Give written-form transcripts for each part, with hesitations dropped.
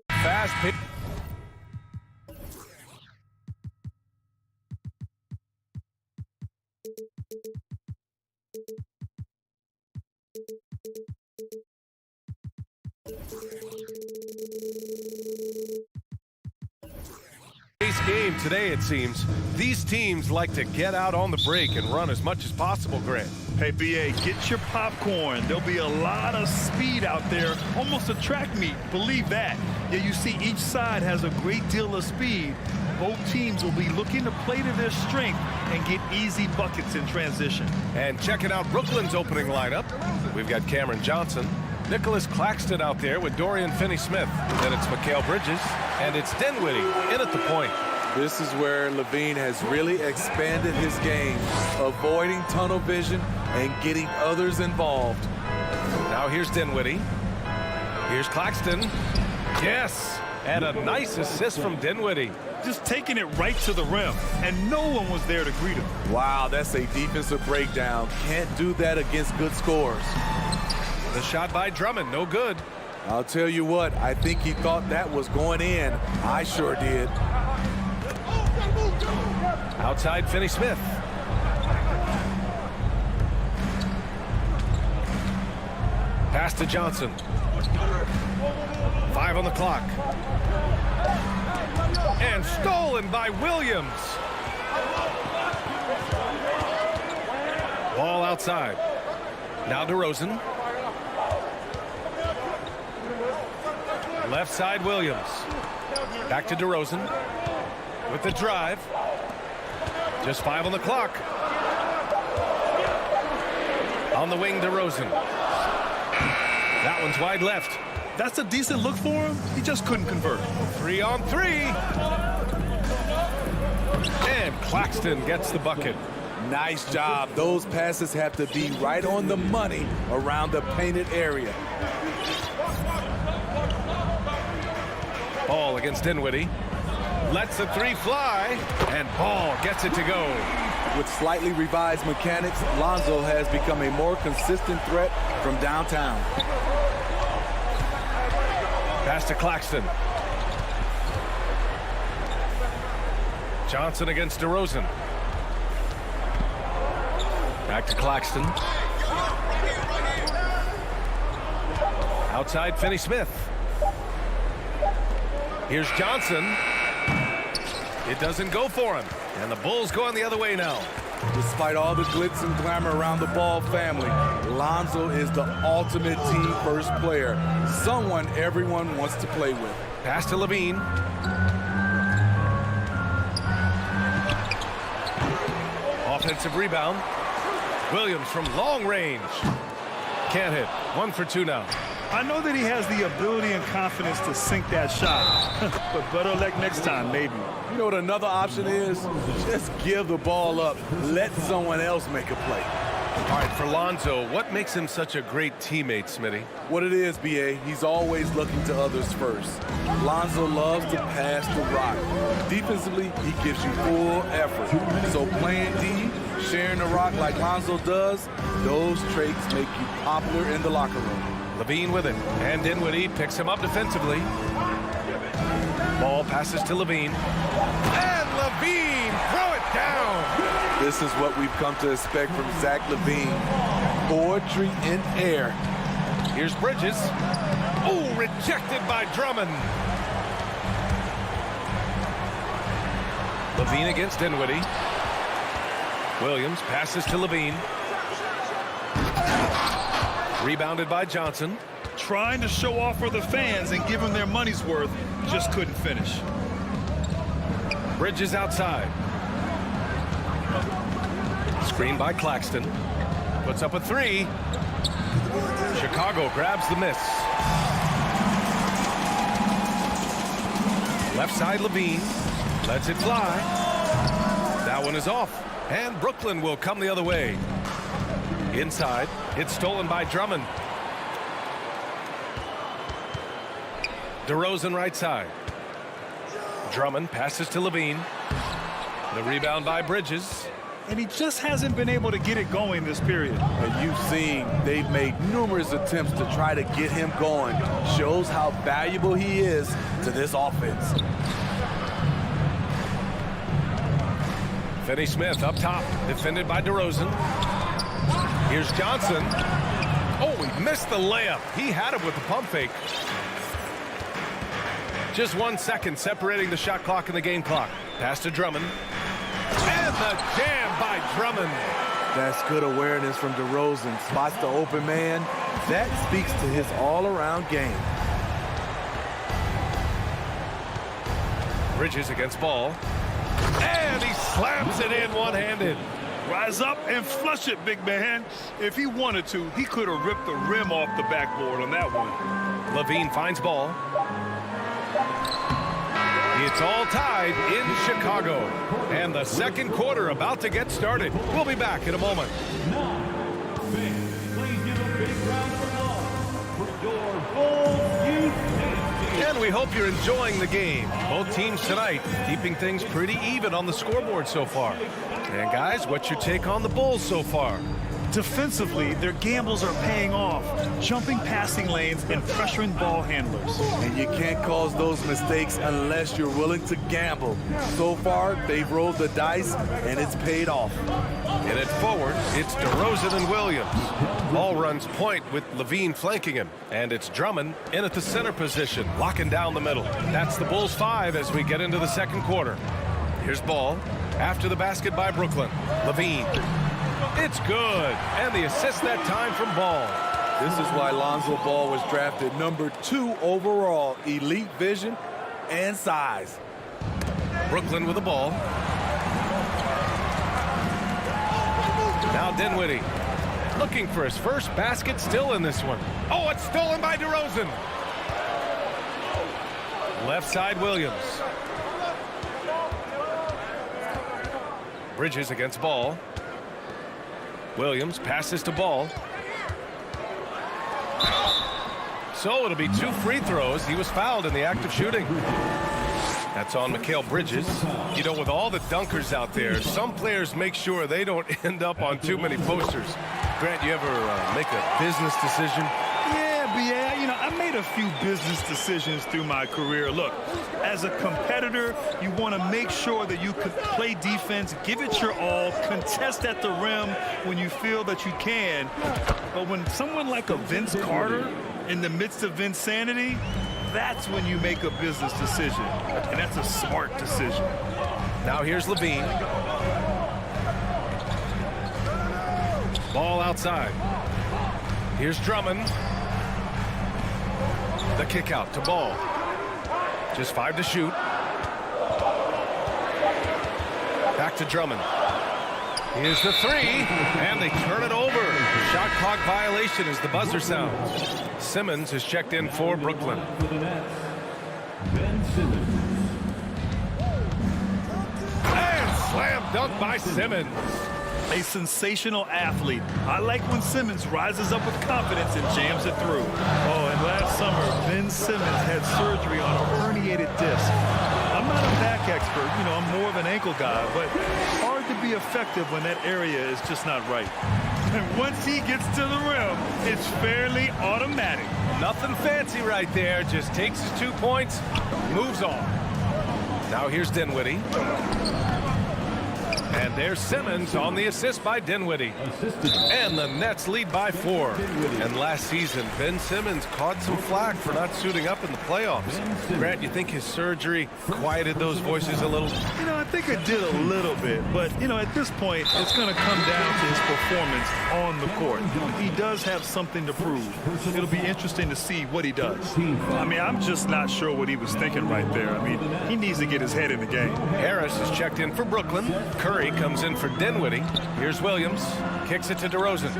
Fast pitch. Game today, it seems. These teams like to get out on the break and run as much as possible, Grant. Hey, BA, get your popcorn. There'll be a lot of speed out there, almost a track meet. Believe that. Yeah, you see each side has a great deal of speed. Both teams will be looking to play to their strength and get easy buckets in transition. And checking out Brooklyn's opening lineup, we've got Cameron Johnson, Nicholas Claxton out there with Dorian Finney-Smith. Then it's Mikal Bridges, and it's Dinwiddie in at the point. This is where Levine has really expanded his game, avoiding tunnel vision and getting others involved. Now here's Dinwiddie. Here's Claxton. Yes, and a nice assist from Dinwiddie. Just taking it right to the rim, and no one was there to greet him. Wow, that's a defensive breakdown. Can't do that against good scores. The shot by Drummond, no good. I'll tell you what, I think he thought that was going in. I sure did. Outside Finney-Smith. Pass to Johnson. 5 on the clock. And stolen by Williams. Ball outside. Now DeRozan. Left side Williams. Back to DeRozan. With the drive. Just 5 on the clock. On the wing, DeRozan. That one's wide left. That's a decent look for him. He just couldn't convert. 3 on 3. And Claxton gets the bucket. Nice job. Those passes have to be right on the money around the painted area. Ball against Dinwiddie. Lets the 3 fly, and Ball gets it to go. With slightly revised mechanics, Lonzo has become a more consistent threat from downtown. Pass to Claxton. Johnson against DeRozan. Back to Claxton. Outside Finney-Smith. Here's Johnson. It doesn't go for him. And the Bulls going the other way now. Despite all the glitz and glamour around the Ball family, Lonzo is the ultimate team-first player. Someone everyone wants to play with. Pass to Levine. Offensive rebound. Williams from long range. Can't hit. 1 for 2 now. I know that he has the ability and confidence to sink that shot, but better luck next time, maybe. You know what another option is? Just give the ball up. Let someone else make a play. All right, for Lonzo, what makes him such a great teammate, Smitty? What it is, B.A., he's always looking to others first. Lonzo loves to pass the rock. Defensively, he gives you full effort. So playing D, sharing the rock like Lonzo does, those traits make you popular in the locker room. Levine with it, and Dinwiddie picks him up defensively. Ball passes to Levine. And Levine, throw it down! This is what we've come to expect from Zach LaVine. Poetry in air. Here's Bridges. Oh, rejected by Drummond. Levine against Dinwiddie. Williams passes to Levine. Rebounded by Johnson. Trying to show off for the fans and give them their money's worth, just couldn't finish. Bridges outside. Screen by Claxton. Puts up a 3. Chicago grabs the miss. Left side Levine. Lets it fly. That one is off. And Brooklyn will come the other way. Inside. It's stolen by Drummond. DeRozan right side. Drummond passes to Levine. The rebound by Bridges. and he just hasn't been able to get it going this period. And you've seen they've made numerous attempts to try to get him going. Shows how valuable he is to this offense. Finney Smith up top, defended by DeRozan. Here's Johnson. Oh, he missed the layup. He had it with the pump fake. Just 1 second separating the shot clock and the game clock. Pass to Drummond. And the jam by Drummond. That's good awareness from DeRozan. Spots the open man. That speaks to his all-around game. Bridges against Ball. And he slams it in one-handed. Rise up and flush it, big man. If he wanted to, he could have ripped the rim off the backboard on that one. Levine finds Ball. It's all tied in Chicago. And the second quarter about to get started. We'll be back in a moment. Please give a big round of applause for your Bulls Youth Team. And we hope you're enjoying the game. Both teams tonight keeping things pretty even on the scoreboard so far. And guys, what's your take on the Bulls so far? Defensively, their gambles are paying off, jumping passing lanes and pressuring ball handlers. And you can't cause those mistakes unless you're willing to gamble. So far, they've rolled the dice, and it's paid off. In it forward, it's DeRozan and Williams. Ball runs point with Levine flanking him. And it's Drummond in at the center position, locking down the middle. That's the Bulls 5 as we get into the second quarter. Here's Ball. After the basket by Brooklyn. Levine. It's good. And the assist that time from Ball. This is why Lonzo Ball was drafted #2 overall. Elite vision and size. Brooklyn with the ball. Now Dinwiddie. Looking for his first basket, still in this one. Oh, it's stolen by DeRozan. Left side Williams. Bridges against Ball. Williams passes to Ball. So it'll be 2 free throws. He was fouled in the act of shooting. That's on Mikal Bridges. You know, with all the dunkers out there, some players make sure they don't end up on too many posters. Grant, you ever make a business decision? Yeah, you know, I made a few business decisions through my career. Look, as a competitor, you want to make sure that you can play defense, give it your all, contest at the rim when you feel that you can. But when someone like a Vince Carter in the midst of insanity, that's when you make a business decision. And that's a smart decision. Now here's Levine. Ball outside. Here's Drummond. The kick out to Ball. Just 5 to shoot. Back to Drummond. Here's the 3, and they turn it over. Shot clock violation as the buzzer sounds. Simmons is checked in for Brooklyn. Ben Simmons. And slam dunk by Simmons. A sensational athlete. I like when Simmons rises up with confidence and jams it through. Oh, and last summer, Ben Simmons had surgery on a herniated disc. I'm not a back expert, you know, I'm more of an ankle guy, but hard to be effective when that area is just not right. And once he gets to the rim, it's fairly automatic. Nothing fancy right there. Just takes his 2 points, moves on. Now here's Dinwiddie. And there's Simmons on the assist by Dinwiddie. And the Nets lead by 4. And last season, Ben Simmons caught some flack for not suiting up in the playoffs. Grant, you think his surgery quieted those voices a little? You know, I think it did a little bit. But, you know, at this point, it's going to come down to his performance on the court. He does have something to prove. It'll be interesting to see what he does. I mean, I'm just not sure what he was thinking right there. I mean, he needs to get his head in the game. Harris is checked in for Brooklyn. Curry comes in for Dinwiddie. Here's Williams. Kicks it to DeRozan.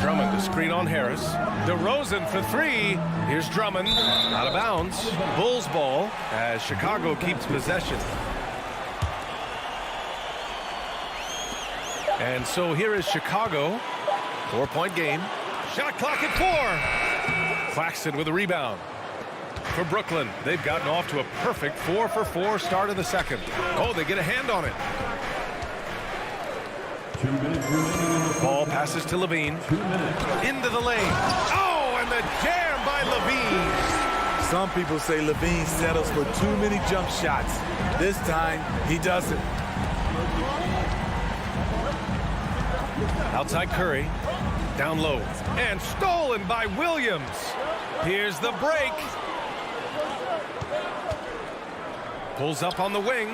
Drummond to screen on Harris. DeRozan for 3. Here's Drummond. Out of bounds. Bulls ball as Chicago keeps possession. And so here is Chicago. 4-point game. Shot clock at 4. Claxton with a rebound. For Brooklyn, they've gotten off to a perfect 4-for-4 start of the second. Oh, they get a hand on it. 2 minutes remaining in the Ball passes to Levine. 2 minutes. Into the lane. Oh, and the jam by Levine. Some people say Levine settles for too many jump shots. This time, he doesn't. Outside Curry. Down low. And stolen by Williams. Here's the break. Pulls up on the wing.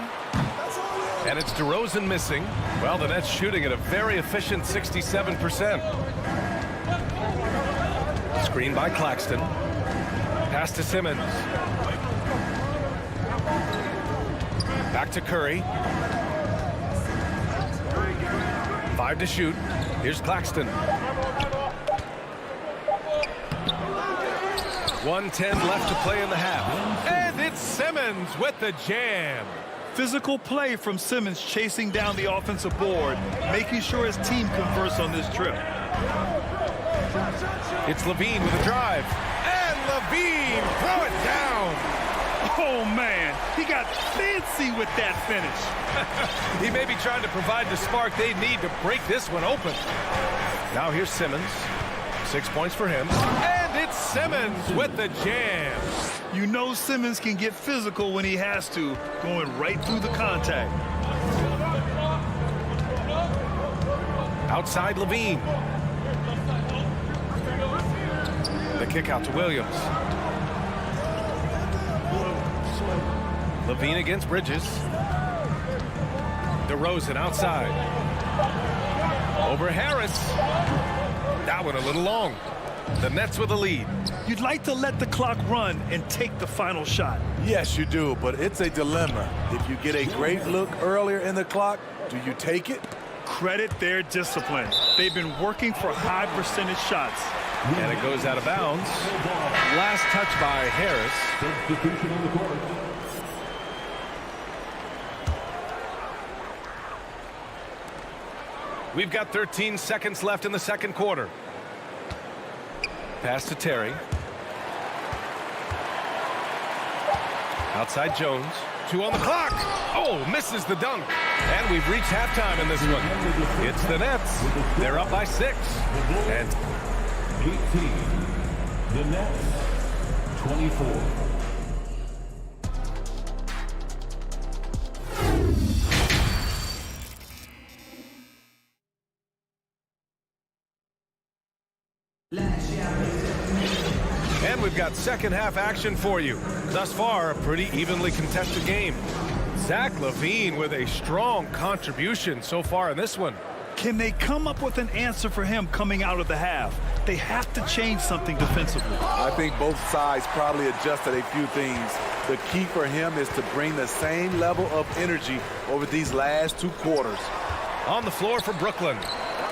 And it's DeRozan missing. Well, the Nets shooting at a very efficient 67%. Screen by Claxton. Pass to Simmons. Back to Curry. 5 to shoot. Here's Claxton. 1:10 left to play in the half. And it's Simmons with the jam. Physical play from Simmons chasing down the offensive board, making sure his team converts on this trip. It's Levine with a drive. And Levine, throw it down. Oh, man, he got fancy with that finish. He may be trying to provide the spark they need to break this one open. Now here's Simmons. 6 points for him. And it's Simmons with the jam. You know Simmons can get physical when he has to, going right through the contact. Outside Levine. The kick out to Williams. Levine against Bridges. DeRozan outside. Over Harris. That one a little long. The Nets with a lead. You'd like to let the clock run and take the final shot. Yes, you do, but it's a dilemma. If you get a great look earlier in the clock, do you take it? Credit their discipline. They've been working for high percentage shots. And it goes out of bounds. Last touch by Harris. Substitution on the court. We've got 13 seconds left in the second quarter. Pass to Terry. Outside Jones. 2 on the clock. Oh, misses the dunk. And we've reached halftime in this one. It's the Nets. They're up by 6. And 18. The Nets, 24. And we've got second half action for you. Thus far, a pretty evenly contested game. Zach LaVine with a strong contribution so far in this one. Can they come up with an answer for him coming out of the half? They have to change something defensively. I think both sides probably adjusted a few things. The key for him is to bring the same level of energy over these last 2 quarters. On the floor for Brooklyn,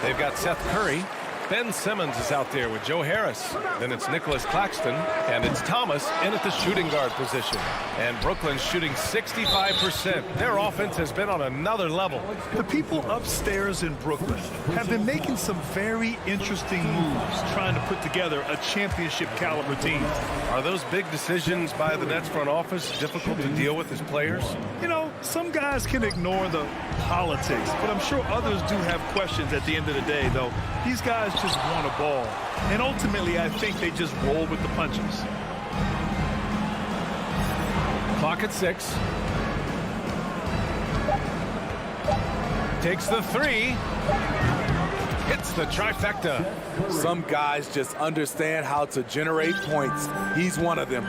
they've got Seth Curry. Ben Simmons is out there with Joe Harris. Then it's Nicholas Claxton, and it's Thomas in at the shooting guard position. And Brooklyn's shooting 65%. Their offense has been on another level. The people upstairs in Brooklyn have been making some very interesting moves, trying to put together a championship caliber team. Are those big decisions by the Nets front office difficult to deal with as players? You know, some guys can ignore the politics, but I'm sure others do have questions at the end of the day, though. These guys just want a ball. And ultimately, I think they just roll with the punches. Clock at 6. Takes the 3. Hits the trifecta. Some guys just understand how to generate points. He's one of them.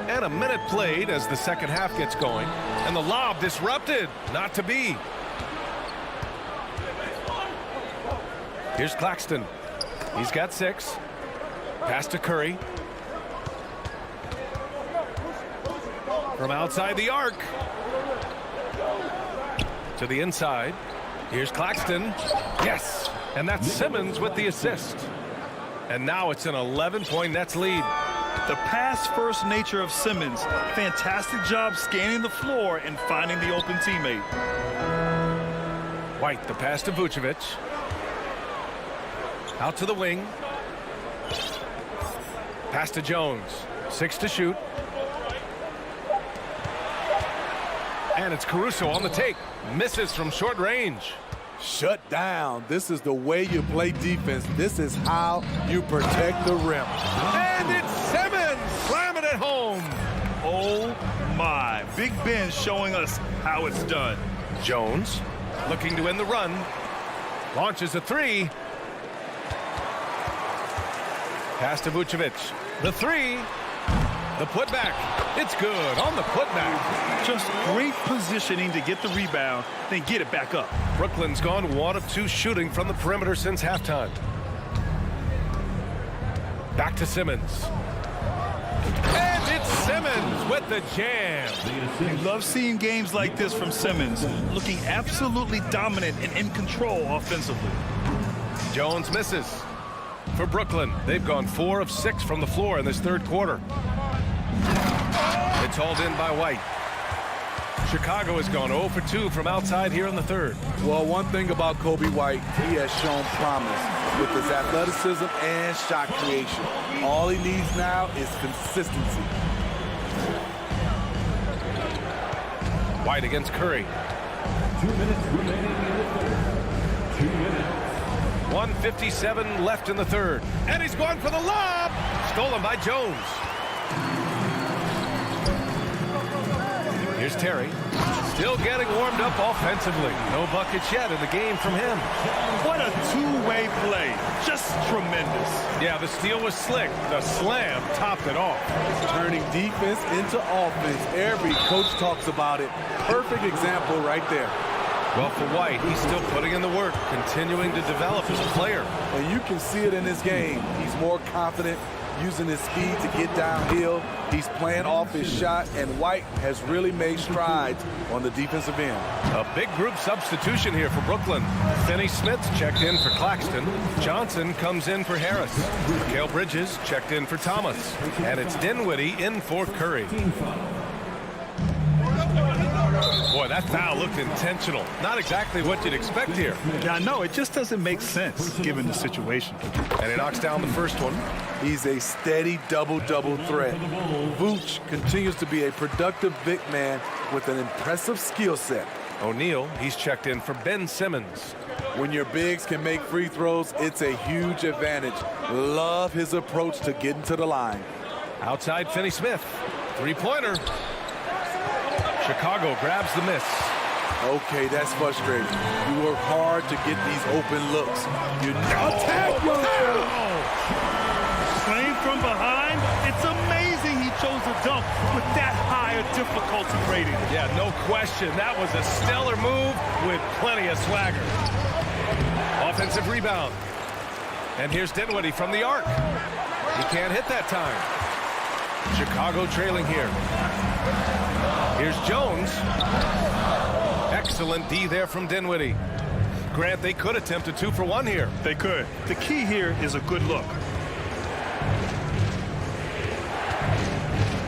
And a minute played as the second half gets going. And the lob disrupted. Not to be. Here's Claxton. He's got 6. Pass to Curry. From outside the arc. To the inside. Here's Claxton. Yes! And that's Simmons with the assist. And now it's an 11-point Nets lead. The pass-first nature of Simmons. Fantastic job scanning the floor and finding the open teammate. White, the pass to Vucevic. Out to the wing. Pass to Jones. 6 to shoot. And it's Caruso on the take. Misses from short range. Shut down. This is the way you play defense. This is how you protect the rim. And it's Simmons slamming it home. Oh my. Big Ben showing us how it's done. Jones looking to end the run. Launches a three. Pass to Vucevic. The three. The putback. It's good on the putback. Just great positioning to get the rebound, then get it back up. Brooklyn's gone 1 of 2 shooting from the perimeter since halftime. Back to Simmons. And it's Simmons with the jam. You love seeing games like this from Simmons, looking absolutely dominant and in control offensively. Jones misses. For Brooklyn, they've gone 4 of 6 from the floor in this third quarter. It's hauled in by White. Chicago has gone 0 for 2 from outside here in the third. Well, one thing about Kobe White, he has shown promise with his athleticism and shot creation. All he needs now is consistency. White against Curry. 2 minutes remaining in the third. 2 minutes. 1:57 left in the third. And he's going for the lob. Stolen by Jones. Here's Terry. Still getting warmed up offensively. No buckets yet in the game from him. What a two-way play. Just tremendous. Yeah, the steal was slick. The slam topped it off. Turning defense into offense. Every coach talks about it. Perfect example right there. Well, for White, he's still putting in the work, continuing to develop as a player. And you can see it in his game. He's more confident, using his speed to get downhill. He's playing off his shot, and White has really made strides on the defensive end. A big group substitution here for Brooklyn. Finney-Smith's checked in for Claxton. Johnson comes in for Harris. Mikal Bridges checked in for Thomas. And it's Dinwiddie in for Curry. Boy, that foul looked intentional. Not exactly what you'd expect here. Yeah, no, it just doesn't make sense given the situation. And he knocks down the first one. He's a steady double-double threat. Vooch continues to be a productive big man with an impressive skill set. O'Neal, he's checked in for Ben Simmons. When your bigs can make free throws, it's a huge advantage. Love his approach to getting to the line. Outside Finney-Smith. Three-pointer. Chicago grabs the miss. Okay, that's frustrating. You work hard to get these open looks. You attack yourself. Playing from behind, it's amazing he chose a dunk with that higher difficulty rating. Yeah, no question. That was a stellar move with plenty of swagger. Offensive rebound. And here's Dinwiddie from the arc. He can't hit that time. Chicago trailing here. Here's Jones. Excellent D there from Dinwiddie. Grant, they could attempt a 2 for 1 here. They could. The key here is a good look.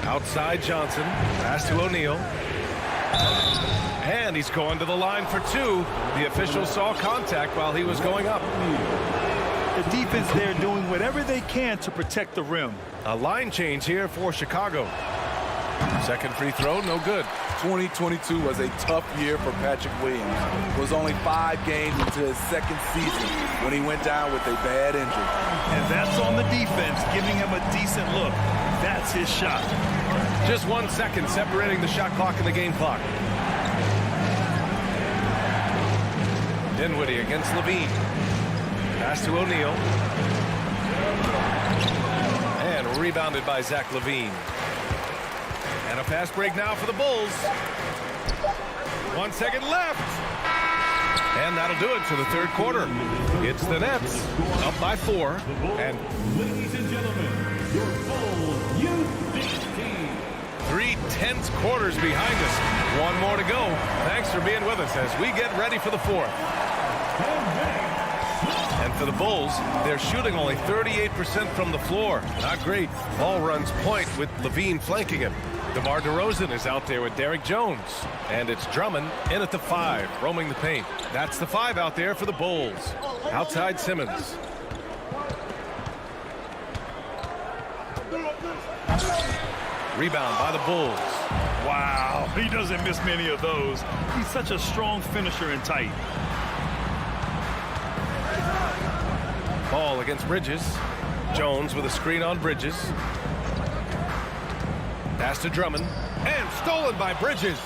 Outside Johnson. Pass to O'Neal. And he's going to the line for 2. The official saw contact while he was going up. The defense there doing whatever they can to protect the rim. A line change here for Chicago. Second free throw, no good. 2022 was a tough year for Patrick Williams. It was only 5 games into his second season when he went down with a bad injury. And that's on the defense, giving him a decent look. That's his shot. Just 1 second separating the shot clock and the game clock. Dinwiddie against Levine. Pass to O'Neal. And rebounded by Zach Levine. And a fast break now for the Bulls. 1 second left. And that'll do it for the third quarter. It's the Nets up by 4. And Ladies and gentlemen, your Bulls Youth team. 3 tense quarters behind us. 1 more to go. Thanks for being with us as we get ready for the fourth. And for the Bulls, they're shooting only 38% from the floor. Not great. Ball runs point with Levine flanking him. DeMar DeRozan is out there with Derrick Jones. And it's Drummond in at the 5, roaming the paint. That's the 5 out there for the Bulls. Outside Simmons. Rebound by the Bulls. Wow, he doesn't miss many of those. He's such a strong finisher in tight. Ball against Bridges. Jones with a screen on Bridges. Pass to Drummond. And stolen by Bridges.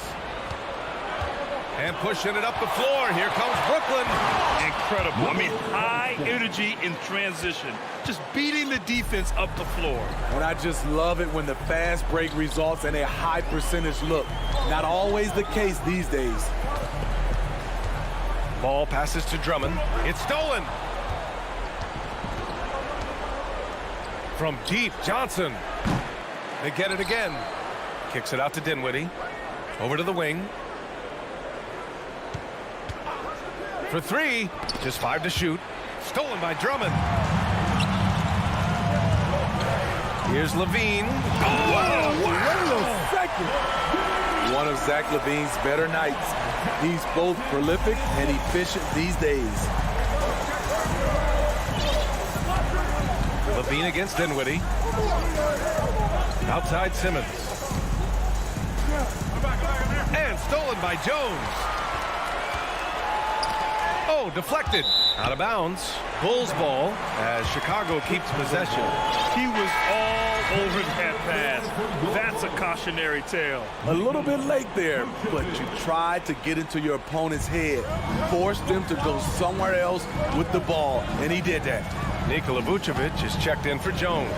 And pushing it up the floor. Here comes Brooklyn. Incredible. I mean, high energy in transition. Just beating the defense up the floor. And I just love it when the fast break results in a high percentage look. Not always the case these days. Ball passes to Drummond. It's stolen. From deep, Johnson. They get it again. Kicks it out to Dinwiddie. Over to the wing. For three. Just 5 to shoot. Stolen by Drummond. Here's Levine. Wow, wait a second. One of Zach LaVine's better nights. He's both prolific and efficient these days. Levine against Dinwiddie. Outside Simmons. And stolen by Jones. Oh, deflected. Out of bounds. Bulls ball as Chicago keeps possession. He was all over that pass. That's a cautionary tale. A little bit late there, but you tried to get into your opponent's head. Forced them to go somewhere else with the ball, and he did that. Nikola Vucevic is checked in for Jones.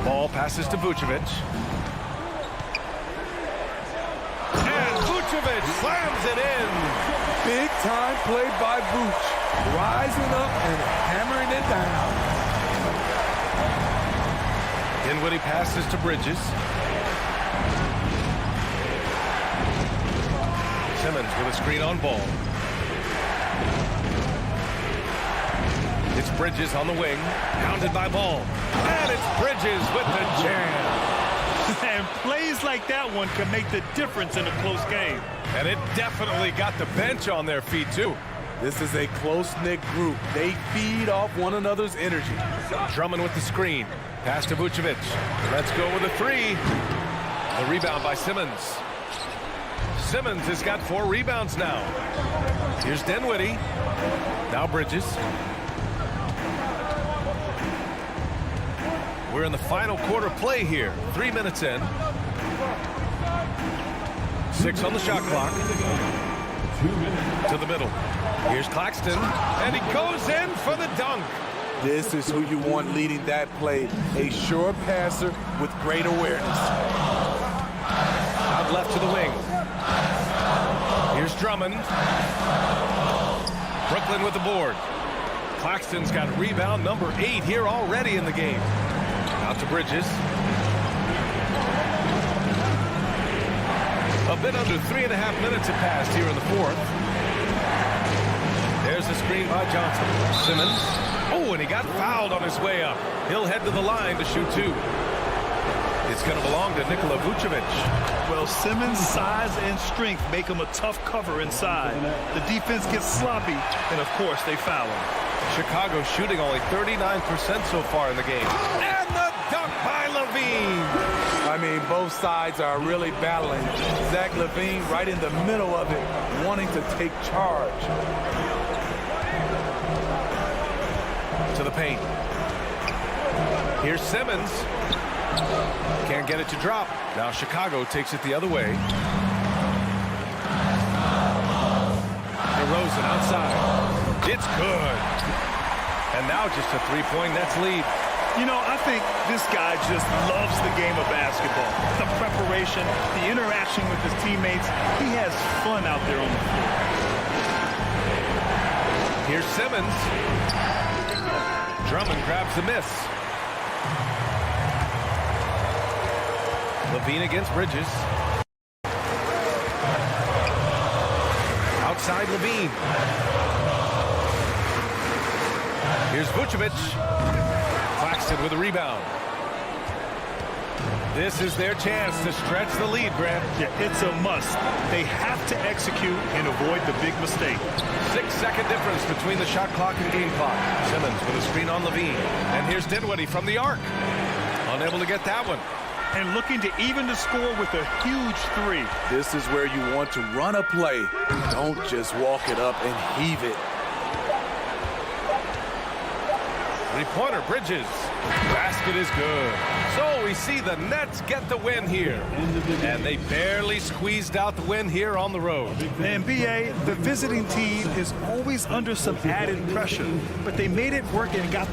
Ball passes to Vucevic. And Vucevic slams it in. Big time play by Vooch. Rising up and hammering it down. Dinwiddie passes to Bridges. Simmons with a screen on Ball. It's Bridges on the wing, pounded by Ball. And it's Bridges with the jam. And plays like that one can make the difference in a close game. And it definitely got the bench on their feet, too. This is a close-knit group. They feed off one another's energy. Drummond with the screen. Pass to Vucevic. Let's go with a three. The rebound by Simmons. Simmons has got 4 rebounds now. Here's Dinwiddie. Now Bridges. We're in the final quarter play here. 3 minutes in. 6 on the shot clock. To the middle. Here's Claxton. And he goes in for the dunk. This is who you want leading that play. A sure passer with great awareness. Out left to the wing. Here's Drummond. Brooklyn with the board. Claxton's got rebound number 8 here already in the game. Out to Bridges. A bit under 3.5 minutes have passed here in the fourth. There's the screen by Johnson. Simmons. Oh, and he got fouled on his way up. He'll head to the line to shoot 2. It's going to belong to Nikola Vucevic. Well, Simmons' size and strength make him a tough cover inside. The defense gets sloppy, and of course, they foul him. Chicago shooting only 39% so far in the game. And the dunk by Levine. I mean, both sides are really battling. Zach LaVine right in the middle of it, wanting to take charge. To the paint. Here's Simmons. Can't get it to drop. Now Chicago takes it the other way. DeRozan outside. It's good. And now just a 3-point Nets lead. You know, I think this guy just loves the game of basketball. The preparation, the interaction with his teammates. He has fun out there on the floor. Here's Simmons. Drummond grabs the miss. Levine against Bridges. Outside Levine. Here's Vucevic. Claxton with a rebound. This is their chance to stretch the lead, Grant. Yeah, it's a must. They have to execute and avoid the big mistake. 6-second difference between the shot clock and game clock. Simmons with a screen on Levine. And here's Dinwiddie from the arc. Unable to get that one. and looking to even the score with a huge three. This is where you want to run a play. Don't just walk it up and heave it. Three-pointer, Bridges. Basket is good. So we see the Nets get the win here. And they barely squeezed out the win here on the road. And BA, the visiting team is always under some added pressure, but they made it work and got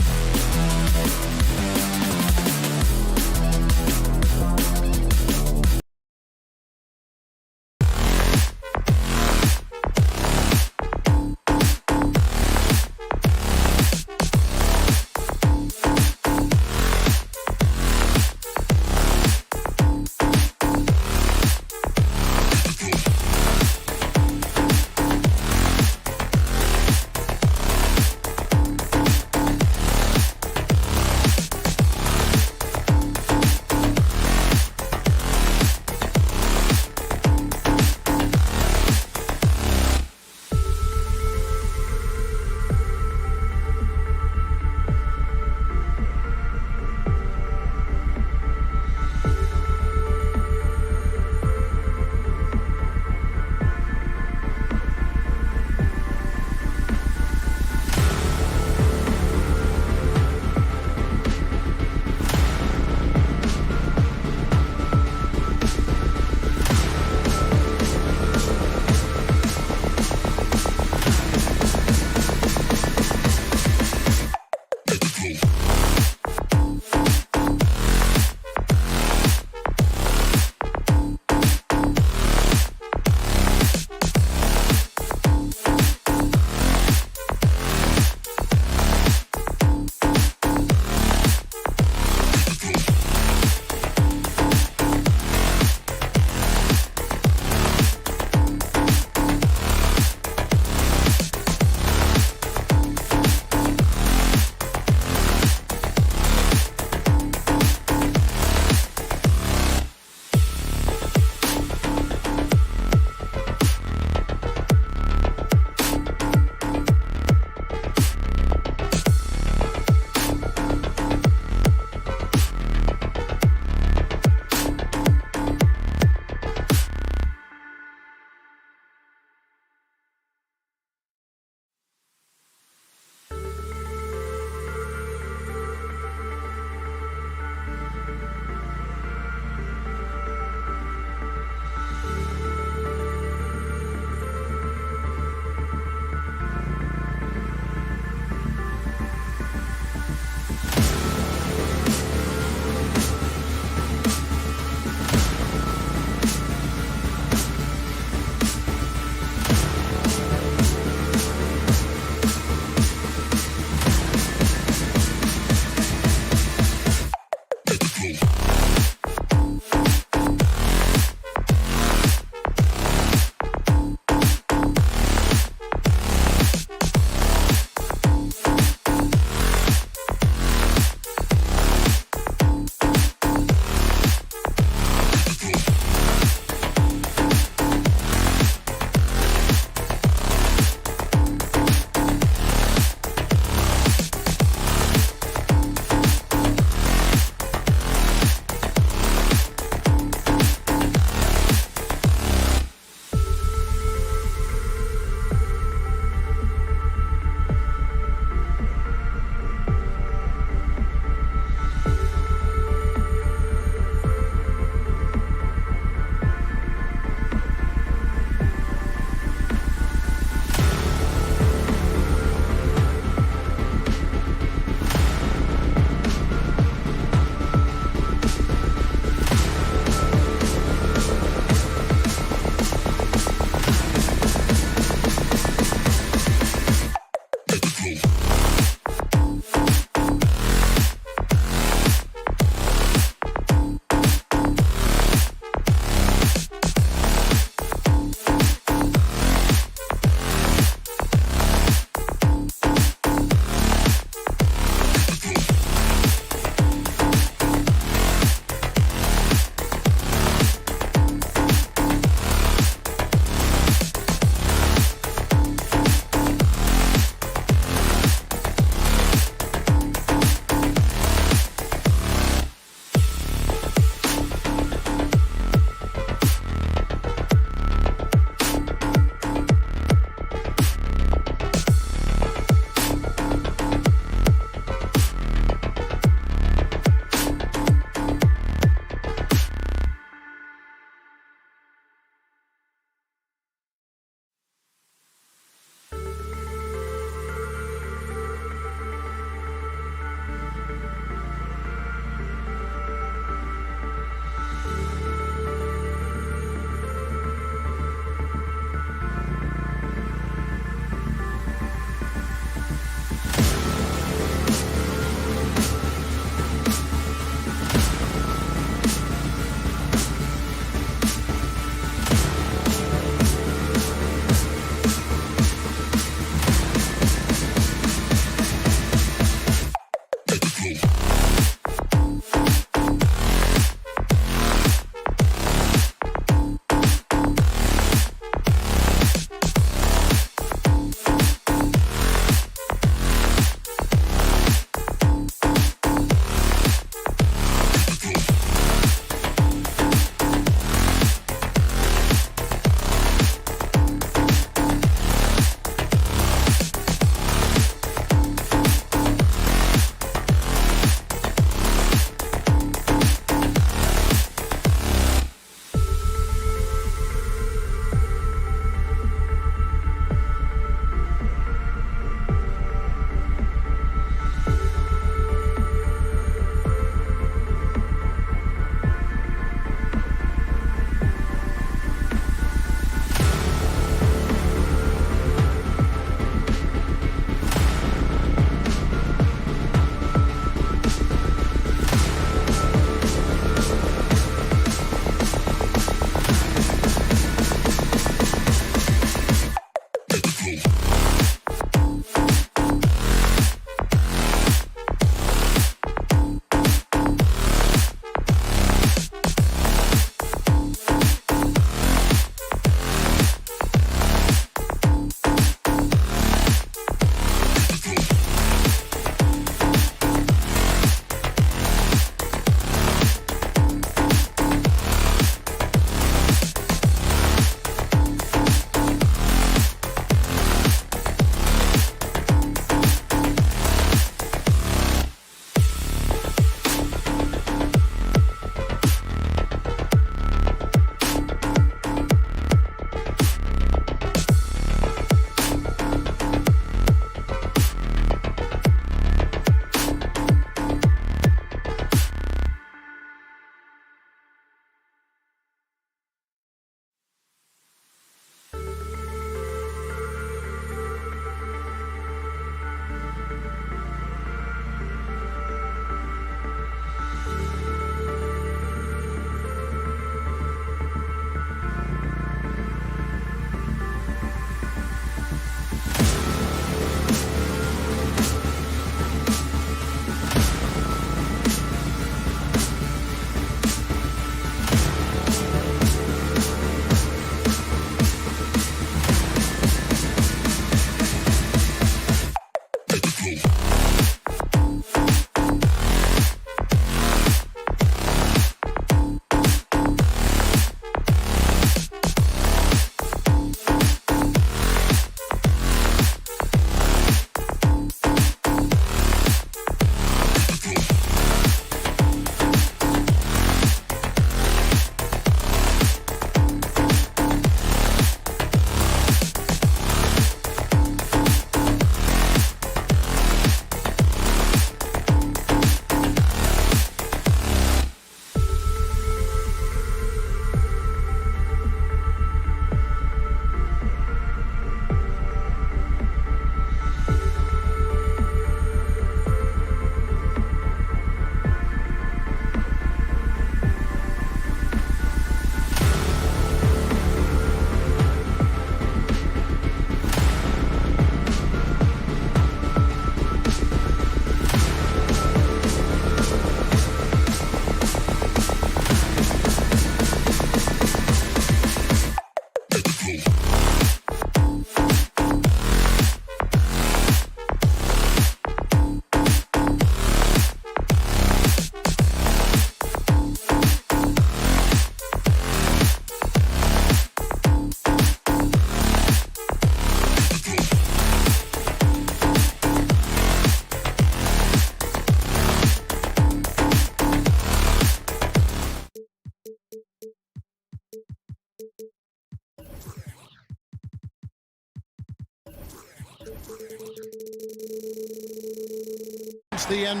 It's the end.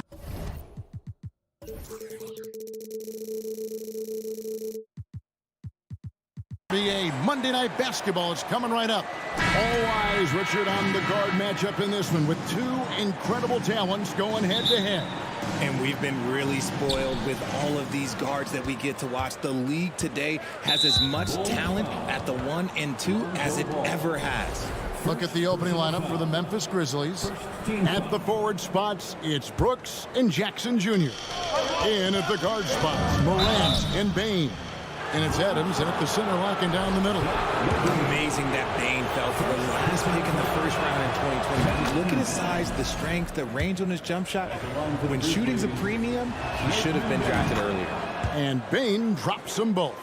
NBA Monday Night Basketball is coming right up. All eyes, Richard, on the guard matchup in this one with two incredible talents going head-to-head. And we've been really spoiled with all of these guards that we get to watch. The league today has as much talent at the 1 and 2 as it ever has. Look at the opening lineup for the Memphis Grizzlies. At the forward spots, it's Brooks and Jackson Jr. In at the guard spots, Morant and Bane. And it's Adams and at the center locking down the middle. Amazing that Bane fell for the last pick in the first round in 2020. Look at his size, the strength, the range on his jump shot. When shooting's a premium, he should have been drafted earlier. And Bane drops them both.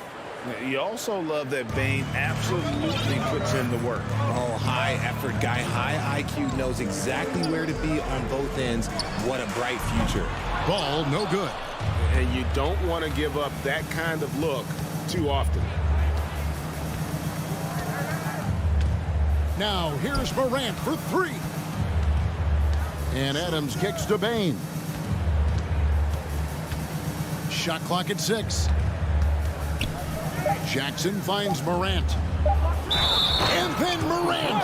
You also love that Bane absolutely puts in the work. Oh, high effort guy, high IQ, knows exactly where to be on both ends. What a bright future. Ball no good. And you don't want to give up that kind of look too often. Now here's Morant for three. And Adams kicks to Bane. Shot clock at 6. Jackson finds Morant. And then Morant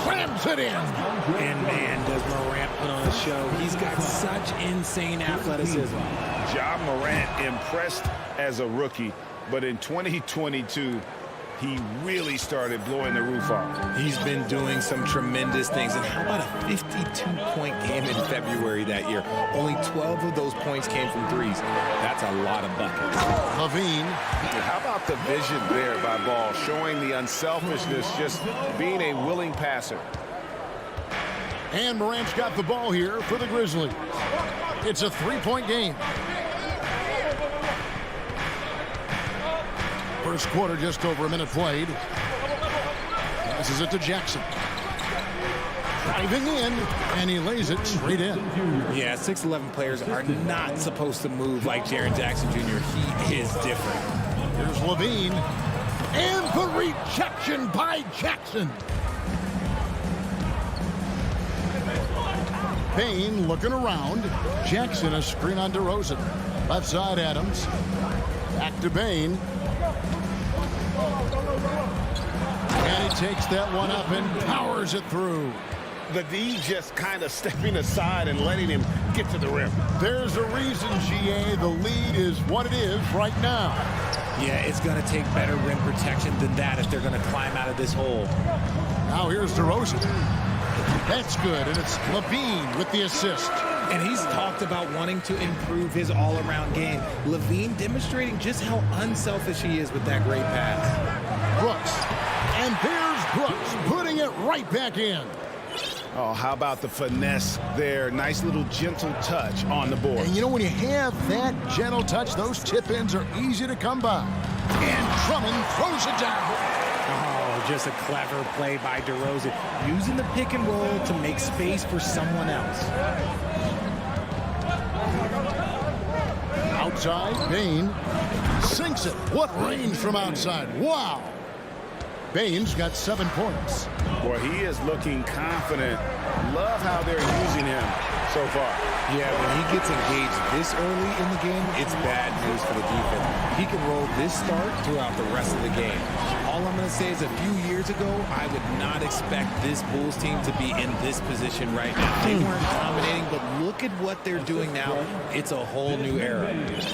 slams it in. And man, does Morant put on a show. He's got such insane athleticism. Ja Morant impressed as a rookie, but in 2022, he really started blowing the roof off. He's been doing some tremendous things. And how about a 52-point game in February that year? Only 12 of those points came from threes. That's a lot of buckets. Levine. How about the vision there by Ball, showing the unselfishness, just being a willing passer. And Morant's got the ball here for the Grizzlies. It's a 3-point game. First quarter, just over a minute played. Passes it to Jackson. Driving in, and he lays it straight in. Yeah, 6'11 players are not supposed to move like Jaren Jackson Jr. He is different. Here's Levine. And the rejection by Jackson. Bane looking around. Jackson a screen on DeRozan. Left side Adams. Back to Bane. And he takes that one up and powers it through. The D just kind of stepping aside and letting him get to the rim. There's a reason, GA, the lead is what it is right now. Yeah, it's going to take better rim protection than that if they're going to climb out of this hole. Now here's DeRozan. That's good, and it's Levine with the assist. And he's talked about wanting to improve his all-around game. Levine demonstrating just how unselfish he is with that great pass. Brooks. And there's Brooks putting it right back in. Oh, how about the finesse there? Nice little gentle touch on the board. And you know, when you have that gentle touch, those tip-ins are easy to come by. And Drummond throws it down. Oh, just a clever play by DeRozan, using the pick and roll to make space for someone else. Outside, Bane sinks it. What range from outside. Wow. Bane's got 7 points. Boy, he is looking confident. Love how they're using him so far. Yeah, when he gets engaged this early in the game, it's bad news for the defense. He can roll this start throughout the rest of the game. All I'm going to say is a few years ago, I would not expect this Bulls team to be in this position right now. They weren't dominating, but look at what they're doing now. It's a whole new era.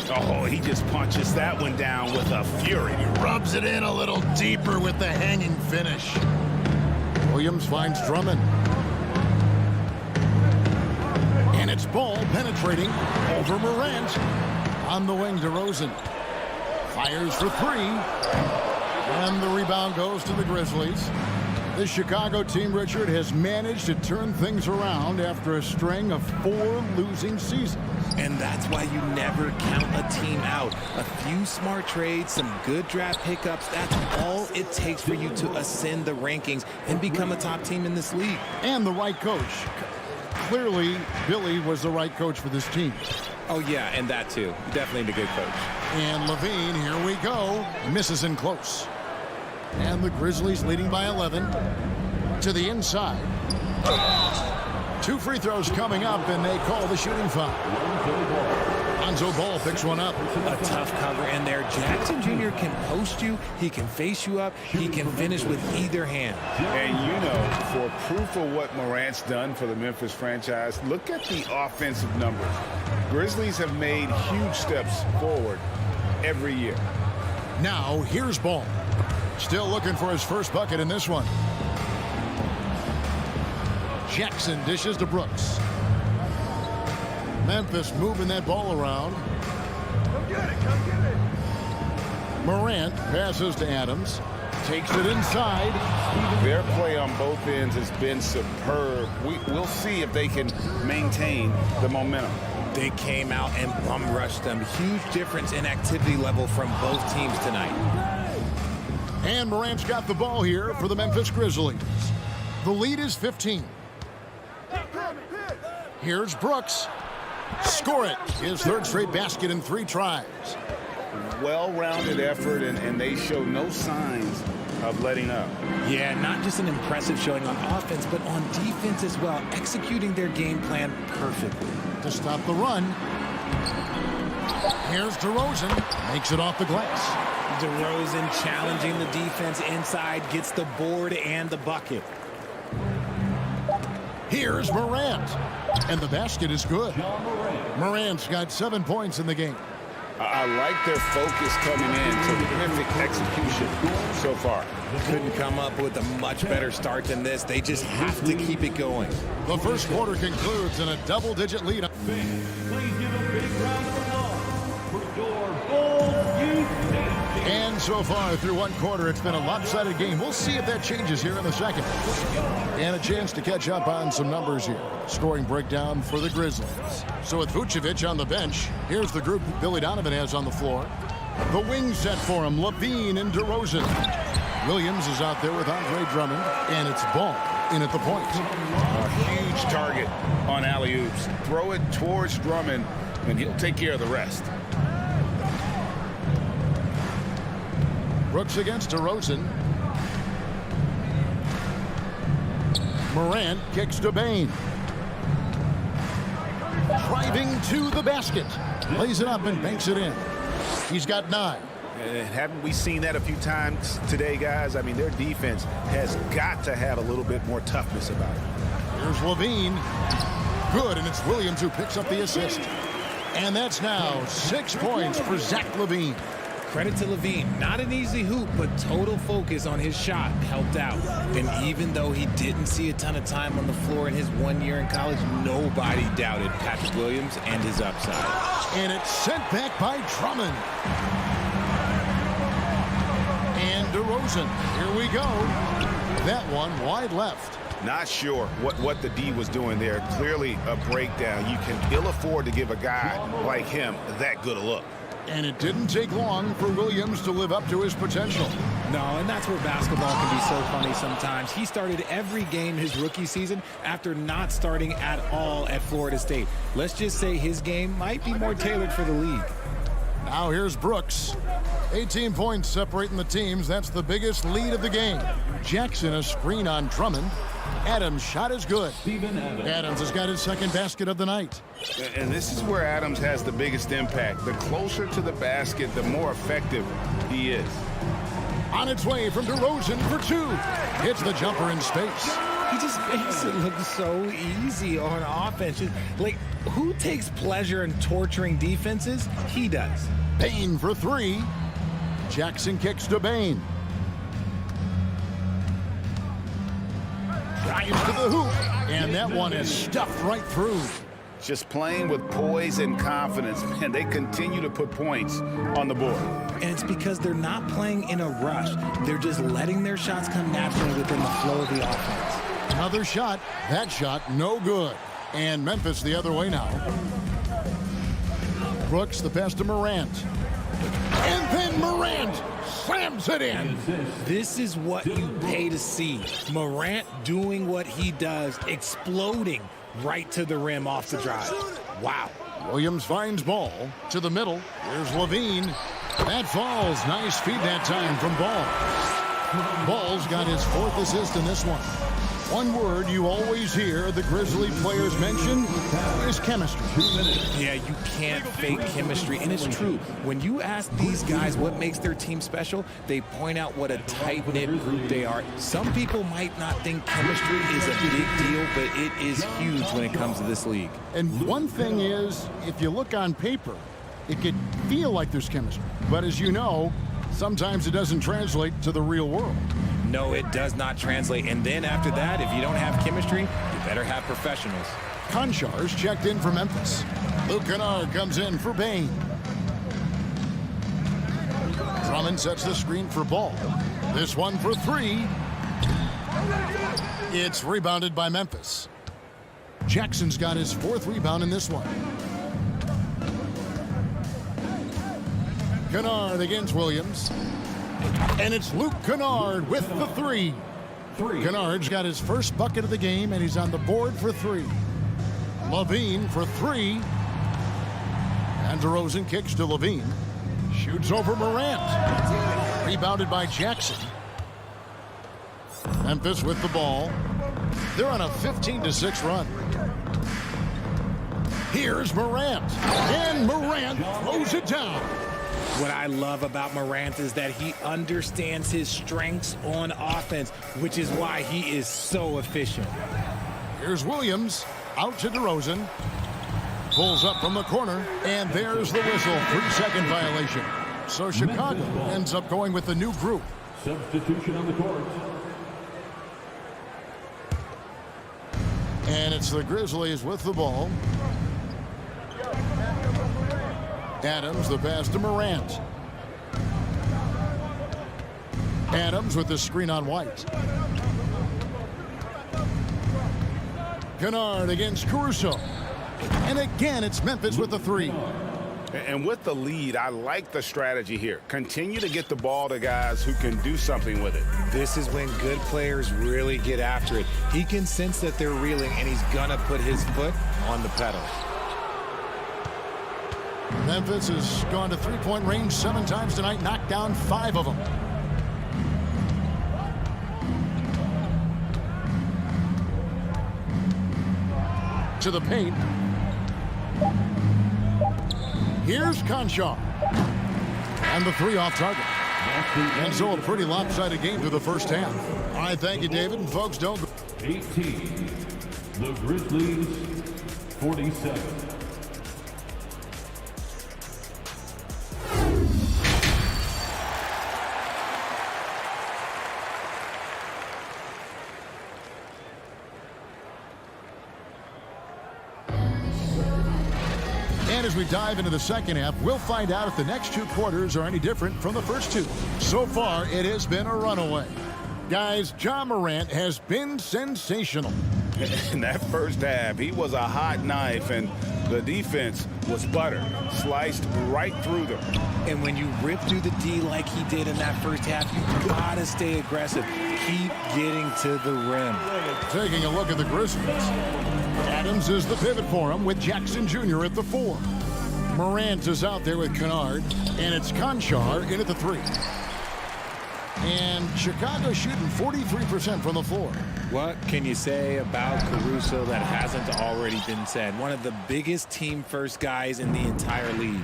Oh, he just punches that one down with a fury. He rubs it in a little deeper with the hanging finish. Williams finds Drummond. And it's Ball penetrating over Morant. On the wing, DeRozan fires for 3. And the rebound goes to the Grizzlies. This Chicago team, Richard, has managed to turn things around after a string of 4 losing seasons. And that's why you never count a team out. A few smart trades, some good draft pickups, that's all it takes for you to ascend the rankings and become a top team in this league. And the right coach. Clearly, Billy was the right coach for this team. Oh, yeah, and that too. Definitely the good coach. And Levine, here we go. Misses in close. And the Grizzlies leading by 11. To the inside. 2 free throws coming up, and they call the shooting foul. Lonzo Ball picks one up. A tough cover in there. Jackson Jr. can post you. He can face you up. He can finish with either hand. And you know, for proof of what Morant's done for the Memphis franchise, look at the offensive numbers. Grizzlies have made huge steps forward every year. Now, here's Ball. Still looking for his first bucket in this one. Jackson dishes to Brooks. Memphis moving that ball around. Come get it. Morant passes to Adams. Takes it inside. Their play on both ends has been superb. We'll see if they can maintain the momentum. They came out and bum rushed them. Huge difference in activity level from both teams tonight. And Morant's got the ball here for the Memphis Grizzlies. The lead is 15. Here's Brooks. Score it. His third straight basket in 3 tries. Well-rounded effort, and they show no signs of letting up. Yeah, not just an impressive showing on offense, but on defense as well, executing their game plan perfectly. To stop the run. Here's DeRozan. Makes it off the glass. DeRozan challenging the defense inside, gets the board and the bucket. Here's Morant. And the basket is good. Morant's got 7 points in the game. I like their focus coming in. Terrific execution so far. Couldn't come up with a much better start than this. They just have to keep it going. The first quarter concludes in a double-digit lead. Please give a big round of applause for your Bulls Youth Champion. And so far through one quarter, it's been a lopsided game. We'll see if that changes here in the second. And a chance to catch up on some numbers here. Scoring breakdown for the Grizzlies. So with Vucevic on the bench, here's the group Billy Donovan has on the floor. The wings set for him, Levine and DeRozan. Williams is out there with Andre Drummond, and it's Ball in at the point. A huge target on alley-oops. Throw it towards Drummond, and he'll take care of the rest. Brooks against DeRozan. Morant kicks to Bane. Driving to the basket. Lays it up and banks it in. He's got 9. Haven't we seen that a few times today, guys? I mean, their defense has got to have a little bit more toughness about it. Here's Levine. Good, and it's Williams who picks up the assist. And that's now 6 points for Zach LaVine. Credit to Levine. Not an easy hoop, but total focus on his shot helped out. And even though he didn't see a ton of time on the floor in his 1 year in college, nobody doubted Patrick Williams and his upside. And it's sent back by Drummond. And DeRozan. Here we go. That one wide left. Not sure what the D was doing there. Clearly a breakdown. You can ill afford to give a guy like him that good a look. And it didn't take long for Williams to live up to his potential. No, and that's where basketball can be so funny sometimes. He started every game his rookie season after not starting at all at Florida State. Let's just say his game might be more tailored for the league. Now here's Brooks. 18 points separating the teams. That's the biggest lead of the game. Jackson a screen on Drummond. Adams' shot is good. Adams has got his second basket of the night. And this is where Adams has the biggest impact. The closer to the basket, the more effective he is. On its way from DeRozan for 2. Hits the jumper in space. He just makes it look so easy on offense. Like, who takes pleasure in torturing defenses? He does. Bane for 3. Jackson kicks to Bane. Drives to the hoop. And that one is stuffed right through. Just playing with poise and confidence, and they continue to put points on the board. And it's because they're not playing in a rush. They're just letting their shots come naturally within the flow of the offense. Another shot. That shot, no good. And Memphis the other way now. Brooks, the pass to Morant. And then Morant slams it in. This is what you pay to see. Morant doing what he does, exploding right to the rim off the drive. Wow. Williams finds Ball to the middle. Here's Levine. That falls. Nice feed that time from Ball. Ball's got his 4th assist in this one. One word you always hear the Grizzly players mention is chemistry. Yeah, you can't fake chemistry, and it's true. When you ask these guys what makes their team special, they point out what a tight-knit group they are. Some people might not think chemistry is a big deal, but it is huge when it comes to this league. And one thing is, if you look on paper, it could feel like there's chemistry. But as you know, sometimes it doesn't translate to the real world. No, it does not translate. And then after that, if you don't have chemistry, you better have professionals. Konchar's checked in for Memphis. Luke Kennard comes in for Bain. Drummond sets the screen for Ball. This one for 3. It's rebounded by Memphis. Jackson's got his 4th rebound in this one. Kennard against Williams. And it's Luke Kennard with the 3. Kennard's got his first bucket of the game, and he's on the board for 3. Levine for 3. And DeRozan kicks to Levine. Shoots over Morant. Rebounded by Jackson. Memphis with the ball. They're on a 15-6 run. Here's Morant. And Morant throws it down. What I love about Morant is that he understands his strengths on offense, which is why he is so efficient. Here's Williams, out to DeRozan. Pulls up from the corner, and there's the whistle. 3-second violation. So Chicago ends up going with the new group. Substitution on the court. And it's the Grizzlies with the ball. Adams, the pass to Morant. Adams with the screen on White. Kennard against Caruso. And again, it's Memphis with the 3. And with the lead, I like the strategy here. Continue to get the ball to guys who can do something with it. This is when good players really get after it. He can sense that they're reeling, and he's gonna put his foot on the pedal. Memphis has gone to 3-point range 7 times tonight, knocked down 5 of them. To the paint. Here's Conchar. And the 3 off target. And so a pretty lopsided game through the first half. All right, thank you, David. And folks, don't go. 18. The Grizzlies, 47. And as we dive into the second half, we'll find out if the next 2 quarters are any different from the first 2. So far, it has been a runaway. Guys, Ja Morant has been sensational. In that first half, he was a hot knife, and the defense was butter, sliced right through them. And when you rip through the D like he did in that first half, you gotta stay aggressive. Keep getting to the rim. Taking a look at the Grizzlies. Adams is the pivot for him with Jackson Jr. at the 4. Morant is out there with Kennard, and it's Conchar in at the 3. And Chicago shooting 43% from the floor. What can you say about Caruso that hasn't already been said? One of the biggest team-first guys in the entire league.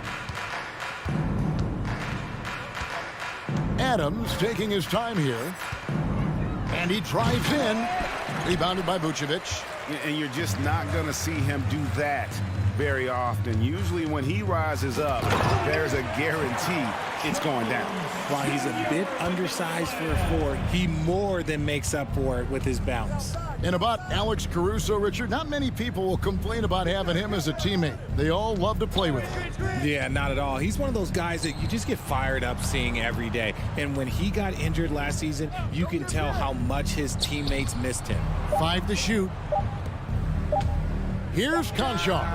Adams taking his time here. And he drives in. Rebounded by Vucevic. And you're just not going to see him do that very often. Usually when he rises up, there's a guarantee it's going down. While he's a bit undersized for a 4, he more than makes up for it with his bounce. And about Alex Caruso, Richard, not many people will complain about having him as a teammate. They all love to play with him. Yeah, not at all. He's one of those guys that you just get fired up seeing every day. And when he got injured last season, you can tell how much his teammates missed him. 5 to shoot. Here's Conchar.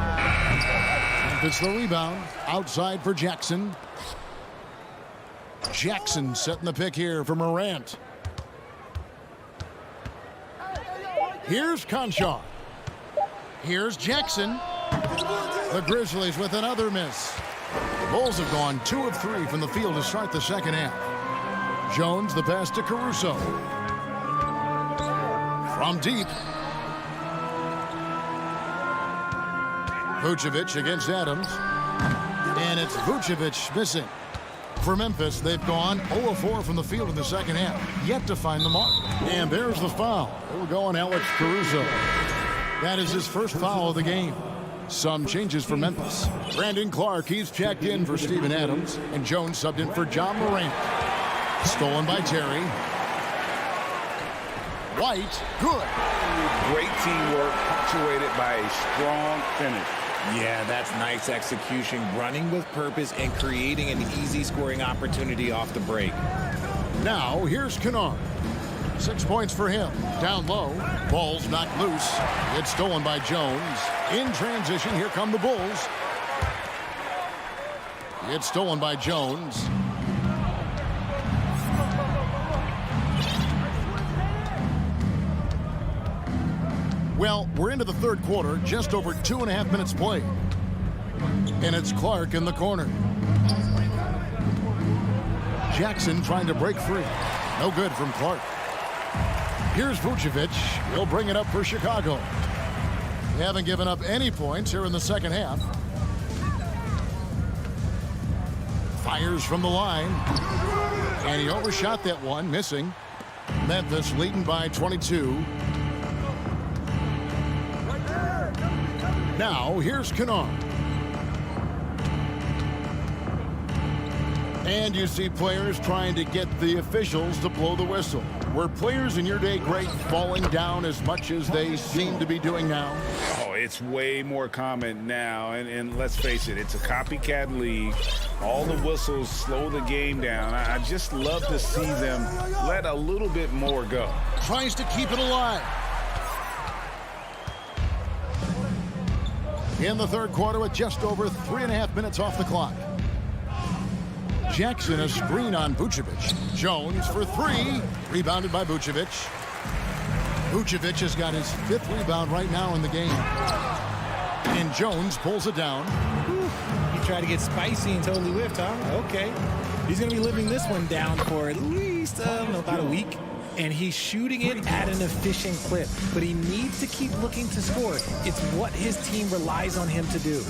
It's the rebound. Outside for Jackson. Jackson setting the pick here for Morant. Here's Conchar. Here's Jackson. The Grizzlies with another miss. The Bulls have gone 2 of 3 from the field to start the second half. Jones, the pass to Caruso. From deep. Vucevic against Adams. And it's Vucevic missing. For Memphis, they've gone 0-4 from the field in the second half. Yet to find the mark. And there's the foul. It will go on Alex Caruso. That is his first foul of the game. Some changes for Memphis. Brandon Clark, he's checked in for Steven Adams. And Jones subbed in for John Morant. Stolen by Terry. White, good. Great teamwork, punctuated by a strong finish. Yeah, that's nice execution, running with purpose and creating an easy scoring opportunity off the break. Now, here's Kennard. 6 points for him. Down low. Ball's knocked loose. It's stolen by Jones. In transition, here come the Bulls. It's stolen by Jones. Well, we're into the third quarter, just over 2.5 minutes played. And it's Clark in the corner. Jackson trying to break free. No good from Clark. Here's Vucevic. He'll bring it up for Chicago. They haven't given up any points here in the second half. Fires from the line. And he overshot that one, missing. Memphis leading by 22. Now, here's Kennard. And you see players trying to get the officials to blow the whistle. Were players in your day great falling down as much as they seem to be doing now? Oh, it's way more common now. And let's face it, it's a copycat league. All the whistles slow the game down. I just love to see them let a little bit more go. Tries to keep it alive. In the third quarter with just over 3.5 minutes off the clock. Jackson a screen on Vucevic. Jones for three. Rebounded by Vucevic. Vucevic has got his 5th rebound right now in the game. And Jones pulls it down. He tried to get spicy and totally whiffed, huh? Okay. He's going to be living this one down for at least about a week. And he's shooting it at an efficient clip. But he needs to keep looking to score. It's what his team relies on him to do.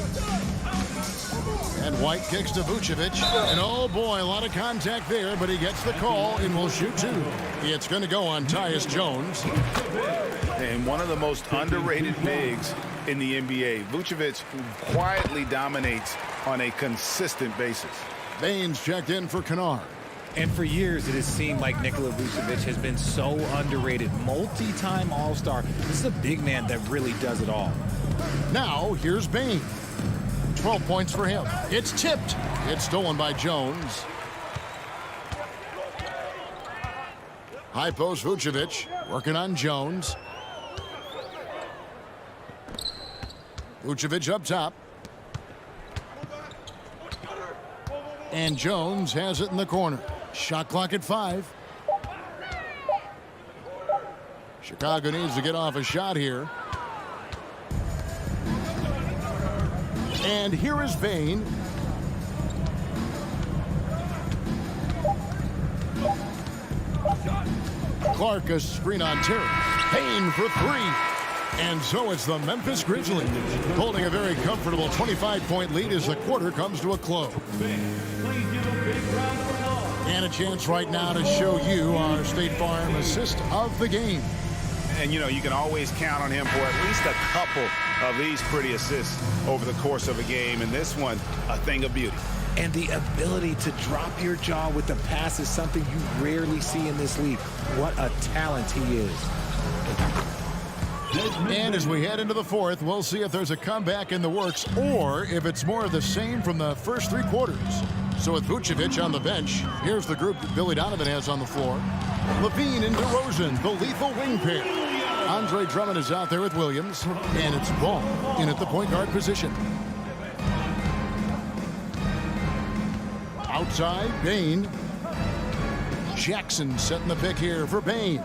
And White kicks to Vucevic. And oh boy, a lot of contact there, but he gets the call and will shoot two. It's going to go on Tyus Jones. And one of the most underrated bigs in the NBA. Vucevic quietly dominates on a consistent basis. Baines checked in for Kennard. And for years, it has seemed like Nikola Vucevic has been so underrated. Multi-time All-Star. This is a big man that really does it all. Now, here's Bain. 12 points for him. It's tipped. It's stolen by Jones. High post Vucevic working on Jones. Vucevic up top. And Jones has it in the corner. Shot clock at 5. Chicago needs to get off a shot here. And here is Bain. Clark a screen on Terry. Bain for 3. And so it's the Memphis Grizzlies holding a very comfortable 25-point lead as the quarter comes to a close. And a chance right now to show you our State Farm assist of the game. And, you know, you can always count on him for at least a couple of these pretty assists over the course of a game. And this one, a thing of beauty. And the ability to drop your jaw with the pass is something you rarely see in this league. What a talent he is. And as we head into the fourth, we'll see if there's a comeback in the works or if it's more of the same from the first 3 quarters. So with Vucevic on the bench, here's the group that Billy Donovan has on the floor. LaVine and DeRozan, the lethal wing pair. Andre Drummond is out there with Williams, and it's Ball in at the point guard position. Outside, Bain. Jackson setting the pick here for Bain.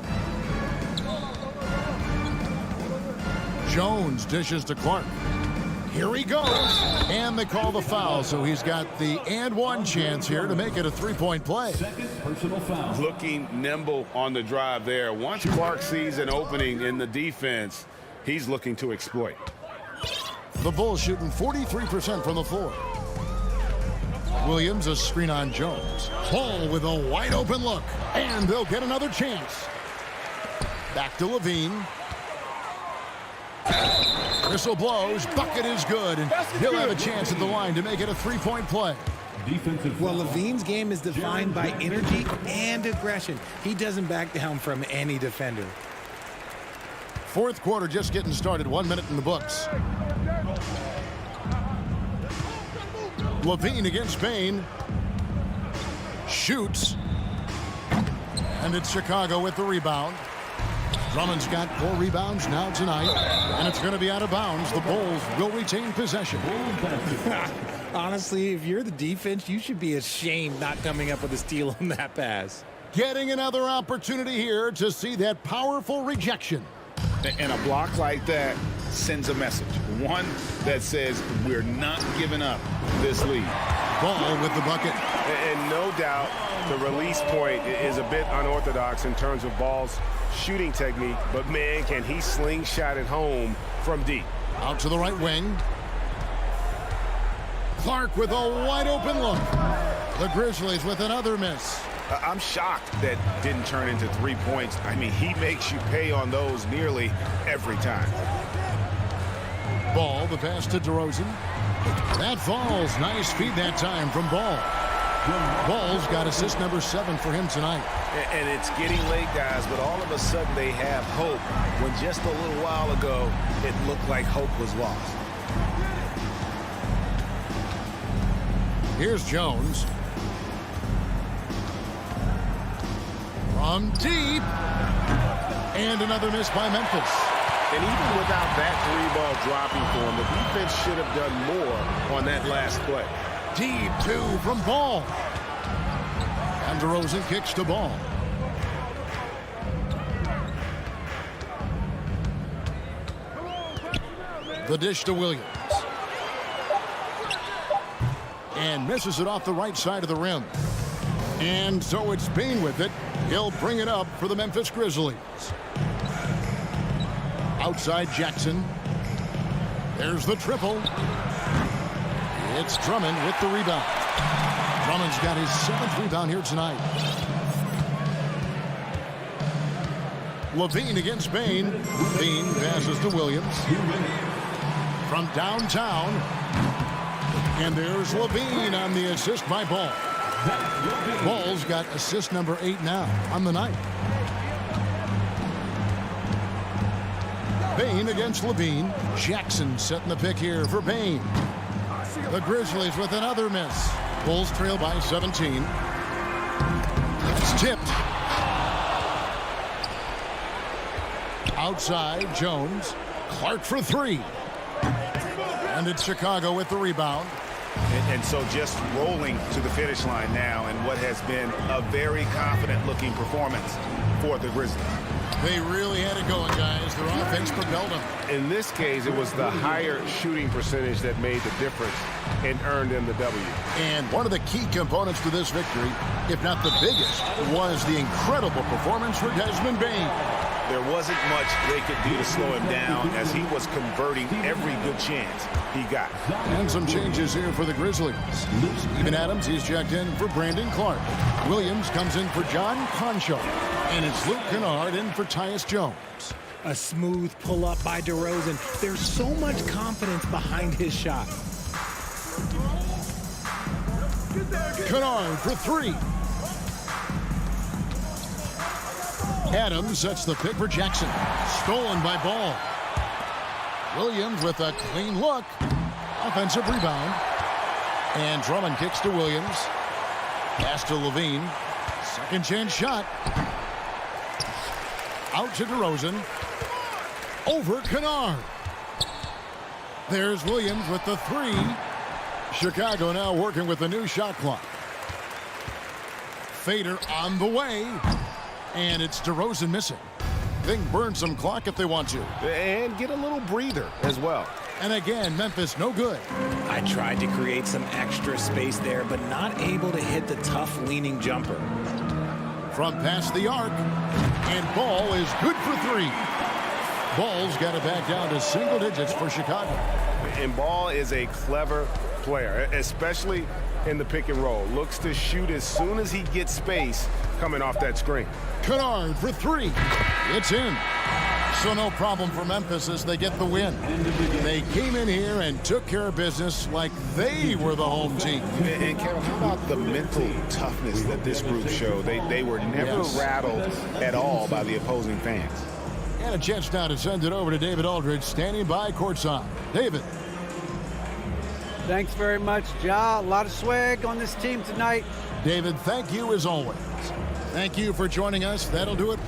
Jones dishes to Clark. Here he goes. And they call the foul, so he's got the and one chance here to make it a three-point play. Second personal foul. Looking nimble on the drive there. Once Clark sees an opening in the defense, he's looking to exploit. The Bulls shooting 43% from the floor. Williams, a screen on Jones. Ball with a wide open look. And they'll get another chance. Back to Levine. Whistle blows. Bucket is good. And he'll have a chance at the line to make it a three-point play. Defensive Well, foul. Levine's game is defined by energy and aggression. He doesn't back down from any defender. Fourth quarter just getting started. 1 minute in the books. Levine against Bain. Shoots. And it's Chicago with the rebound. Drummond's got 4 rebounds now tonight. And it's going to be out of bounds. The Bulls will retain possession. Honestly, if you're the defense, you should be ashamed not coming up with a steal on that pass. Getting another opportunity here to see that powerful rejection. And a block like that sends a message. One that says we're not giving up this lead. Ball with the bucket. And no doubt the release point is a bit unorthodox in terms of Ball's shooting technique, but man, can he slingshot it home from deep. Out to the right wing. Clark with a wide open look. The Grizzlies with another miss. I'm shocked that didn't turn into 3 points. I mean, he makes you pay on those nearly every time. Ball, the pass to DeRozan. That falls. Nice feed that time from Ball. Ball's got assist number 7 for him tonight. And it's getting late, guys, but all of a sudden they have hope when just a little while ago it looked like hope was lost. Here's Jones. From deep. And another miss by Memphis. And even without that 3-ball dropping for him, the defense should have done more on that last play. Deep 2 from Ball. And DeRozan kicks to Ball. The dish to Williams. And misses it off the right side of the rim. And so it's Bain with it. He'll bring it up for the Memphis Grizzlies. Outside Jackson. There's the triple. It's Drummond with the rebound. Drummond's got his 7th rebound here tonight. Levine against Bain. Bain passes to Williams. From downtown. And there's Levine on the assist by Ball. Ball's got assist number 8 now on the night. Bain against Levine. Jackson setting the pick here for Bain. The Grizzlies with another miss. Bulls trail by 17. It's tipped. Outside, Jones. Clark for 3. And it's Chicago with the rebound. And so just rolling to the finish line now in what has been a very confident-looking performance for the Grizzlies. They really had it going, guys. Their offense propelled them. In this case, it was the higher shooting percentage that made the difference and earned them the W. And one of the key components to this victory, if not the biggest, was the incredible performance for Desmond Bain. There wasn't much they could do to slow him down as he was converting every good chance he got. And some changes here for the Grizzlies. Steven Adams, he's checked in for Brandon Clark. Williams comes in for John Concho. And it's Luke Kennard in for Tyus Jones. A smooth pull-up by DeRozan. There's so much confidence behind his shot. Kennard for 3. Adams sets the pick for Jackson. Stolen by Ball. Williams with a clean look. Offensive rebound. And Drummond kicks to Williams. Pass to Levine. Second chance shot. Out to DeRozan. Over Kennard. There's Williams with the 3. Chicago now working with the new shot clock. Fader on the way. And it's DeRozan missing. They can burn some clock if they want to. And get a little breather as well. And again, Memphis no good. I tried to create some extra space there, but not able to hit the tough leaning jumper. From past the arc, and Ball is good for 3. Ball's got it back down to single digits for Chicago. And Ball is a clever player, especially in the pick and roll. Looks to shoot as soon as he gets space coming off that screen. Kennard for 3. It's in. So no problem for Memphis as they get the win. They came in here and took care of business like they were the home team. And Carol, how about the mental toughness that this group showed? They were never rattled at all by the opposing fans. And a chance now to send it over to David Aldridge, standing by courtside. David. Thanks very much, Ja. A lot of swag on this team tonight. David, thank you as always. Thank you for joining us. That'll do it.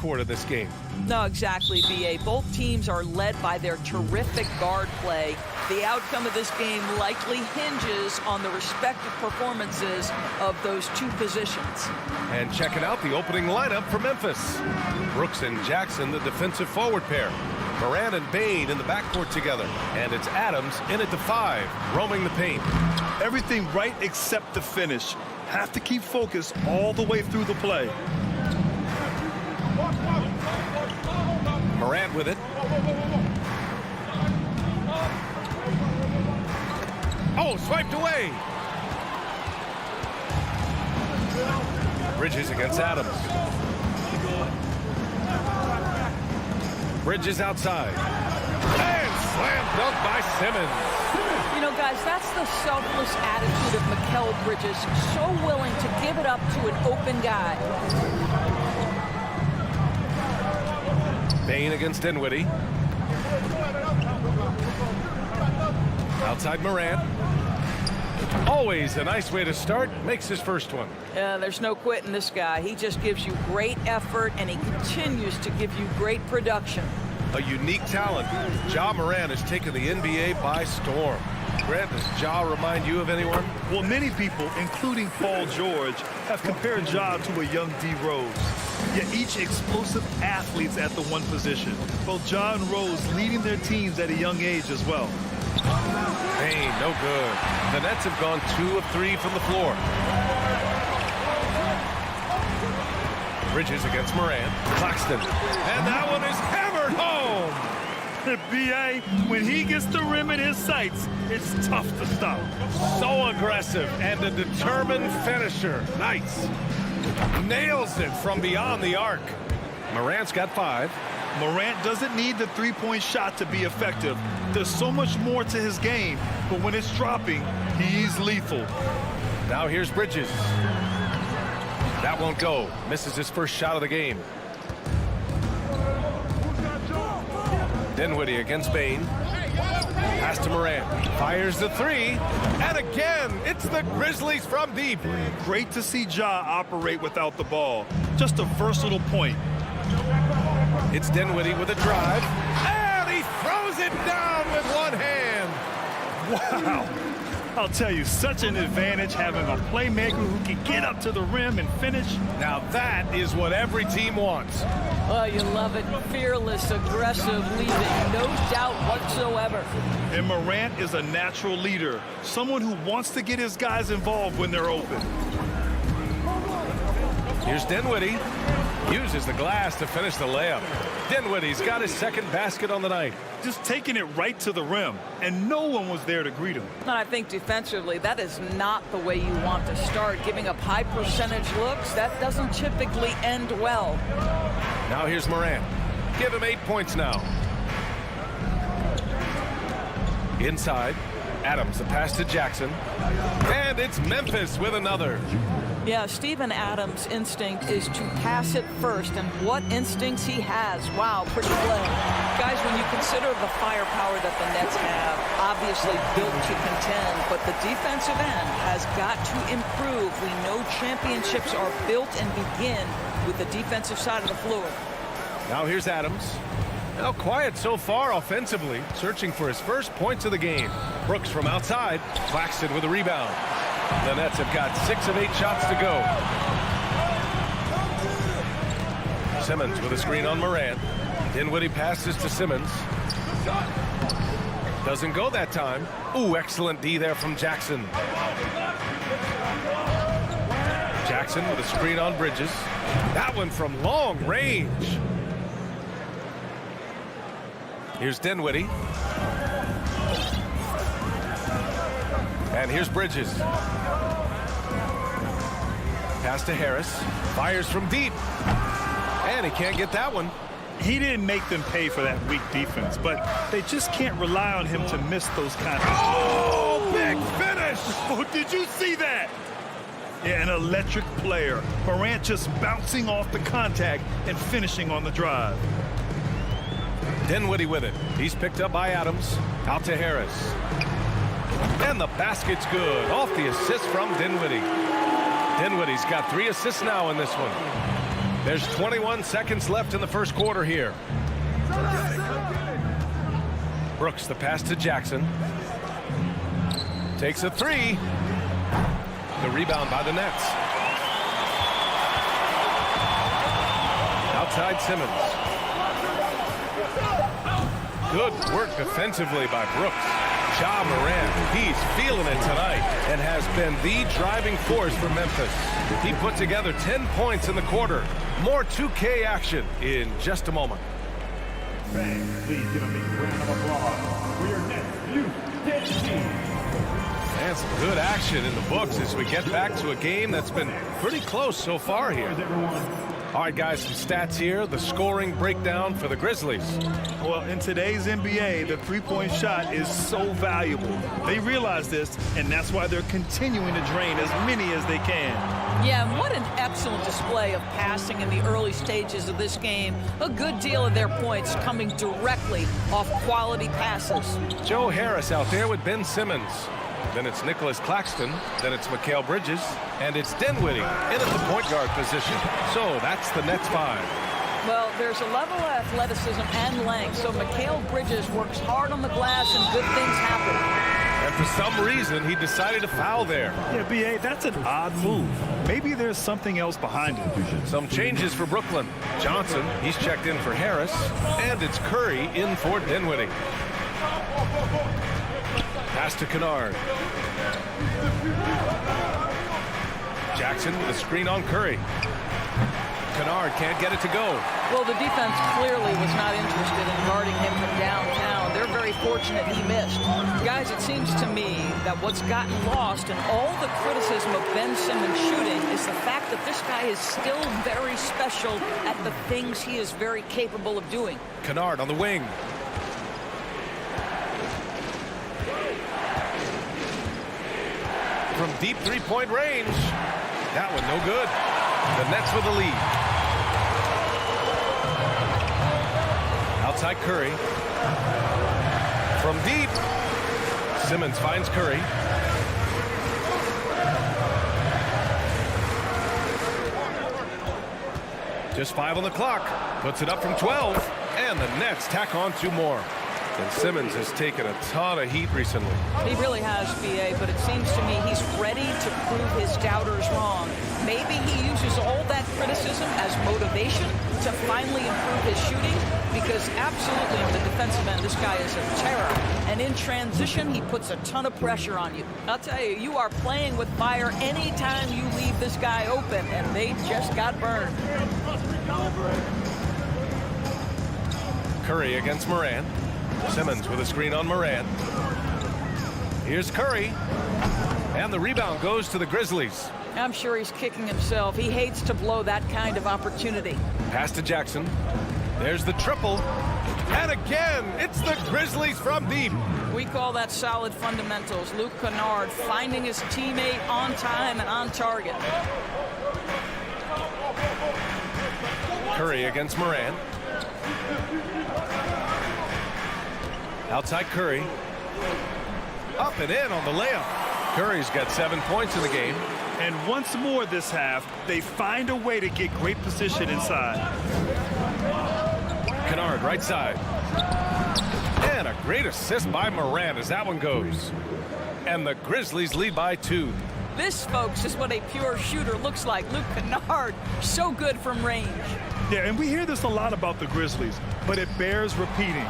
backcourt of this game. No, exactly, B.A. Both teams are led by their terrific guard play. The outcome of this game likely hinges on the respective performances of those two positions. And checking out the opening lineup for Memphis. Brooks and Jackson, the defensive forward pair. Moran and Bain in the backcourt together. And it's Adams in at the 5, roaming the paint. Everything right except the finish. Have to keep focused all the way through the play. Morant with it. Oh, swiped away. Bridges against Adams. Bridges outside. And slam dunk by Simmons. You know, guys, that's the selfless attitude of Mikal Bridges. So willing to give it up to an open guy. Bain against Dinwiddie. Outside Morant. Always a nice way to start. Makes his first one. Yeah, there's no quitting this guy. He just gives you great effort, and he continues to give you great production. A unique talent. Ja Morant has taken the NBA by storm. Grant, does Ja remind you of anyone? Well, many people, including Paul George, have compared Ja to a young D. Rose. Yet each explosive athletes at the one position. Both Ja and Rose leading their teams at a young age as well. Bain, no good. The Nets have gone 2 of 3 from the floor. Bridges against Morant. Claxton. And that one is hammered home. B.A., when he gets the rim in his sights, it's tough to stop. So aggressive and a determined finisher. Nice. Nails it from beyond the arc. Morant's got 5. Morant doesn't need the three-point shot to be effective. There's so much more to his game, but when it's dropping, he's lethal. Now here's Bridges. That won't go. Misses his first shot of the game. Dinwiddie against Bain. Pass to Morant. Fires the 3. And again, it's the Grizzlies from deep. Great to see Ja operate without the ball. Just a versatile point. It's Dinwiddie with a drive. And he throws it down with one hand. Wow. I'll tell you, such an advantage having a playmaker who can get up to the rim and finish. Now that is what every team wants. Oh, you love it. Fearless, aggressive, leading. No doubt whatsoever. And Morant is a natural leader. Someone who wants to get his guys involved when they're open. Here's Dinwiddie. Uses the glass to finish the layup. Dinwiddie's got his second basket on the night. Just taking it right to the rim, and no one was there to greet him. And I think defensively, that is not the way you want to start. Giving up high percentage looks, that doesn't typically end well. Now here's Morant. Give him 8 points now. Inside, Adams, the pass to Jackson. And it's Memphis with another. Yeah, Steven Adams' instinct is to pass it first, and what instincts he has. Wow, pretty play. Guys, when you consider the firepower that the Nets have, obviously built to contend, but the defensive end has got to improve. We know championships are built and begin with the defensive side of the floor. Now here's Adams. Now quiet so far offensively, searching for his first points of the game. Brooks from outside. Claxton with a rebound. The Nets have got 6 of 8 shots to go. Simmons with a screen on Morant. Dinwiddie passes to Simmons. Doesn't go that time. Ooh, excellent D there from Jackson. Jackson with a screen on Bridges. That one from long range. Here's Dinwiddie. And here's Bridges. Pass to Harris. Fires from deep. And he can't get that one. He didn't make them pay for that weak defense, but they just can't rely on him to miss those kind of... Oh, big finish! Oh, did you see that? Yeah, an electric player. Morant just bouncing off the contact and finishing on the drive. Dinwiddie with it. He's picked up by Adams. Out to Harris. And the basket's good. Off the assist from Dinwiddie. Dinwiddie's got 3 assists now in this one. There's 21 seconds left in the first quarter here. Brooks, the pass to Jackson. Takes a three. The rebound by the Nets. Outside Simmons. Good work defensively by Brooks. Ja Morant, he's feeling it tonight and has been the driving force for Memphis. He put together 10 points in the quarter. More 2K action in just a moment. Fans, please give a big round of applause for your next youth team. And some good action in the books as we get back to a game that's been pretty close so far here. All right, guys, some stats here. The scoring breakdown for the Grizzlies. Well, in today's NBA, the three-point shot is so valuable. They realize this, and that's why they're continuing to drain as many as they can. Yeah, and what an excellent display of passing in the early stages of this game. A good deal of their points coming directly off quality passes. Joe Harris out there with Ben Simmons. Then it's Nicholas Claxton. Then it's Mikal Bridges. And it's Dinwiddie in at the point guard position. So that's the Nets 5. Well, there's a level of athleticism and length, so Mikal Bridges works hard on the glass and good things happen. And for some reason, he decided to foul there. Yeah, B.A., that's an odd move. Maybe there's something else behind it. Some changes for Brooklyn. Johnson, he's checked in for Harris. And it's Curry in for Dinwiddie. Pass to Kennard. Jackson with a screen on Curry. Kennard can't get it to go. Well, the defense clearly was not interested in guarding him from downtown. They're very fortunate he missed. Guys, it seems to me that what's gotten lost in all the criticism of Ben Simmons shooting is the fact that this guy is still very special at the things he is very capable of doing. Kennard on the wing. From deep three-point range. That one no good. The Nets with the lead. Outside Curry. From deep. Simmons finds Curry. Just 5 on the clock. Puts it up from 12. And the Nets tack on 2 more. And Simmons has taken a ton of heat recently. He really has, B.A., but it seems to me he's ready to prove his doubters wrong. Maybe he uses all that criticism as motivation to finally improve his shooting, because absolutely on the defensive end, this guy is a terror. And in transition, he puts a ton of pressure on you. I'll tell you, you are playing with fire anytime you leave this guy open, and they just got burned. Curry against Morant. Simmons with a screen on Morant. Here's Curry. And the rebound goes to the Grizzlies. I'm sure he's kicking himself. He hates to blow that kind of opportunity. Pass to Jackson. There's the triple. And again, it's the Grizzlies from deep. We call that solid fundamentals. Luke Kennard finding his teammate on time and on target. Curry against Morant. Outside Curry. Up and in on the layup. Curry's got 7 points in the game. And once more this half, they find a way to get great position inside. Kennard, right side. And a great assist by Morant as that one goes. And the Grizzlies lead by 2. This, folks, is what a pure shooter looks like. Luke Kennard, so good from range. Yeah, and we hear this a lot about the Grizzlies, but it bears repeating.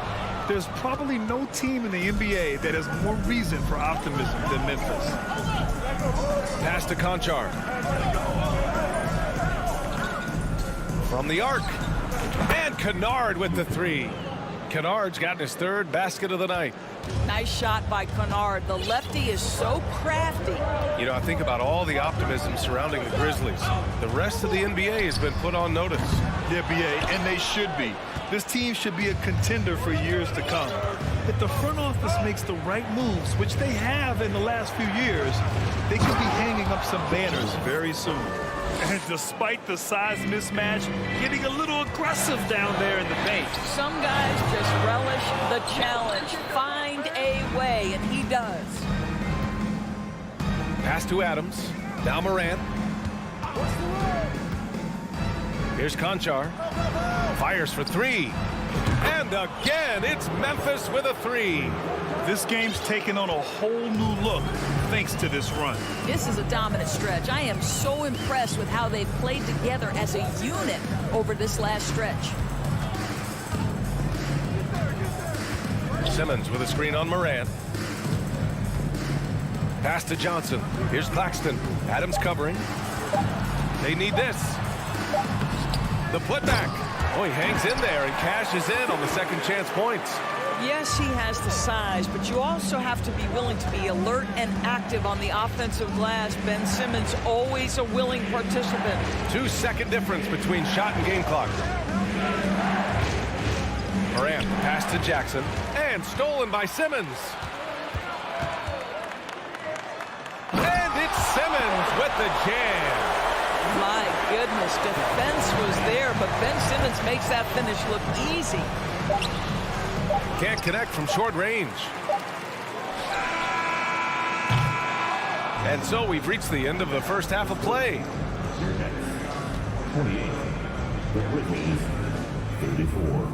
There's probably no team in the NBA that has more reason for optimism than Memphis. Pass to Conchar. From the arc. And Kennard with the 3. Kennard's gotten his 3rd basket of the night. Nice shot by Kennard. The lefty is so crafty. You know, I think about all the optimism surrounding the Grizzlies. The rest of the NBA has been put on notice. Yeah, B.A., and they should be. This team should be a contender for years to come. If the front office makes the right moves, which they have in the last few years, they could be hanging up some banners very soon. And despite the size mismatch, getting a little aggressive down there in the paint. Some guys just relish the challenge. Find a way, and he does. Pass to Adams. Now Morant. Here's Conchar. Fires for three. And again, it's Memphis with a three. This game's taken on a whole new look thanks to this run. This is a dominant stretch. I am so impressed with how they've played together as a unit over this last stretch. Simmons with a screen on Morant. Pass to Johnson. Here's Claxton. Adams covering. They need this. The putback. Oh, he hangs in there and cashes in on the second chance points. Yes, he has the size, but you also have to be willing to be alert and active on the offensive glass. Ben Simmons, always a willing participant. 2-second difference between shot and game clock. Morant, pass to Jackson, and stolen by Simmons. And it's Simmons with the jam. My goodness, defense was there, but Ben Simmons makes that finish look easy. Can't connect from short range. And so we've reached the end of the first half of play. 28. The Grizzlies, 34.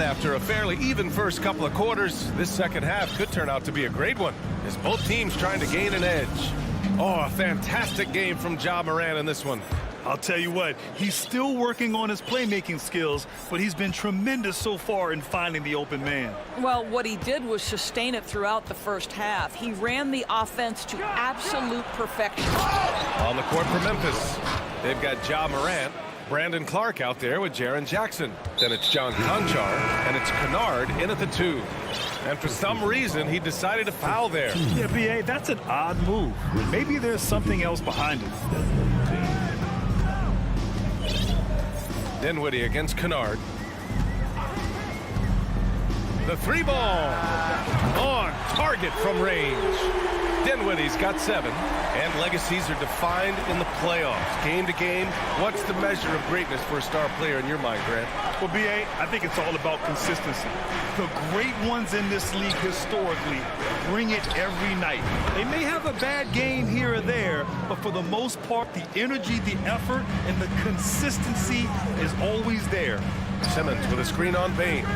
After a fairly even first couple of quarters, this second half could turn out to be a great one, as both teams trying to gain an edge. Oh, a fantastic game from Ja Morant in this one. I'll tell you what, he's still working on his playmaking skills, but he's been tremendous so far in finding the open man. Well, what he did was sustain it throughout the first half. He ran the offense to absolute perfection. On the court for Memphis, they've got Ja Morant, Brandon Clark out there with Jaren Jackson. Then it's John Conchar, and it's Kennard in at the 2. And for some reason, he decided to foul there. Yeah, B.A., that's an odd move. Maybe there's something else behind it. Dinwiddie against Kennard. The 3 ball. On target from range. Dinwiddie's got 7. And legacies are defined in the playoffs. Game to game, what's the measure of greatness for a star player in your mind, Grant? Well, B.A., I think it's all about consistency. The great ones in this league historically bring it every night. They may have a bad game here or there, but for the most part, the energy, the effort, and the consistency is always there. Simmons with a screen on Bane.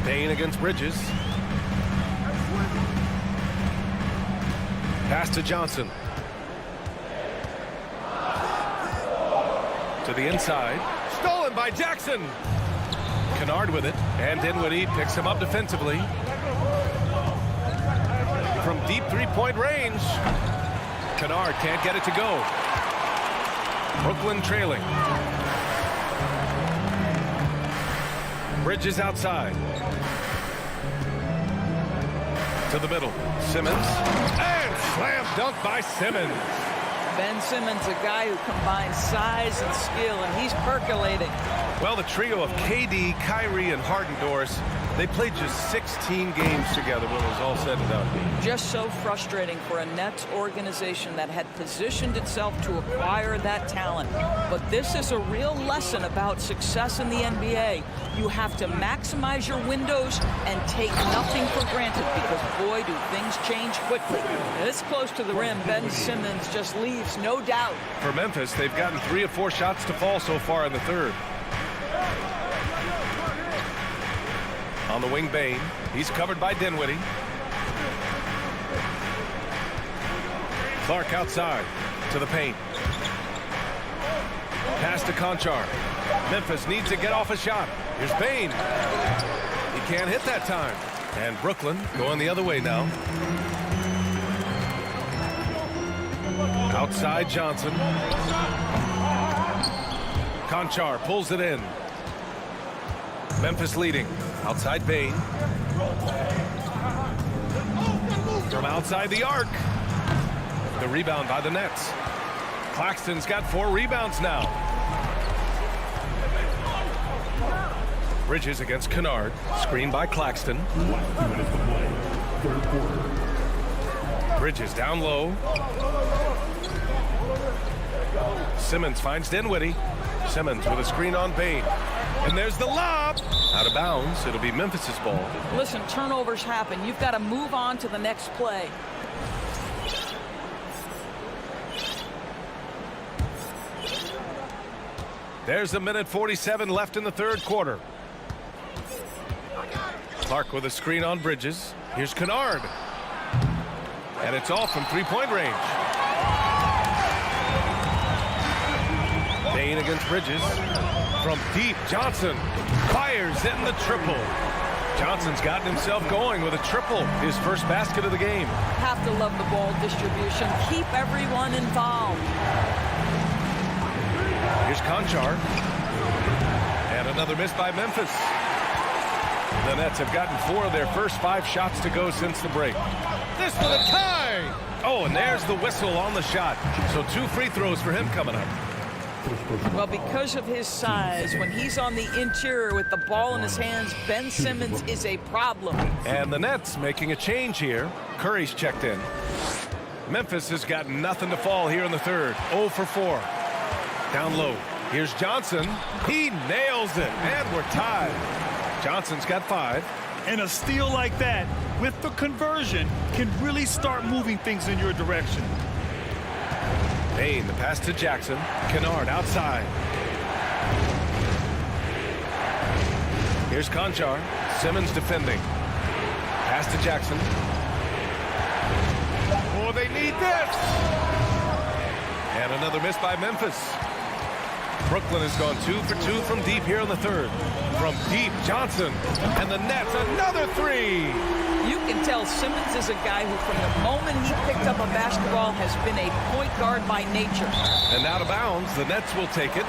Bane against Bridges. Pass to Johnson. To the inside. Stolen by Jackson. Kennard with it. And Dinwiddie picks him up defensively. From deep three-point range. Kennard can't get it to go. Brooklyn trailing. Bridges outside. To the middle. Simmons. And slam dunk by Simmons. Ben Simmons, a guy who combines size and skill, and he's percolating. Well, the trio of KD, Kyrie, and Harden, Doris, they played just 16 games together when it was all said and done. Just so frustrating for a Nets organization that had positioned itself to acquire that talent. But this is a real lesson about success in the NBA. You have to maximize your windows and take nothing for granted, because, boy, do things change quickly. This close to the rim, Ben Simmons just leaves no doubt. For Memphis, they've gotten 3 of 4 shots to fall so far in the third. On the wing, Bane. He's covered by Dinwiddie. Clark outside to the paint. Pass to Conchar. Memphis needs to get off a shot. Here's Bane. He can't hit that time. And Brooklyn going the other way now. Outside Johnson. Conchar pulls it in. Memphis leading. Outside Bane. From outside the arc. The rebound by the Nets. Claxton's got 4 rebounds now. Bridges against Kennard. Screen by Claxton. Bridges down low. Simmons finds Dinwiddie. Simmons with a screen on Bain. And there's the lob. Out of bounds. It'll be Memphis's ball. Listen, turnovers happen. You've got to move on to the next play. There's a minute 47 left in the third quarter. Clark with a screen on Bridges. Here's Kennard. And it's off from three-point range. Bain against Bridges. From deep, Johnson fires in the triple. Johnson's gotten himself going with a triple. His first basket of the game. Have to love the ball distribution. Keep everyone involved. Here's Conchar. And another miss by Memphis. The Nets have gotten 4 of their first 5 shots to go since the break. This for the tie! Oh, and there's the whistle on the shot. So 2 free throws for him coming up. Well, because of his size, when he's on the interior with the ball in his hands, Ben Simmons is a problem. And the Nets making a change here. Curry's checked in. Memphis has got nothing to fall here in the third. 0 for 4. Down low. Here's Johnson. He nails it. And we're tied. Johnson's got 5. And a steal like that, with the conversion, can really start moving things in your direction. Bain, the pass to Jackson. Kennard outside. Here's Conchar. Simmons defending. Pass to Jackson. Oh, they need this! And another miss by Memphis. Brooklyn has gone 2 for 2 from deep here in the third. From deep, Johnson. And the Nets, another 3! You can tell Simmons is a guy who, from the moment he picked up a basketball, has been a point guard by nature. And out of bounds, the Nets will take it.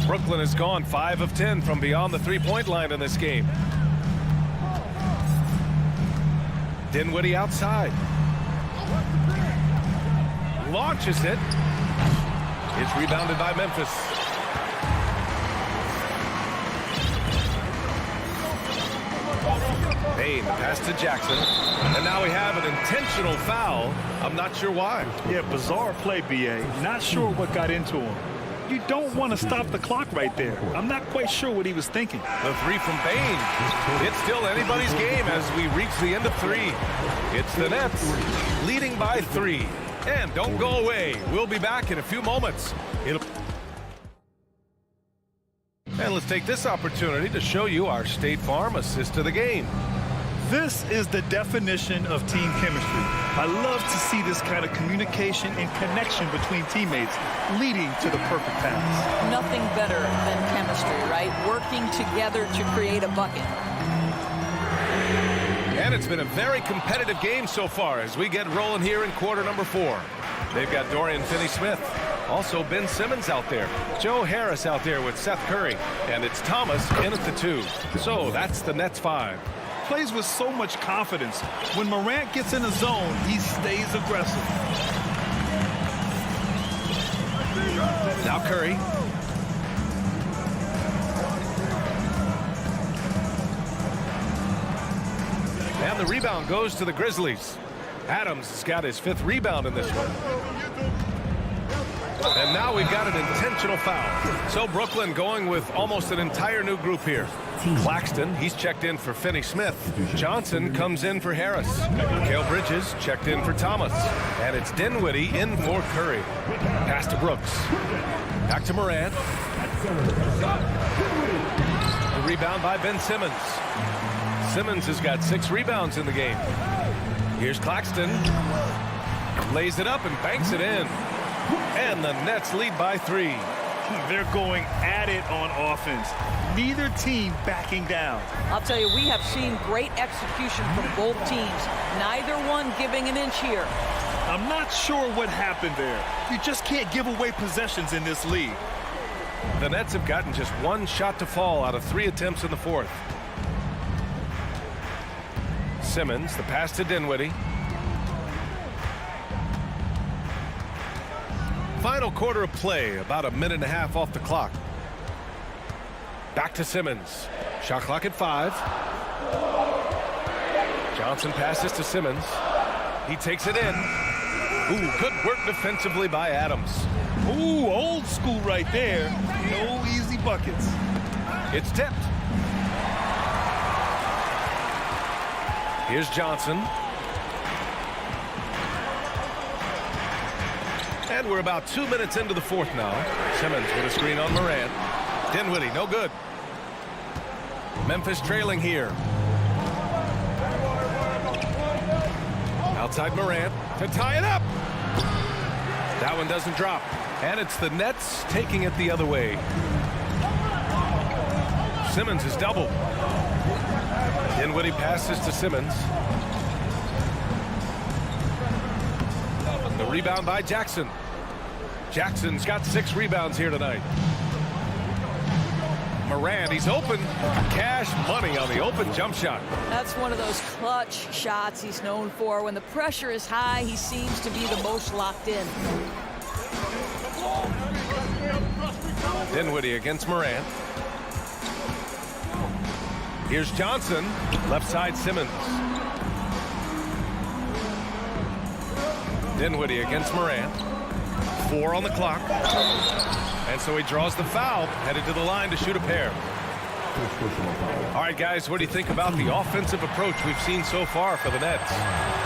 Brooklyn has gone 5 of 10 from beyond the three-point line in this game. Dinwiddie outside. Launches it. It's rebounded by Memphis. Bain, the pass to Jackson. And now we have an intentional foul. I'm not sure why. Yeah, bizarre play, B.A. Not sure what got into him. You don't want to stop the clock right there. I'm not quite sure what he was thinking. The 3 from Bain. It's still anybody's game as we reach the end of 3. It's the Nets leading by 3. And don't go away. We'll be back in a few moments. And let's take this opportunity to show you our State Farm assist of the game. This is the definition of team chemistry. I love to see this kind of communication and connection between teammates leading to the perfect pass. Nothing better than chemistry, right? Working together to create a bucket. And it's been a very competitive game so far as we get rolling here in quarter number 4. They've got Dorian Finney-Smith. Also Ben Simmons out there. Joe Harris out there with Seth Curry. And it's Thomas in at the 2. So that's the Nets 5. Plays with so much confidence. When Morant gets in the zone, he stays aggressive. Now Curry. And the rebound goes to the Grizzlies. Adams has got his 5th rebound in this one. And now we've got an intentional foul. So Brooklyn going with almost an entire new group here. Claxton, he's checked in for Finney-Smith. Johnson comes in for Harris. Mikal Bridges checked in for Thomas. And it's Dinwiddie in for Curry. Pass to Brooks. Back to Morant. The rebound by Ben Simmons. Simmons has got 6 rebounds in the game. Here's Claxton. Lays it up and banks it in. And the Nets lead by 3. They're going at it on offense. Neither team backing down. I'll tell you, we have seen great execution from both teams. Neither one giving an inch here. I'm not sure what happened there. You just can't give away possessions in this league. The Nets have gotten just 1 shot to fall out of 3 attempts in the 4th. Simmons, the pass to Dinwiddie. Final quarter of play, about a minute and a half off the clock. Back to Simmons. Shot clock at 5. Johnson passes to Simmons. He takes it in. Ooh, good work defensively by Adams. Ooh, old school right there. No easy buckets. It's tipped. Here's Johnson. And we're about 2 minutes into the fourth now. Simmons with a screen on Morant. Dinwiddie, no good. Memphis trailing here. Outside Morant to tie it up. That one doesn't drop. And it's the Nets taking it the other way. Simmons is doubled. Dinwiddie passes to Simmons. The rebound by Jackson. Jackson's got 6 rebounds here tonight. Morant, he's open. Cash money on the open jump shot. That's one of those clutch shots he's known for. When the pressure is high, he seems to be the most locked in. Dinwiddie against Morant. Here's Johnson. Left side Simmons. Dinwiddie against Morant. 4 on the clock. And so he draws the foul, headed to the line to shoot a pair. All right, guys, what do you think about the offensive approach we've seen so far for the Nets?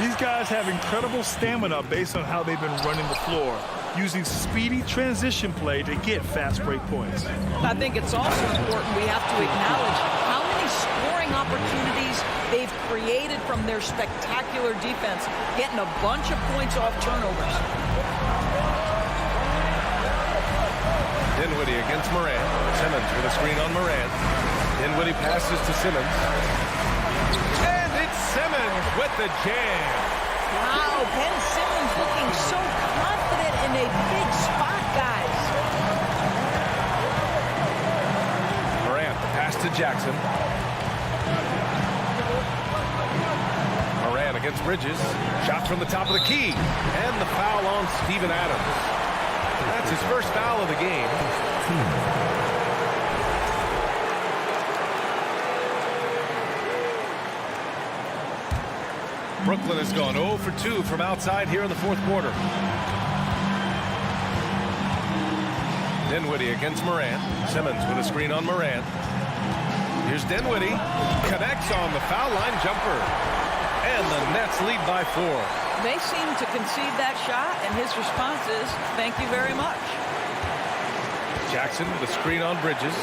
These guys have incredible stamina based on how they've been running the floor, using speedy transition play to get fast break points. I think it's also important we have to acknowledge how many scoring opportunities they've created from their spectacular defense, getting a bunch of points off turnovers. Dinwiddie against Morant. Simmons with a screen on Morant. Dinwiddie passes to Simmons. And it's Simmons with the jam. Wow, Ben Simmons looking so confident in a big spot, guys. Morant, the pass to Jackson. Morant against Bridges. Shot from the top of the key. And the foul on Steven Adams. That's his first foul of the game. Brooklyn has gone 0 for 2 from outside here in the fourth quarter. Dinwiddie against Morant. Simmons with a screen on Morant. Here's Dinwiddie. Connects on the foul line jumper. And the Nets lead by 4. They seem to concede that shot, and his response is, thank you very much. Jackson with a screen on Bridges.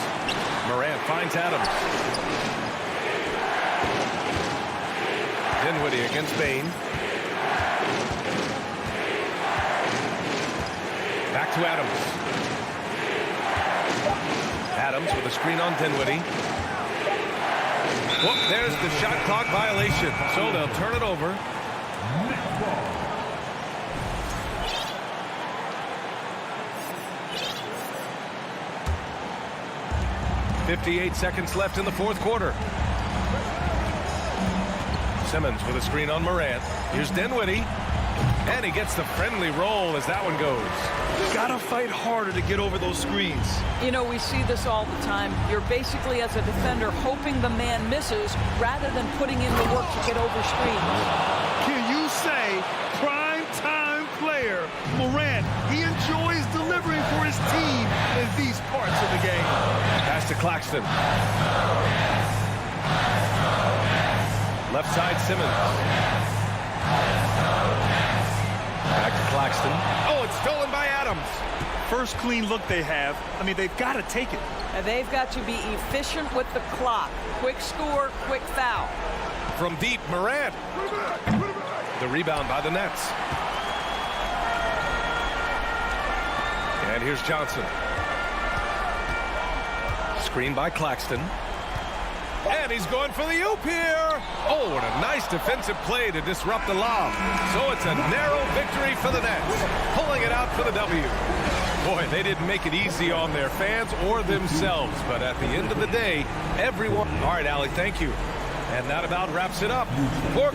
Morant finds Adams. Dinwiddie against Bain. Back to Adams. Adams with a screen on Dinwiddie. Whoop, there's the shot clock violation. So they'll turn it over. 58 seconds left in the fourth quarter. Simmons with a screen on Morant. Here's Dinwiddie. And he gets the friendly roll as that one goes. Gotta fight harder to get over those screens. You know, we see this all the time. You're basically, as a defender, hoping the man misses rather than putting in the work to get over screens. Can you say prime time player Morant, he enjoys delivering for his team in these parts of the game. Pass to Claxton. Left side Simmons. Back to Claxton. Oh, it's stolen by Adams. First clean look they have. I mean, they've got to take it. And they've got to be efficient with the clock. Quick score, quick foul. From deep, Morant. The rebound by the Nets. And here's Johnson. Screen by Claxton. And he's going for the oop here. Oh, what a nice defensive play to disrupt the lob. So it's a narrow victory for the Nets, pulling it out for the W. Boy, they didn't make it easy on their fans or themselves, but at the end of the day, everyone... All right, Allie, thank you. And that about wraps it up for...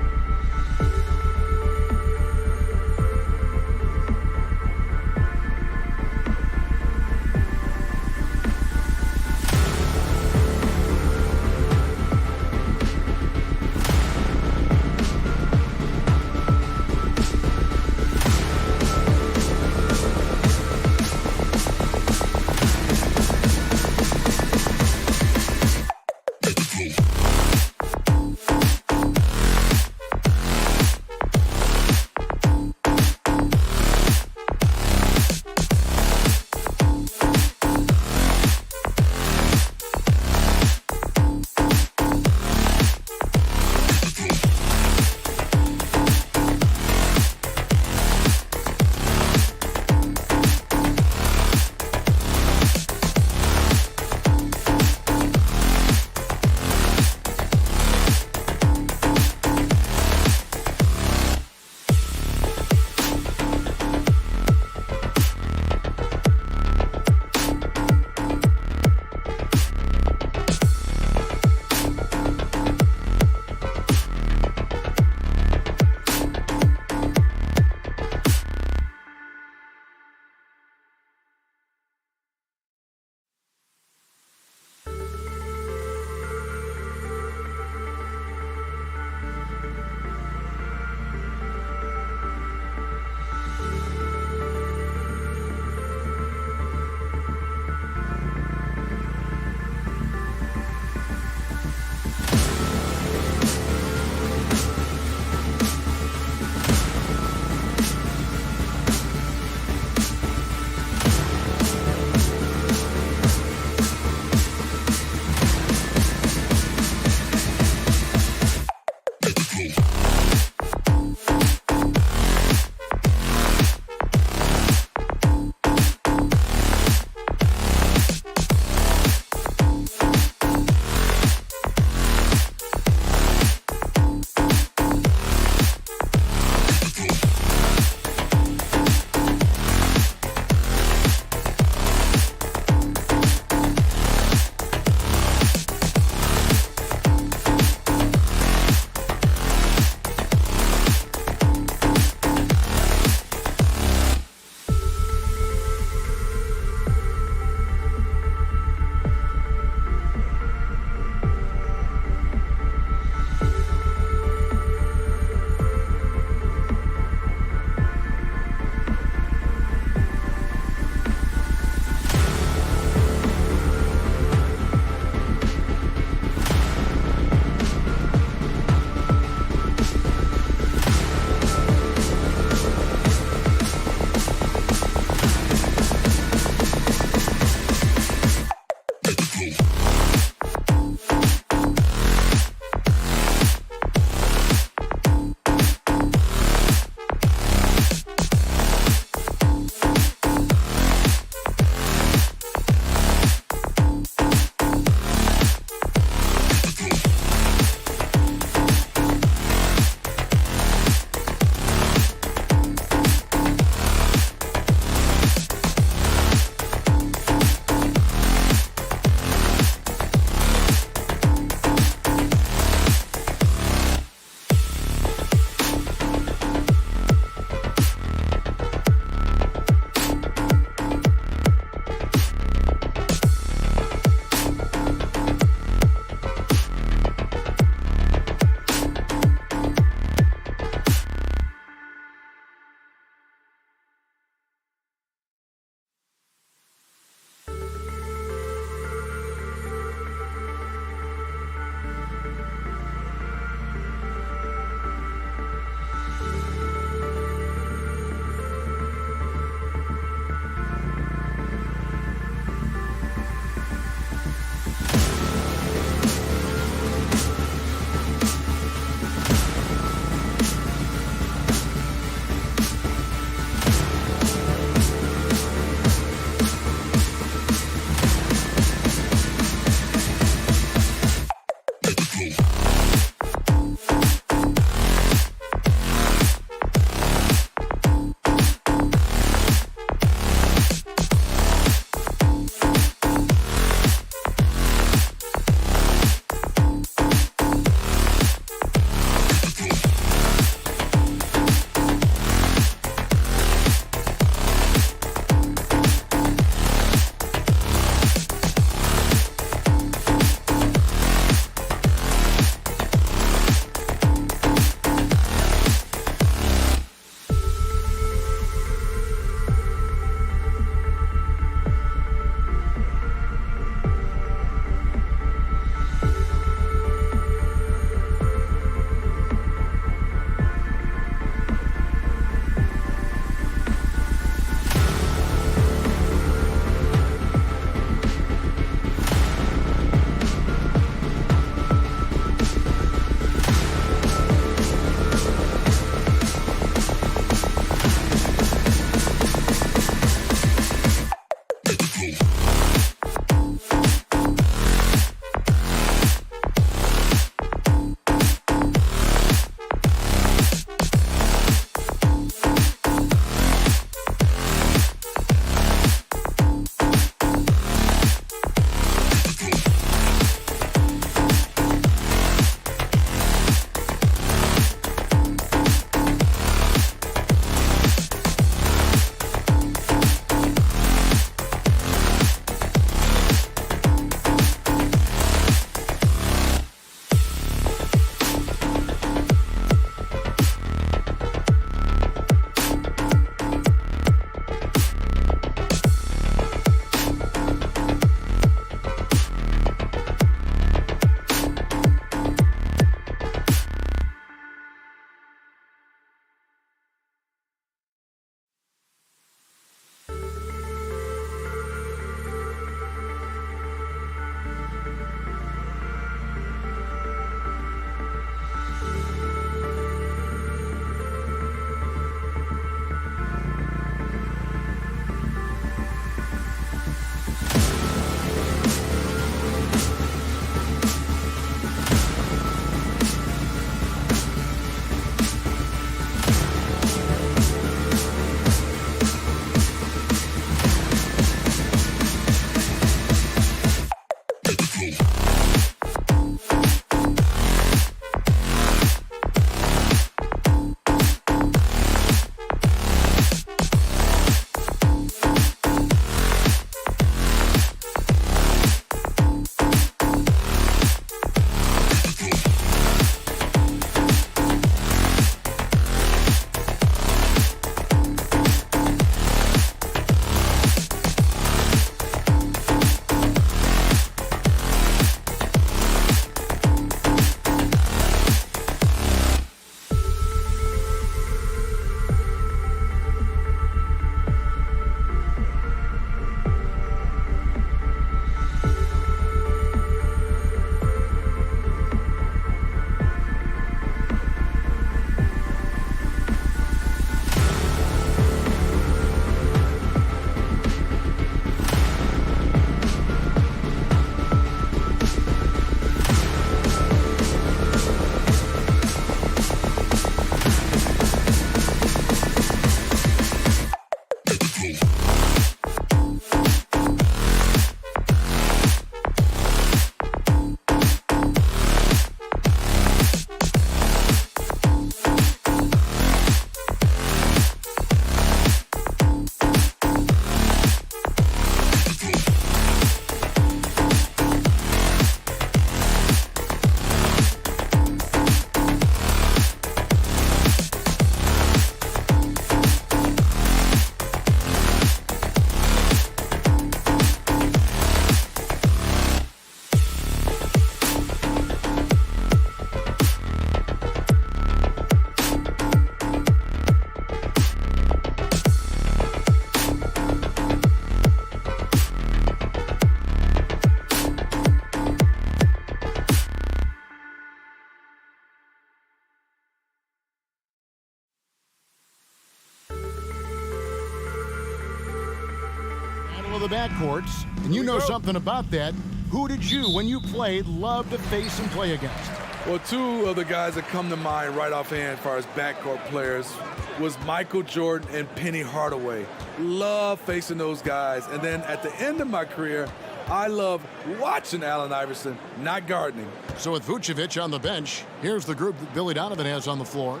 the backcourts, and you know something about that. Who did you, when you played, love to face and play against? Well, two of the guys that come to mind right offhand as far as backcourt players was Michael Jordan and Penny Hardaway. Love facing those guys. And then at the end of my career, I love watching Allen Iverson, not gardening. So with Vucevic on the bench, here's the group that Billy Donovan has on the floor.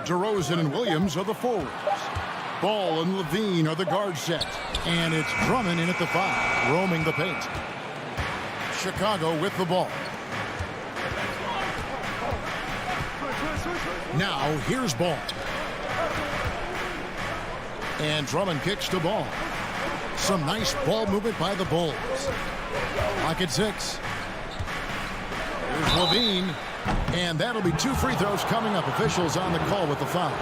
DeRozan and Williams are the forwards. Ball and Levine are the guard set. And it's Drummond in at the 5, roaming the paint. Chicago with the ball. Now here's Ball. And Drummond kicks to Ball. Some nice ball movement by the Bulls. Clock at 6. Here's Levine. And that'll be 2 free throws coming up. Officials on the call with the foul.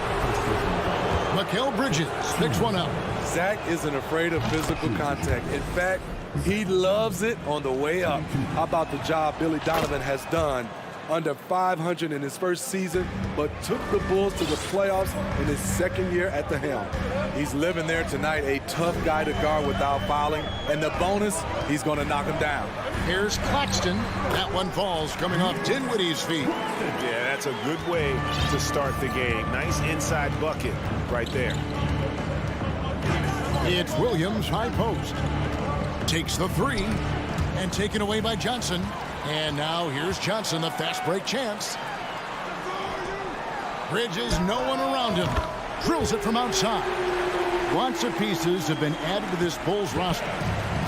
Mikal Bridges picks one up. Zach isn't afraid of physical contact. In fact, he loves it on the way up. How about the job Billy Donovan has done? Under 500 in his first season, but took the Bulls to the playoffs in his second year at the helm. He's living there tonight, a tough guy to guard without fouling, and the bonus, he's going to knock him down. Here's Claxton. That one falls coming off Dinwiddie's feet. Yeah, that's a good way to start the game. Nice inside bucket right there. It's Williams, high post. Takes the 3 and taken away by Johnson. And now here's Johnson, the fast break chance. Bridges, no one around him. Drills it from outside. Lots of pieces have been added to this Bulls roster.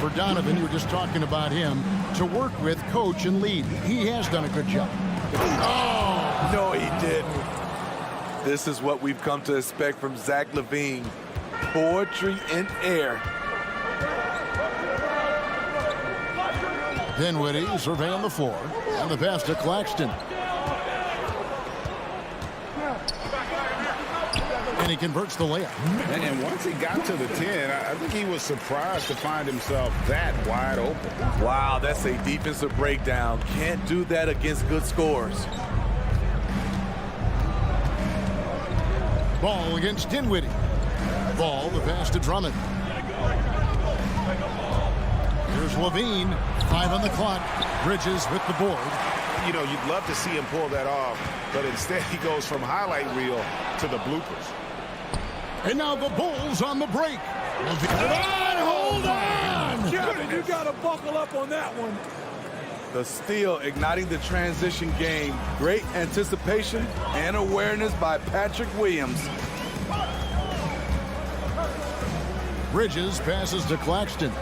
For Donovan, you were just talking about him, to work with, coach, and lead. He has done a good job. Oh, no, he didn't. This is what we've come to expect from Zach LaVine. Poetry in air. Dinwiddie surveying the floor. And the pass to Claxton. And he converts the layup. And once he got to the 10, I think he was surprised to find himself that wide open. Wow, that's a defensive breakdown. Can't do that against good scores. Ball against Dinwiddie. Ball, the pass to Drummond. Here's Levine. 5 on the clock. Bridges with the board. You know, you'd love to see him pull that off, but instead he goes from highlight reel to the bloopers. And now the Bulls on the break. Hold on! You got to buckle up on that one. The steal igniting the transition game. Great anticipation and awareness by Patrick Williams. Bridges passes to Claxton.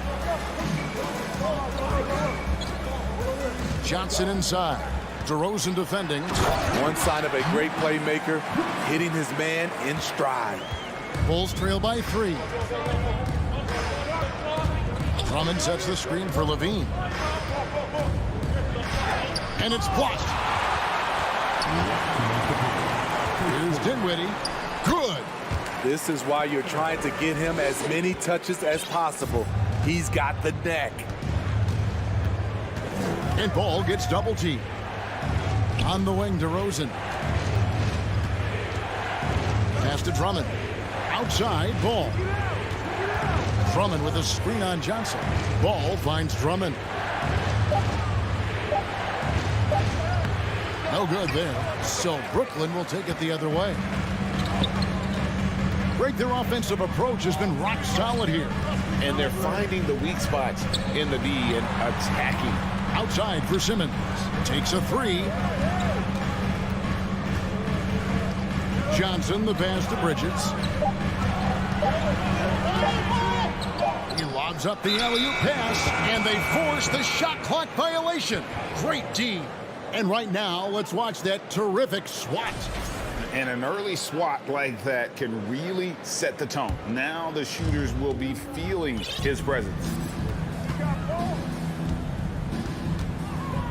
Johnson inside. DeRozan defending. One sign of a great playmaker, hitting his man in stride. Bulls trail by 3. Drummond sets the screen for Levine. And it's blocked. Here's Dinwiddie. Good. This is why you're trying to get him as many touches as possible. He's got the neck. And Ball gets double teamed. On the wing, DeRozan. Pass to Drummond. Outside, Ball. Drummond with a screen on Johnson. Ball finds Drummond. No good there. So Brooklyn will take it the other way. Greg, their offensive approach has been rock solid here. And they're finding the weak spots in the D and attacking. Outside for Simmons. Takes a 3. Johnson, the pass to Bridges. He lobs up the alley-oop pass, and they force the shot clock violation. Great D. And right now, let's watch that terrific swat. And an early swat like that can really set the tone. Now the shooters will be feeling his presence.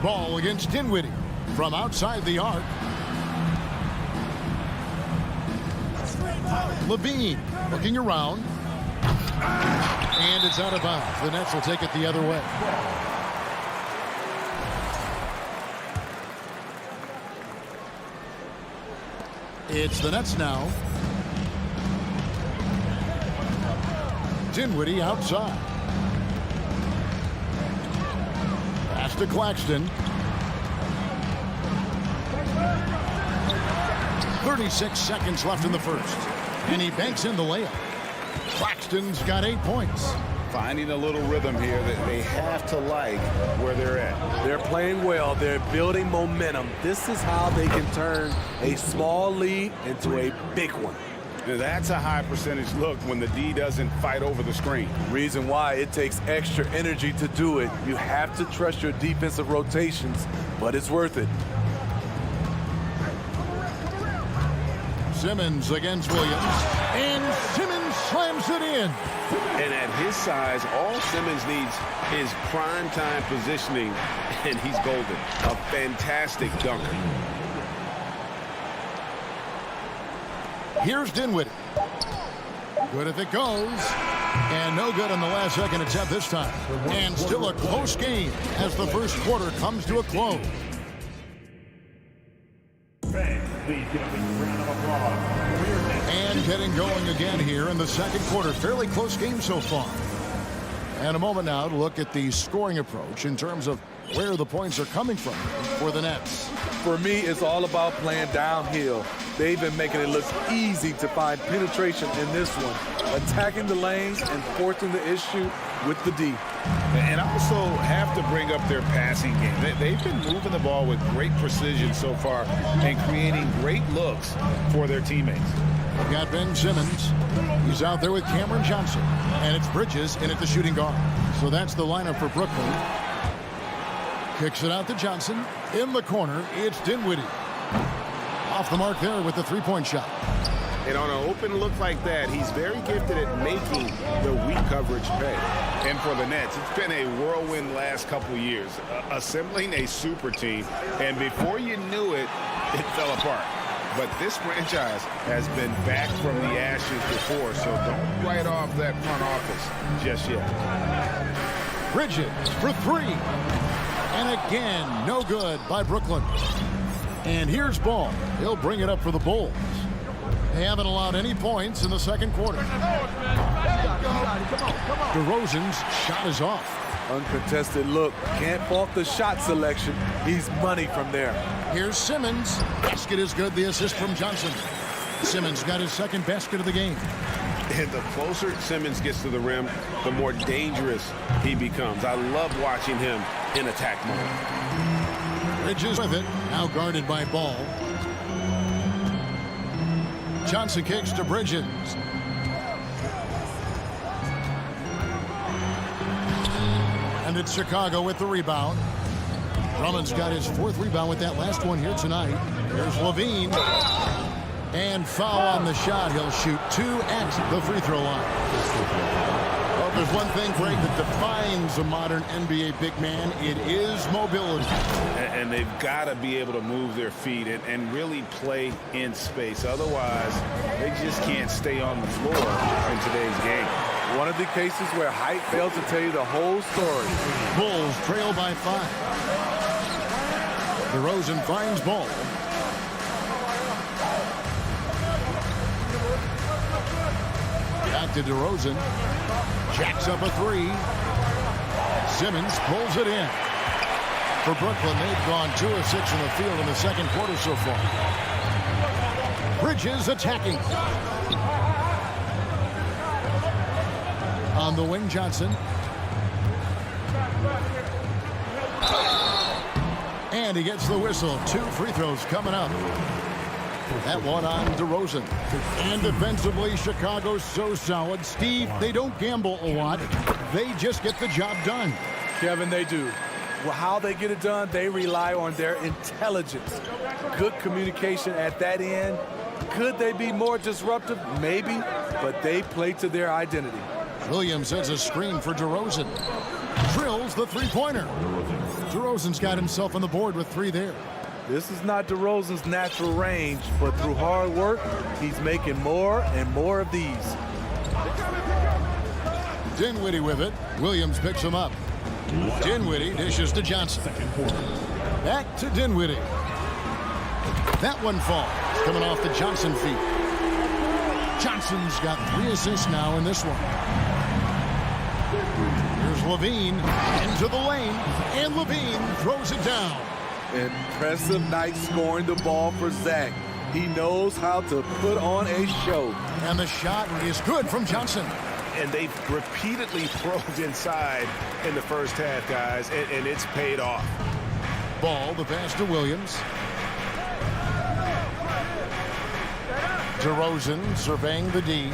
Ball against Dinwiddie from outside the arc. Levine looking around. And it's out of bounds. The Nets will take it the other way. It's the Nets now. Dinwiddie outside. to Claxton. 36 seconds left in the first. And he banks in the layup. Claxton's got 8 points. Finding a little rhythm here that they have to like where they're at. They're playing well. They're building momentum. This is how they can turn a small lead into a big one. That's a high percentage look when the D doesn't fight over the screen. Reason why it takes extra energy to do it. You have to trust your defensive rotations, but it's worth it. Simmons against Williams. And Simmons slams it in. And at his size, all Simmons needs is prime-time positioning, and he's golden. A fantastic dunker. Here's Dinwiddie. Good if it goes. And no good on the last second attempt this time. And still a close game as the first quarter comes to a close. And getting going again here in the second quarter. Fairly close game so far. And a moment now to look at the scoring approach in terms of where the points are coming from for the Nets. For me, it's all about playing downhill. They've been making it look easy to find penetration in this one. Attacking the lanes and forcing the issue with the D. And also have to bring up their passing game. They've been moving the ball with great precision so far and creating great looks for their teammates. We've got Ben Simmons. He's out there with Cameron Johnson. And it's Bridges in at the shooting guard. So that's the lineup for Brooklyn. Kicks it out to Johnson. In the corner, it's Dinwiddie. Off the mark there with the three-point shot. And on an open look like that, he's very gifted at making the weak coverage pay. And for the Nets, it's been a whirlwind last couple of years, assembling a super team. And before you knew it, it fell apart. But this franchise has been back from the ashes before, so don't write off that front office just yet. Bridges for three. And again, no good by Brooklyn. And here's Ball. He'll bring it up for the Bulls. They haven't allowed any points in the second quarter. DeRozan's shot is off. Uncontested look. Can't fault the shot selection. He's money from there. Here's Simmons. Basket is good. The assist from Johnson. Simmons got his second basket of the game. And the closer Simmons gets to the rim, the more dangerous he becomes. I love watching him in attack mode. Bridges with it. Now guarded by Ball. Johnson kicks to Bridges. And it's Chicago with the rebound. Drummond's got his fourth rebound with that last one here tonight. Here's Levine. And foul on the shot. He'll shoot 2 at the free throw line. Well, there's one thing, Greg, that defines a modern NBA big man. It is mobility. And they've got to be able to move their feet and really play in space. Otherwise, they just can't stay on the floor in today's game. One of the cases where height failed to tell you the whole story. Bulls trail by 5. DeRozan finds Ball. Back to DeRozan. Jacks up a 3. Simmons pulls it in. For Brooklyn, they've gone 2 of 6 in the field in the second quarter so far. Bridges attacking. On the wing, Johnson. And he gets the whistle. 2 free throws coming up. That one on DeRozan. And defensively, Chicago's so solid. Steve, they don't gamble a lot. They just get the job done. Kevin, they do. Well, how they get it done, they rely on their intelligence. Good communication at that end. Could they be more disruptive? Maybe. But they play to their identity. Williams sets a screen for DeRozan. Drills the three-pointer. DeRozan's got himself on the board with 3 there. This is not DeRozan's natural range, but through hard work, he's making more and more of these. Dinwiddie with it. Williams picks him up. Dinwiddie dishes to Johnson. Back to Dinwiddie. That one falls. Coming off the Johnson feet. Johnson's got 3 assists now in this one. Here's Levine into the lane, and Levine throws it down. Impressive night scoring the ball for Zach. He knows how to put on a show. And the shot is good from Johnson. And they've repeatedly probed inside in the first half, guys, and it's paid off. Ball, the pass to Williams. DeRozan surveying the D.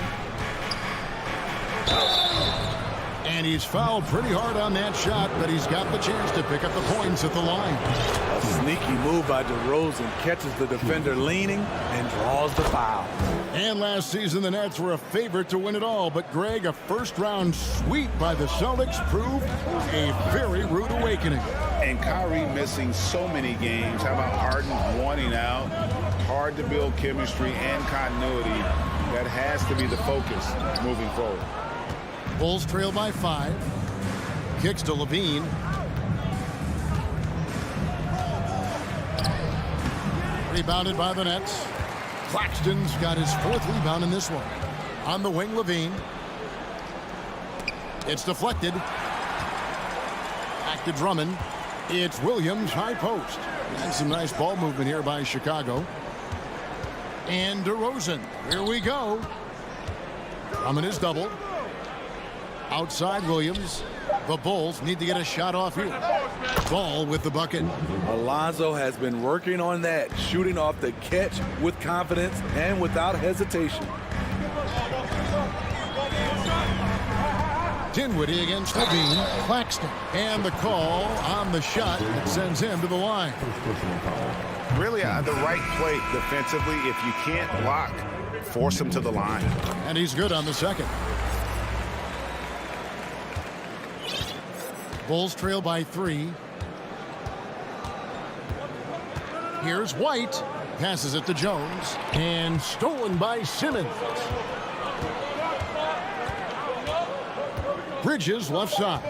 And he's fouled pretty hard on that shot, but he's got the chance to pick up the points at the line. A sneaky move by DeRozan catches the defender leaning and draws the foul. And last season, the Nets were a favorite to win it all. But, Greg, a first-round sweep by the Celtics proved a very rude awakening. And Kyrie missing so many games. How about Harden wanting out? Hard to build chemistry and continuity. That has to be the focus moving forward. Bulls trail by 5. Kicks to Levine. Rebounded by the Nets. Claxton's got his 4th rebound in this one. On the wing, Levine. It's deflected. Back to Drummond. It's Williams, high post. And some nice ball movement here by Chicago. And DeRozan. Here we go. Drummond is doubled. Outside Williams. The Bulls need to get a shot off here. Ball with the bucket. Alonzo has been working on that, shooting off the catch with confidence and without hesitation. Dinwiddie against Levine. Claxton. And the call on the shot that sends him to the line. Really the right play defensively. If you can't block, force him to the line. And he's good on the second. Bulls trail by 3. Here's White. Passes it to Jones. And stolen by Simmons. Bridges left side.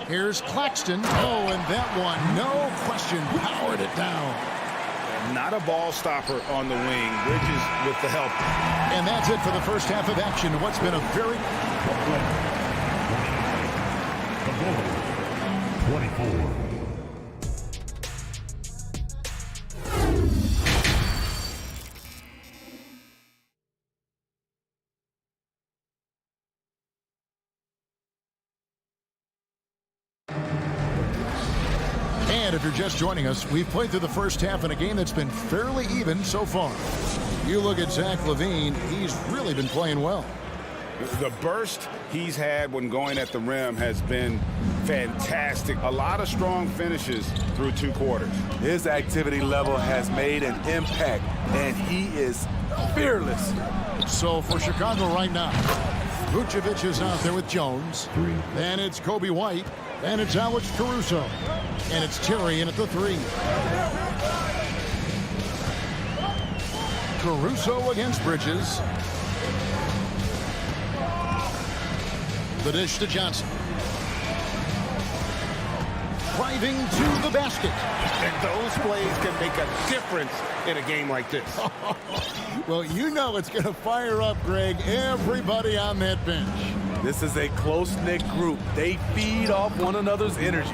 Here's Claxton. Oh, and that one, no question, powered it down. Not a ball stopper on the wing. Bridges with the help. And that's it for the first half of action. What's been a very... 24. And if you're just joining us, we've played through the first half in a game that's been fairly even so far. You look at Zach LaVine, he's really been playing well. The burst he's had when going at the rim has been fantastic. A lot of strong finishes through 2 quarters. His activity level has made an impact, and he is fearless. So for Chicago right now, Vucevic is out there with Jones. Then it's Kobe White. Then it's Alex Caruso. And it's Terry in at the 3. Caruso against Bridges. The dish to Johnson. Driving to the basket. And those plays can make a difference in a game like this. Well, you know it's going to fire up, Greg, everybody on that bench. This is a close-knit group. They feed off one another's energy.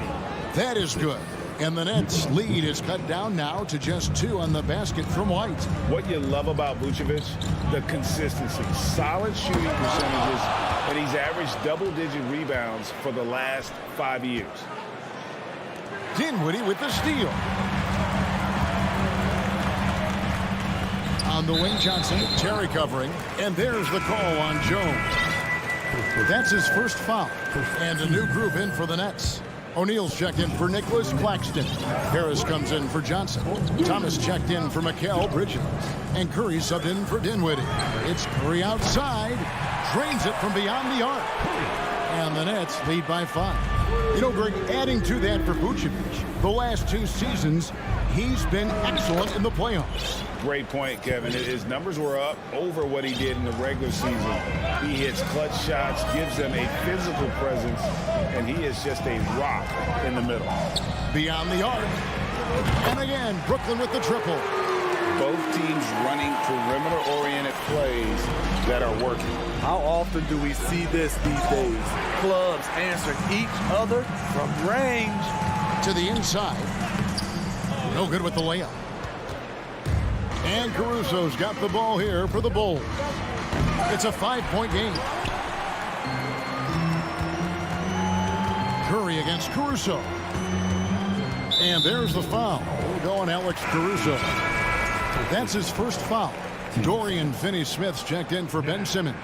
That is good. And the Nets' lead is cut down now to just 2 on the basket from White. What you love about Vucevic, the consistency. Solid shooting percentages, and he's averaged double-digit rebounds for the last 5 years. Dinwiddie with the steal. On the wing, Johnson. Terry covering. And there's the call on Jones. That's his first foul. And a new group in for the Nets. O'Neal's checked in for Nicholas Claxton. Harris comes in for Johnson. Thomas checked in for Mikal Bridges. And Curry subbed in for Dinwiddie. It's Curry outside. Drains it from beyond the arc. And the Nets lead by 5. You know, Greg, adding to that for Vucevic, the last 2 seasons, he's been excellent in the playoffs. Great point, Kevin. His numbers were up over what he did in the regular season. He hits clutch shots, gives them a physical presence, and he is just a rock in the middle. Beyond the arc. And again, Brooklyn with the triple. both teams running perimeter-oriented plays that are working. How often do we see this these days? Clubs answering each other from range. To the inside. No good with the layup. And Caruso's got the ball here for the Bulls. It's a 5-point game. Curry against Caruso. And there's the foul. We'll go on Alex Caruso. That's his first foul. Dorian Finney-Smith's checked in for Ben Simmons.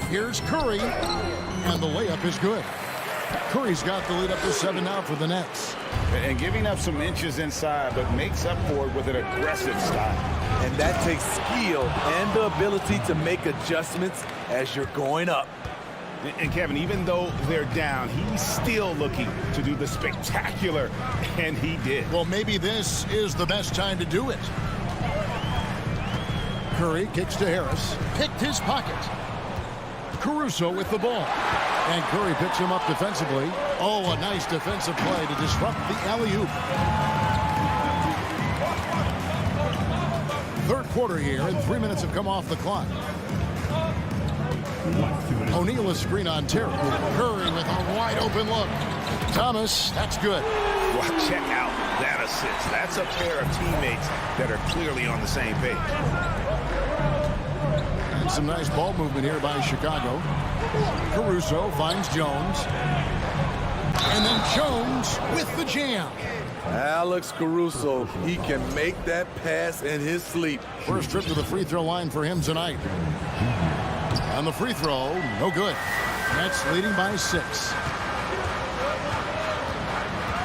Here's Curry. And the layup is good. Curry's got the lead up to 7 now for the Nets. And giving up some inches inside, but makes up for it with an aggressive style. And that takes skill and the ability to make adjustments as you're going up. And Kevin, even though they're down, he's still looking to do the spectacular, and he did. Well, maybe this is the best time to do it. Curry kicks to Harris. Picked his pocket. Caruso with the ball. And Curry picks him up defensively. Oh, a nice defensive play to disrupt the alley-oop. Third quarter here, and 3 minutes have come off the clock. O'Neal is screen on Terry. Curry with a wide open look. Thomas, that's good. Well, check out that assist. That's a pair of teammates that are clearly on the same page. And some nice ball movement here by Chicago. Caruso finds Jones. And then Jones with the jam. Alex Caruso, he can make that pass in his sleep. First trip to the free throw line for him tonight. On the free throw, no good. Nets leading by 6.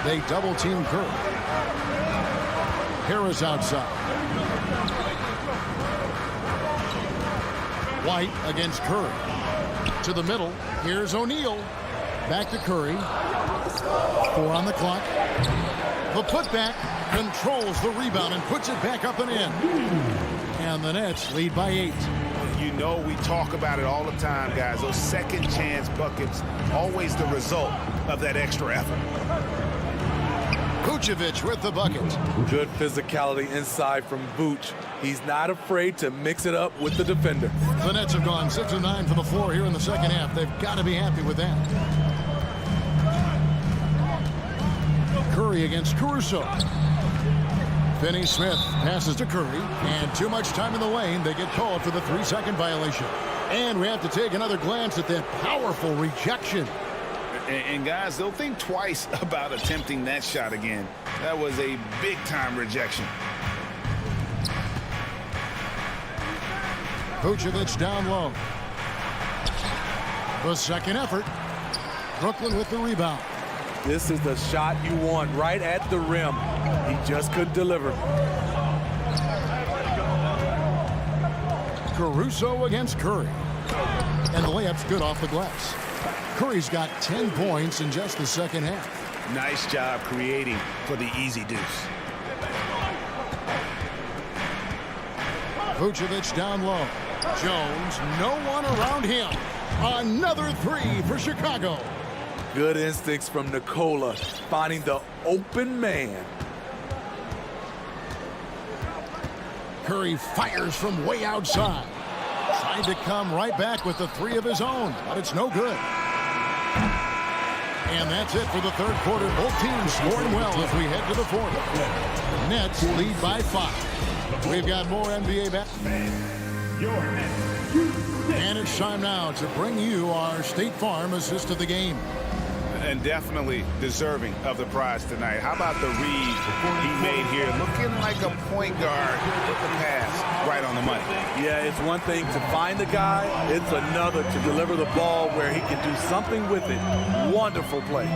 They double team Curry. Harris outside. White against Curry. To the middle. Here's O'Neal. Back to Curry. 4 on the clock. The putback controls the rebound and puts it back up and in. And the Nets lead by 8. You know, we talk about it all the time, guys. Those second chance buckets, always the result of that extra effort. Vucevic with the bucket. Good physicality inside from Vooch. He's not afraid to mix it up with the defender. The Nets have gone 6 of 9 from the floor here in the second half. They've got to be happy with that. Curry against Caruso. Finney-Smith passes to Curry, and too much time in the lane. They get called for the 3-second violation. And we have to take another glance at that powerful rejection. And guys, they'll think twice about attempting that shot again. That was a big-time rejection. Vucevic down low. The second effort. Brooklyn with the rebound. This is the shot you want right at the rim. He just couldn't deliver. Caruso against Curry. And the layup's good off the glass. Curry's got 10 points in just the second half. Nice job creating for the easy deuce. Vucevic down low. Jones, no one around him. Another 3 for Chicago. Good instincts from Nikola, finding the open man. Curry fires from way outside. Tried to come right back with the 3 of his own, but it's no good. And that's it for the third quarter. Both teams scoring well as we head to the fourth. Nets lead by 5. We've got more NBA back. And it's time now to bring you our State Farm assist of the game. And definitely deserving of the prize tonight. How about the read he made here? Looking like a point guard with the pass right on the money. Yeah, it's one thing to find the guy. It's another to deliver the ball where he can do something with it. Wonderful play.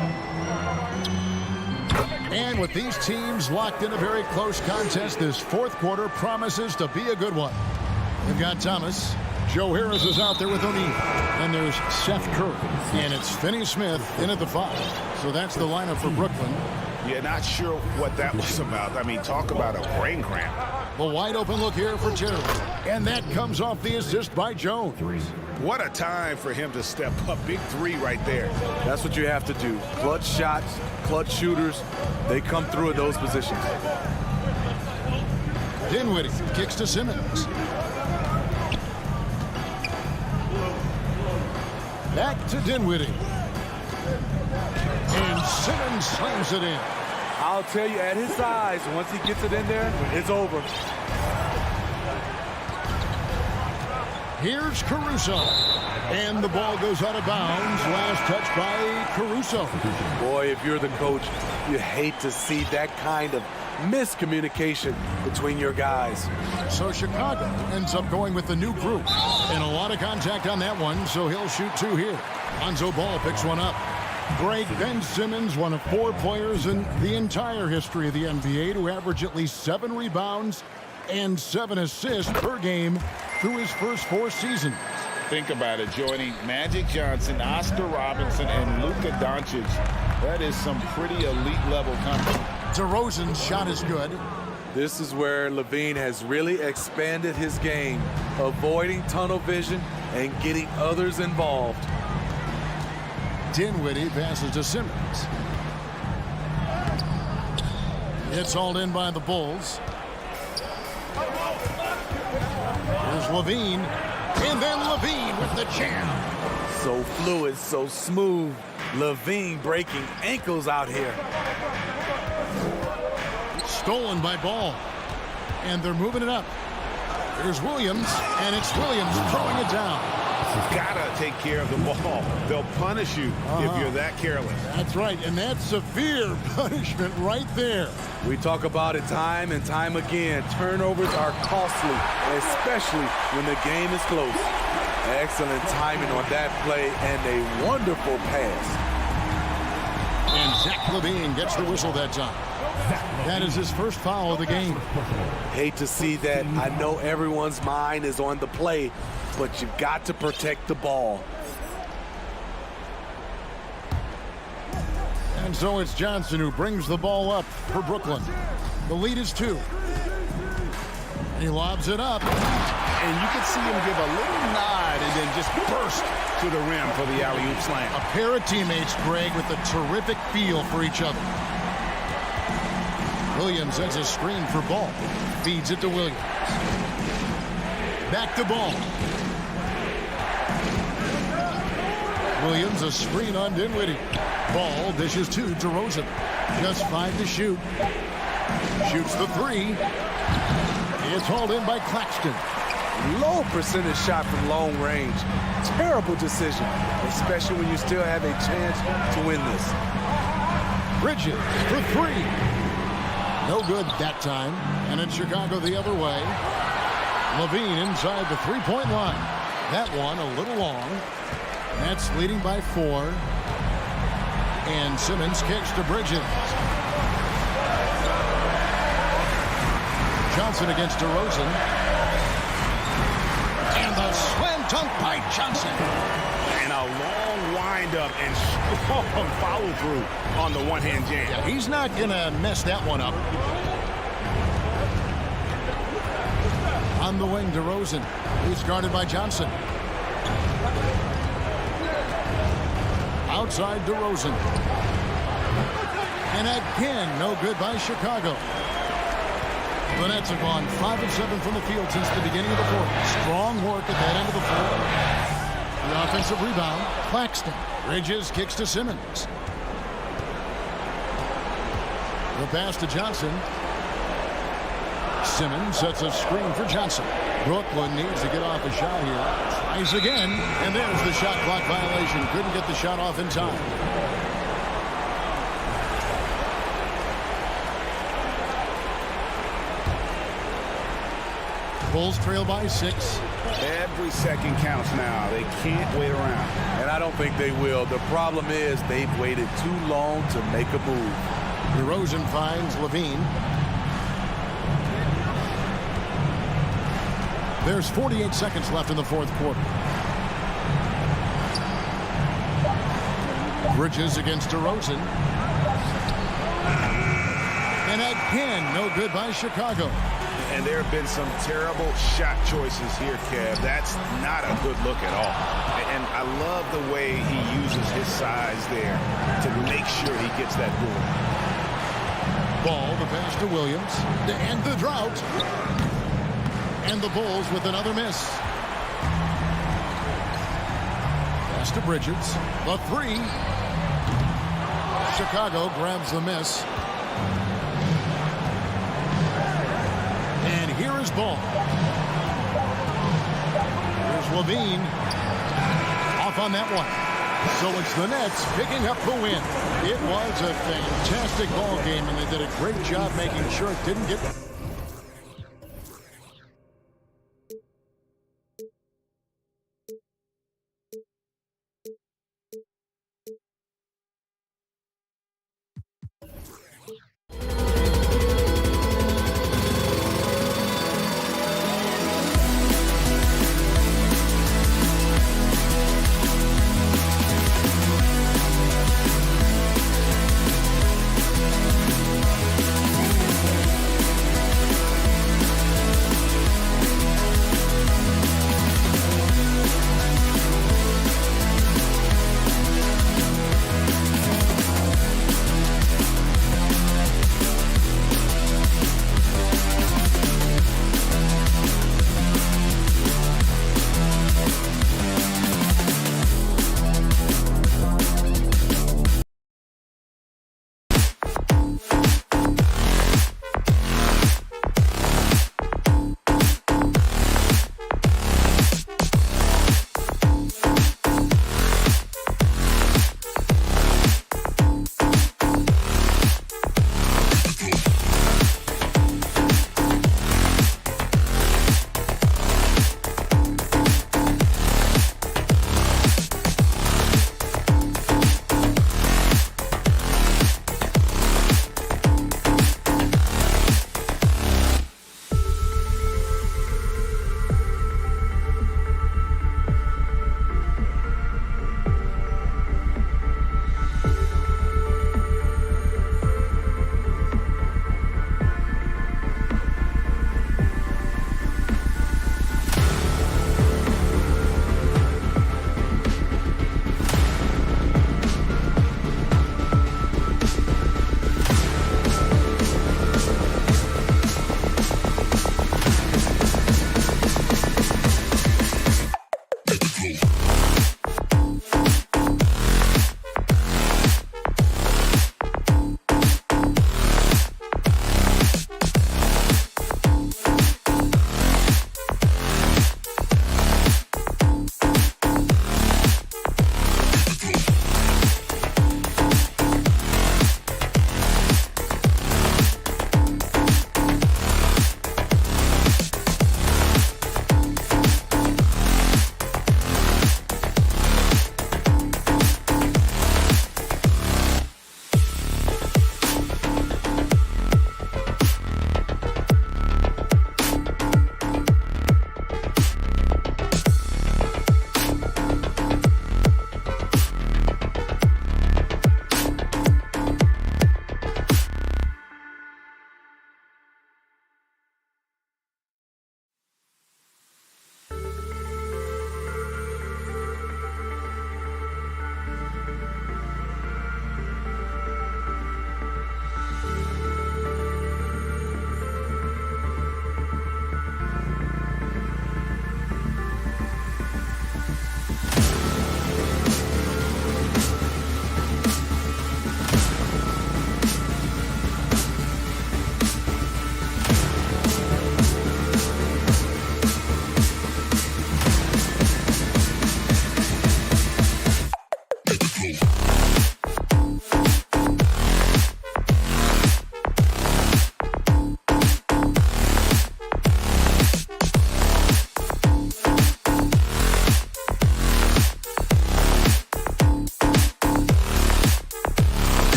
And with these teams locked in a very close contest, this fourth quarter promises to be a good one. We've got Thomas. Joe Harris is out there with O'Neal. And there's Seth Curry. And it's Finney-Smith in at the 5. So that's the lineup for Brooklyn. Yeah, not sure what that was about. I mean, talk about a brain cramp. The wide open look here for Terry. And that comes off the assist by Jones. What a time for him to step up. Big three right there. That's what you have to do. Clutch shots, clutch shooters, they come through at those positions. Dinwiddie kicks to Simmons. Back to Dinwiddie. And Simmons slams it in. I'll tell you, at his size, once he gets it in there, it's over. Here's Caruso. And the ball goes out of bounds. Last touch by Caruso. Boy, if you're the coach, you hate to see that kind of miscommunication between your guys. So Chicago ends up going with the new group. And a lot of contact on that one, so he'll shoot two here. Lonzo Ball picks one up. Greg, Ben Simmons, one of 4 players in the entire history of the NBA to average at least 7 rebounds and 7 assists per game through his first 4 seasons. Think about it, joining Magic Johnson, Oscar Robertson, and Luka Doncic. That is some pretty elite level company. DeRozan's shot is good. This is where LaVine has really expanded his game, avoiding tunnel vision and getting others involved. Dinwiddie passes to Simmons. It's hauled in by the Bulls. Here's LaVine. And then LaVine with the jam. So fluid, so smooth. LaVine breaking ankles out here. Stolen by Ball. And they're moving it up. Here's Williams. And it's Williams throwing it down. Gotta take care of the ball. They'll punish you if you're that careless. That's right, and that's severe punishment right there. We talk about it time and time again. Turnovers are costly, especially when the game is close. Excellent timing on that play and a wonderful pass. And Zach LaVine gets the whistle that time. That is his first foul of the game. Hate to see that. I know everyone's mind is on the play, but you've got to protect the ball. And so it's Johnson who brings the ball up for Brooklyn. The lead is 2. And he lobs it up. And you can see him give a little nod and then just burst to the rim for the alley-oop slam. A pair of teammates, Greg, with a terrific feel for each other. Williams has a screen for Ball. Feeds it to Williams. Back to Ball. Williams a screen on Dinwiddie. Ball dishes to DeRozan. Just 5 to shoot. Shoots the 3. It's hauled in by Claxton. Low percentage shot from long range. Terrible decision, especially when you still have a chance to win this. Bridges for 3. No good that time. And it's Chicago the other way. LaVine inside the 3-point line. That one a little long. That's leading by 4. And Simmons kicks to Bridges. Johnson against DeRozan. And the slam dunk by Johnson. And a long windup and strong follow through on the one-hand jam. Yeah, he's not going to mess that one up. On the wing, DeRozan. He's guarded by Johnson. Outside DeRozan. And again, no good by Chicago. The Nets have gone 5 of 7 from the field since the beginning of the fourth. Strong work at that end of the floor. The offensive rebound, Claxton. Bridges kicks to Simmons. The pass to Johnson. Simmons sets a screen for Johnson. Brooklyn needs to get off a shot here. Tries again, and there's the shot clock violation. Couldn't get the shot off in time. Bulls trail by 6. Every second counts now. They can't wait around. And I don't think they will. The problem is they've waited too long to make a move. DeRozan finds LaVine. There's 48 seconds left in the fourth quarter. Bridges against DeRozan. And again, no good by Chicago. And there have been some terrible shot choices here, Kev. That's not a good look at all. And I love the way he uses his size there to make sure he gets that board. Ball, the pass to Williams to end the drought. And the Bulls with another miss. Pass to Bridges. The three. Chicago grabs the miss. And here is Ball. Here's Levine. Off on that one. So it's the Nets picking up the win. It was a fantastic ball game, and they did a great job making sure it didn't get...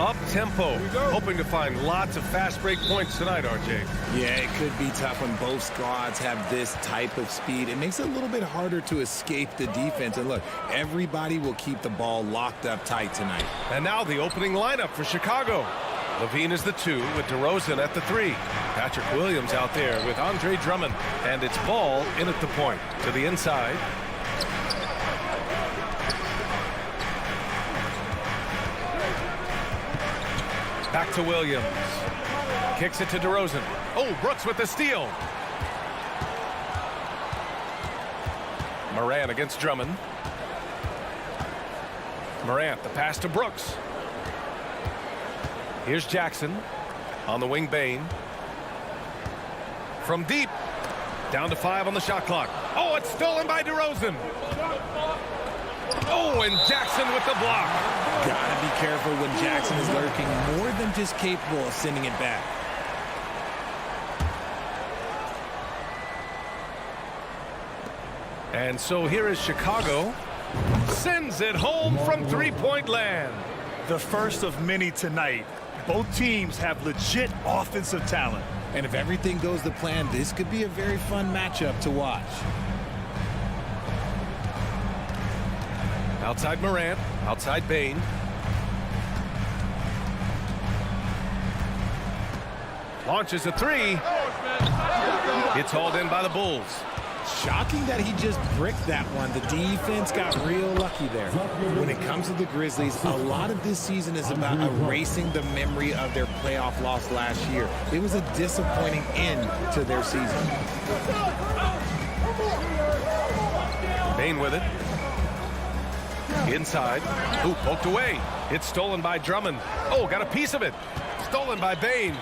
up-tempo, hoping to find lots of fast break points tonight, RJ. Yeah, it could be tough when both squads have this type of speed. It makes it a little bit harder to escape the defense. And look, everybody will keep the ball locked up tight tonight. And now the opening lineup for Chicago. Levine is the 2 with DeRozan at the 3. Patrick Williams out there with Andre Drummond. And it's Ball in at the point. To the inside. Back to Williams. Kicks it to DeRozan. Oh, Brooks with the steal. Morant against Drummond. Morant, the pass to Brooks. Here's Jackson. On the wing, Bane. From deep. Down to 5 on the shot clock. Oh, it's stolen by DeRozan. Oh, and Jackson with the block. Gotta be careful when Jackson is lurking, more than just capable of sending it back. And so here is Chicago. Sends it home from three-point land. The first of many tonight. Both teams have legit offensive talent. And if everything goes to plan, this could be a very fun matchup to watch. Outside Morant, outside Bane. Launches a 3. It's hauled in by the Bulls. Shocking that he just bricked that one. The defense got real lucky there. When it comes to the Grizzlies, a lot of this season is about erasing the memory of their playoff loss last year. It was a disappointing end to their season. Bane with it. Inside. Ooh, poked away. It's stolen by Drummond. Oh, got a piece of it. Stolen by Bane.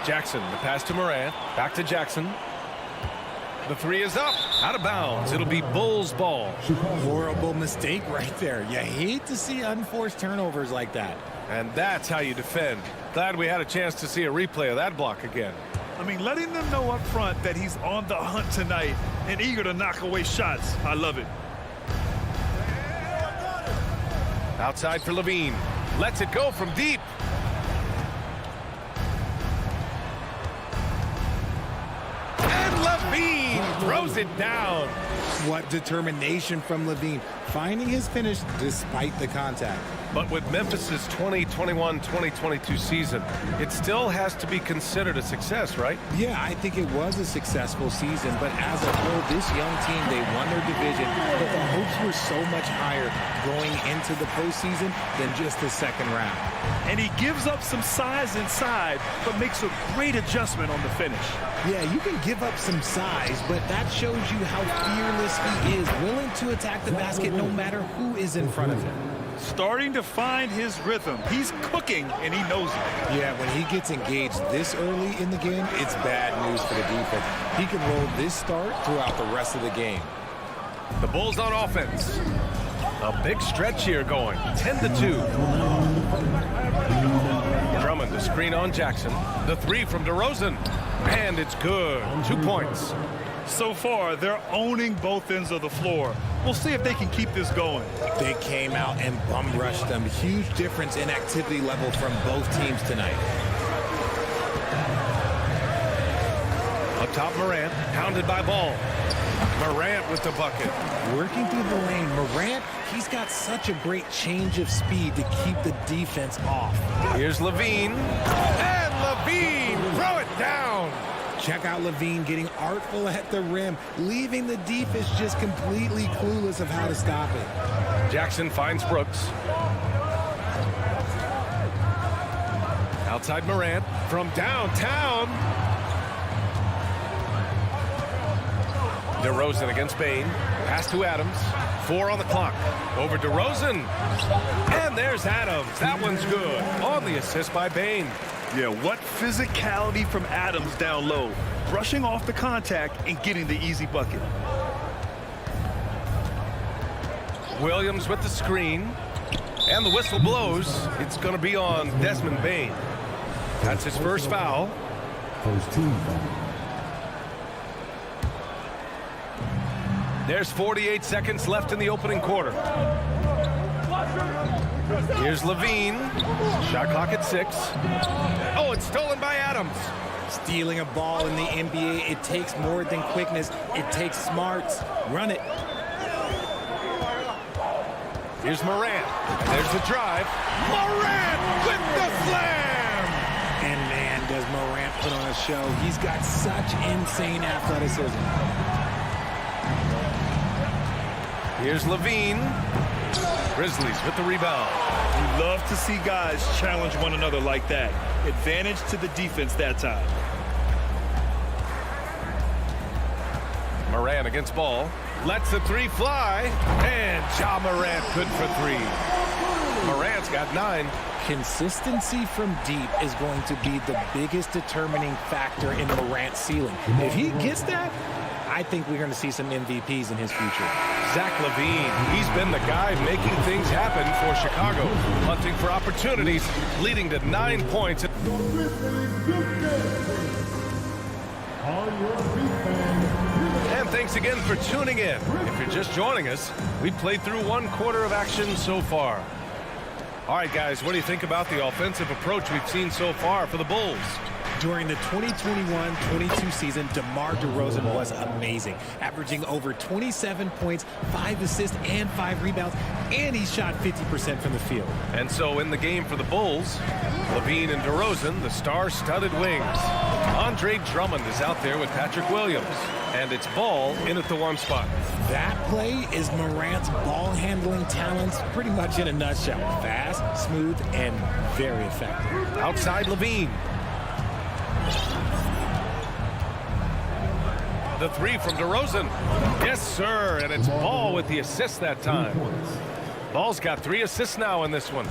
Jackson, the pass to Morant. Back to Jackson. The 3 is up. Out of bounds. It'll be Bulls ball. Horrible mistake right there. You hate to see unforced turnovers like that. And that's how you defend. Glad we had a chance to see a replay of that block again. I mean, letting them know up front that he's on the hunt tonight and eager to knock away shots. I love it. Outside for Levine. Lets it go from deep. And Levine throws it down. What determination from Levine, finding his finish despite the contact. But with Memphis's 2021-2022 season, it still has to be considered a success, right? Yeah, I think it was a successful season, but as a whole, this young team, they won their division, but the hopes were so much higher going into the postseason than just the second round. And he gives up some size inside, but makes a great adjustment on the finish. Yeah, you can give up some size, but that shows you how fearless he is, willing to attack the basket no matter who is in front of him. Starting to find his rhythm. He's cooking, and he knows it. Yeah, when he gets engaged this early in the game, it's bad news for the defense. He can roll this start throughout the rest of the game. The Bulls on offense. A big stretch here going. 10-2. Drummond to screen on Jackson. The 3 from DeRozan. And it's good. 2 points. So far, they're owning both ends of the floor. We'll see if they can keep this going. They came out and bum rushed them. Huge difference in activity level from both teams tonight. Up top, Morant, pounded by Ball. Morant with the bucket. Working through the lane, Morant, he's got such a great change of speed to keep the defense off. Here's Levine. And Levine, throw it down. Check out Levine getting artful at the rim, leaving the defense just completely clueless of how to stop it. Jackson finds Brooks. Outside Morant from downtown. DeRozan against Bane. Pass to Adams. 4 on the clock. Over DeRozan. And there's Adams. That one's good. On the assist by Bane. Yeah, what physicality from Adams down low. Brushing off the contact and getting the easy bucket. Williams with the screen. And the whistle blows. It's going to be on Desmond Bane. That's his first foul. First team foul. There's 48 seconds left in the opening quarter. Here's Levine. Shot clock at 6. Oh, it's stolen by Adams. Stealing a ball in the NBA, it takes more than quickness. It takes smarts. Run it. Here's Morant. And there's the drive. Morant with the slam! And man, does Morant put on a show. He's got such insane athleticism. Here's Levine. Grizzlies with the rebound. You love to see guys challenge one another like that. Advantage to the defense that time. Morant against ball. Lets the 3 fly. And Ja Morant good for 3. Morant's got 9. Consistency from deep is going to be the biggest determining factor in Morant's ceiling. If he gets that, I think we're going to see some MVPs in his future. Zach LaVine, he's been the guy making things happen for Chicago, hunting for opportunities, leading to 9 points. And thanks again for tuning in. If you're just joining us, we played through 1 quarter of action so far. All right, guys, what do you think about the offensive approach we've seen so far for the Bulls? During the 2021-22 season, DeMar DeRozan was amazing, averaging over 27 points, 5 assists, and 5 rebounds, and he shot 50% from the field. And so in the game for the Bulls, Levine and DeRozan, the star-studded wings. Andre Drummond is out there with Patrick Williams, and it's Ball in at the 1 spot. That play is Morant's ball-handling talents pretty much in a nutshell. Fast, smooth, and very effective. Outside Levine. The 3 from DeRozan. Yes, sir. And it's Ball with the assist that time. Ball's got 3 assists now in this one.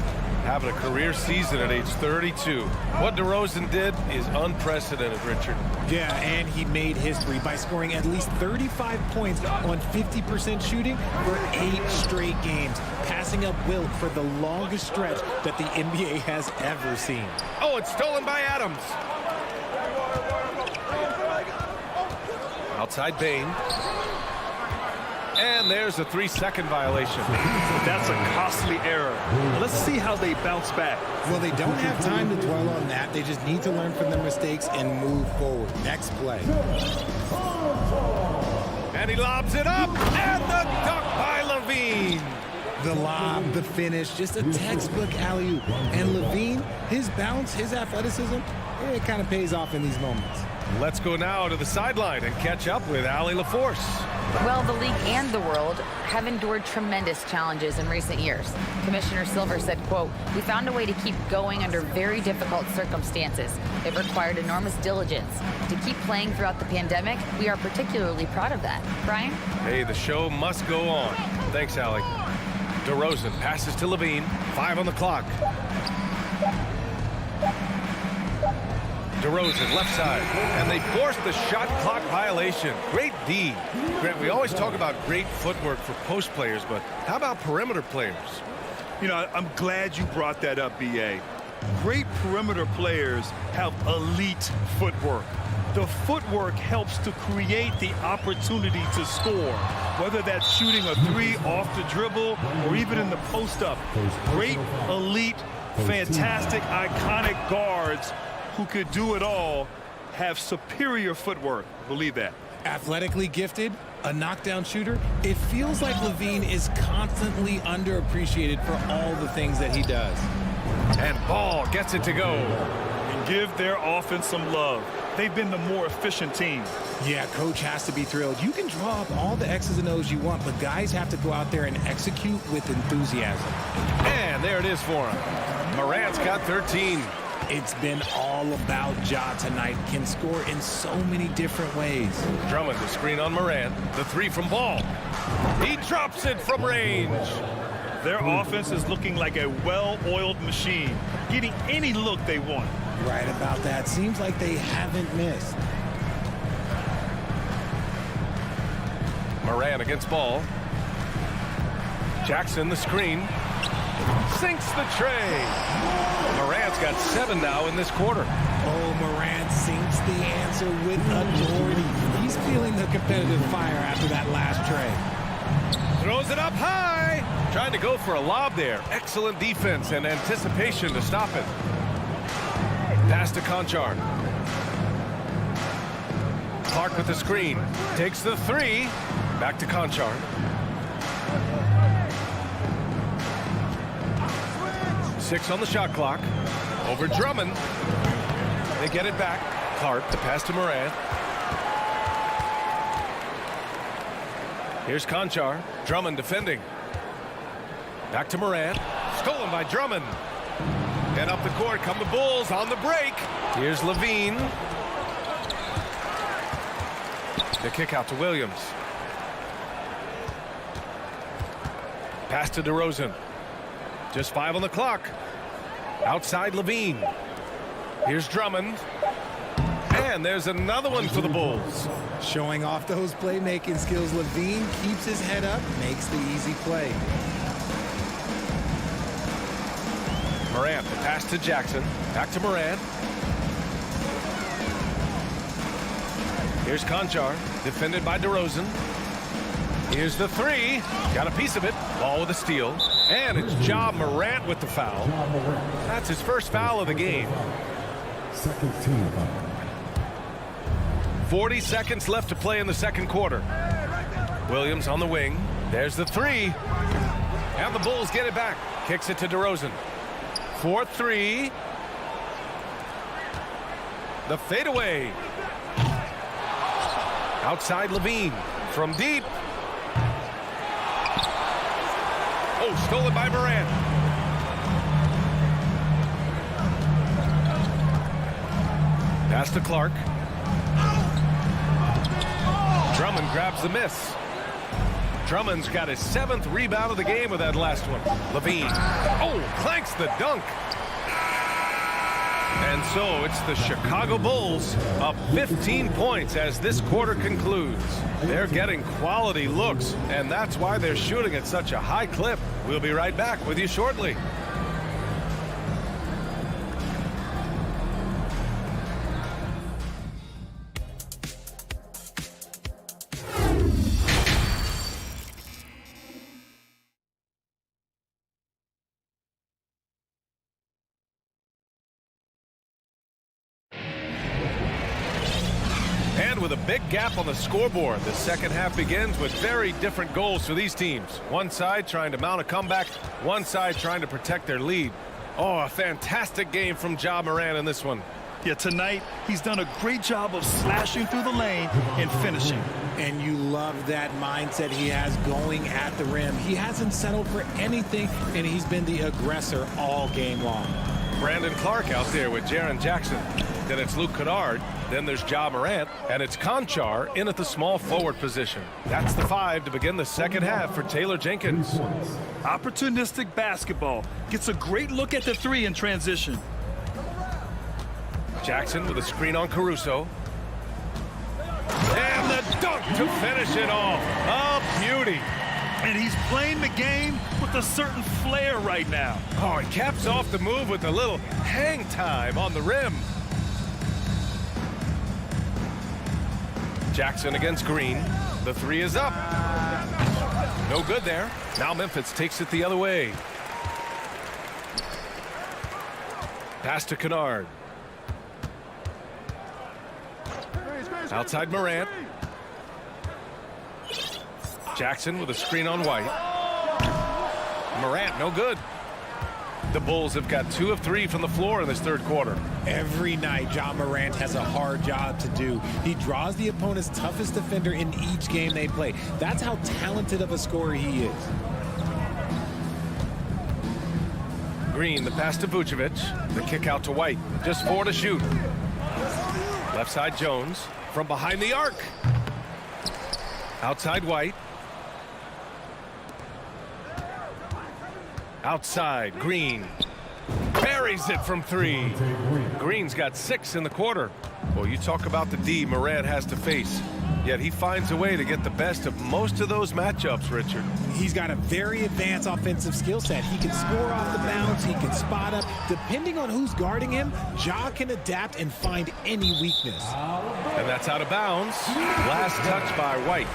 Having a career season at age 32. What DeRozan did is unprecedented, Richard. Yeah, and he made history by scoring at least 35 points on 50% shooting for 8 straight games, passing up Wilt for the longest stretch that the NBA has ever seen. Oh, it's stolen by Adams. Outside Bain. And there's a 3-second violation. That's a costly error. Let's see how they bounce back. Well, they don't have time to dwell on that. They just need to learn from their mistakes and move forward. Next play. And he lobs it up. And the dunk by Levine. The lob, the finish, just a textbook alley-oop. And Levine, his bounce, his athleticism, it kind of pays off in these moments. Let's go now to the sideline and catch up with Allie LaForce. Well, the league and the world have endured tremendous challenges in recent years. Commissioner Silver said, quote, "We found a way to keep going under very difficult circumstances. It required enormous diligence. To keep playing throughout the pandemic, we are particularly proud of that." Brian? Hey, the show must go on. Thanks, Allie. DeRozan passes to Levine. 5 on the clock. DeRozan, left side, and they forced the shot clock violation. Great D. Grant, we always talk about great footwork for post players, but how about perimeter players? You know, I'm glad you brought that up, B.A. Great perimeter players have elite footwork. The footwork helps to create the opportunity to score, whether that's shooting a 3 off the dribble or even in the post-up. Great, elite, fantastic, iconic guards who could do it all have superior footwork. Believe that. Athletically gifted, a knockdown shooter. It feels like Levine is constantly underappreciated for all the things that he does. And Ball gets it to go. And give their offense some love. They've been the more efficient team. Yeah, coach has to be thrilled. You can draw up all the X's and O's you want, but guys have to go out there and execute with enthusiasm. And there it is for him. Morant's got 13. It's been all about Ja tonight. Can score in so many different ways. Drummond, the screen on Morant. The 3 from Ball. He drops it from range. Their offense is looking like a well-oiled machine, getting any look they want. Right about that. Seems like they haven't missed. Morant against Ball. Jackson, the screen. Sinks the tray. Morant's got 7 now in this quarter. Oh, Morant sinks the answer with authority. He's feeling the competitive fire after that last tray. Throws it up high. Trying to go for a lob there. Excellent defense and anticipation to stop it. Pass to Conchar. Clark with the screen. Takes the three. Back to Conchar. Six on the shot clock. Over Drummond. They get it back. Clark, the pass to Morant. Here's Conchar. Drummond defending. Back to Morant. Stolen by Drummond. And up the court come the Bulls on the break. Here's Levine. The kick out to Williams. Pass to DeRozan. Just 5 on the clock. Outside Levine. Here's Drummond. And there's another one for the Bulls. Showing off those playmaking skills, Levine keeps his head up, makes the easy play. Morant, the pass to Jackson. Back to Morant. Here's Conchar, defended by DeRozan. Here's the three. Got a piece of it. Ball with a steal. And it's Ja Morant with the foul. That's his first foul of the game. Second team foul. 40 seconds left to play in the second quarter. Williams on the wing. There's the three. And the Bulls get it back. Kicks it to DeRozan. 4-3. The fadeaway. Outside Levine. From deep. Oh, stolen by Morant. Pass to Clark. Drummond grabs the miss. Drummond's got his 7th rebound of the game with that last one. Levine. Oh, clanks the dunk. And so it's the Chicago Bulls up 15 points as this quarter concludes. They're getting quality looks, and that's why they're shooting at such a high clip. We'll be right back with you shortly. With a big gap on the scoreboard, the second half begins with very different goals for these teams. One side trying to mount a comeback, one side trying to protect their lead. Oh, a fantastic game from Ja Morant in this one. Yeah, tonight he's done a great job of slashing through the lane and finishing. And you love that mindset he has going at the rim. He hasn't settled for anything, and he's been the aggressor all game long. Brandon Clark out there with Jaren Jackson. Then it's Luke Kennard. Then there's Ja Morant. And it's Conchar in at the small forward position. That's the 5 to begin the second half for Taylor Jenkins. Opportunistic basketball. Gets a great look at the three in transition. Jackson with a screen on Caruso. And the dunk to finish it off. A beauty. And he's playing the game with a certain flair right now. Oh, he caps off the move with a little hang time on the rim. Jackson against Green. The three is up. No good there. Now Memphis takes it the other way. Pass to Kennard. Outside Morant. Jackson with a screen on White. Morant, no good. The Bulls have got 2 of 3 from the floor in this third quarter. Every night, Ja Morant has a hard job to do. He draws the opponent's toughest defender in each game they play. That's how talented of a scorer he is. Green, the pass to Vucevic. The kick out to White. Just 4 to shoot. Left side Jones. From behind the arc. Outside White. Outside Green. Buries it from 3. Green's got 6 in the quarter. Well, you talk about the D Morant has to face. Yet he finds a way to get the best of most of those matchups, Richard. He's got a very advanced offensive skill set. He can score off the bounce. He can spot up. Depending on who's guarding him, Ja can adapt and find any weakness. And that's out of bounds. Last touch by White.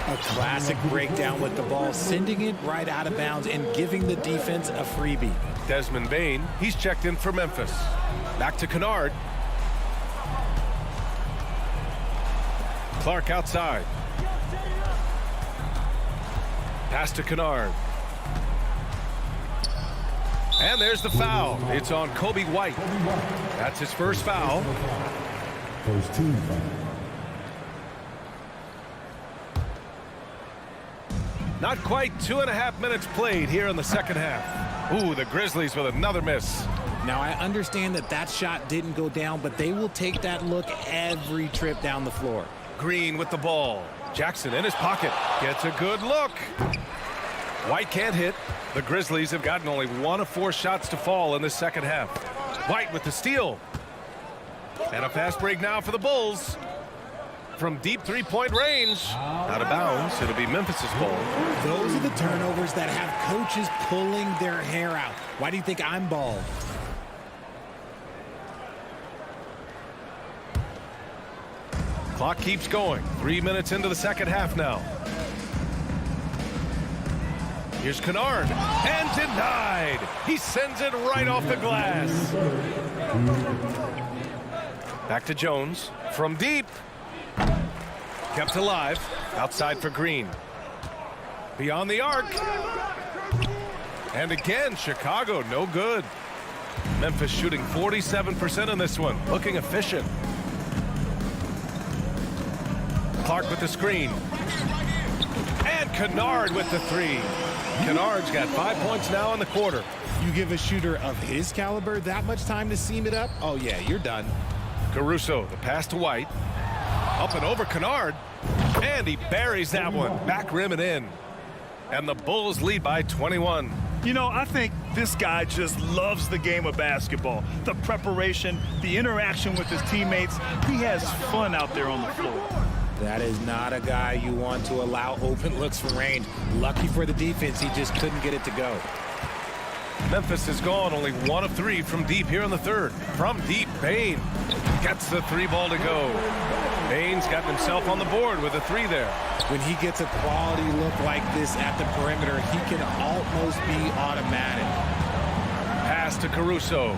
A classic breakdown with the ball, sending it right out of bounds and giving the defense a freebie. Desmond Bane, he's checked in for Memphis. Back to Kennard. Clark outside. Pass to Kennard. And there's the foul. It's on Kobe White. That's his first foul. First team foul. Not quite 2.5 minutes played here in the second half. Ooh, the Grizzlies with another miss. Now, I understand that shot didn't go down, but they will take that look every trip down the floor. Green with the ball. Jackson in his pocket. Gets a good look. White can't hit. The Grizzlies have gotten only 1 of 4 shots to fall in the second half. White with the steal. And a fast break now for the Bulls. From deep three-point range. Out of bounds. It'll be Memphis's ball. Those are the turnovers that have coaches pulling their hair out. Why do you think I'm bald? Clock keeps going. 3 minutes into the second half now. Here's Kennard. And denied. He sends it right off the glass. Back to Jones. From deep. Kept alive. Outside for Green. Beyond the arc. And again, Chicago, no good. Memphis shooting 47% in this one. Looking efficient. Clark with the screen. And Kennard with the three. Kennard's got 5 points now in the quarter. You give a shooter of his caliber that much time to seam it up? Oh, yeah, you're done. Caruso, the pass to White. Up and over Kennard. And he buries that one. Back rim and in. And the Bulls lead by 21. You know, I think this guy just loves the game of basketball. The preparation, the interaction with his teammates. He has fun out there on the floor. That is not a guy you want to allow open looks from range. Lucky for the defense, he just couldn't get it to go. Memphis has gone only 1 of 3 from deep here in the third. From deep, Bane gets the 3 ball to go. Bane's got himself on the board with a 3 there. When he gets a quality look like this at the perimeter, he can almost be automatic. Pass to Caruso.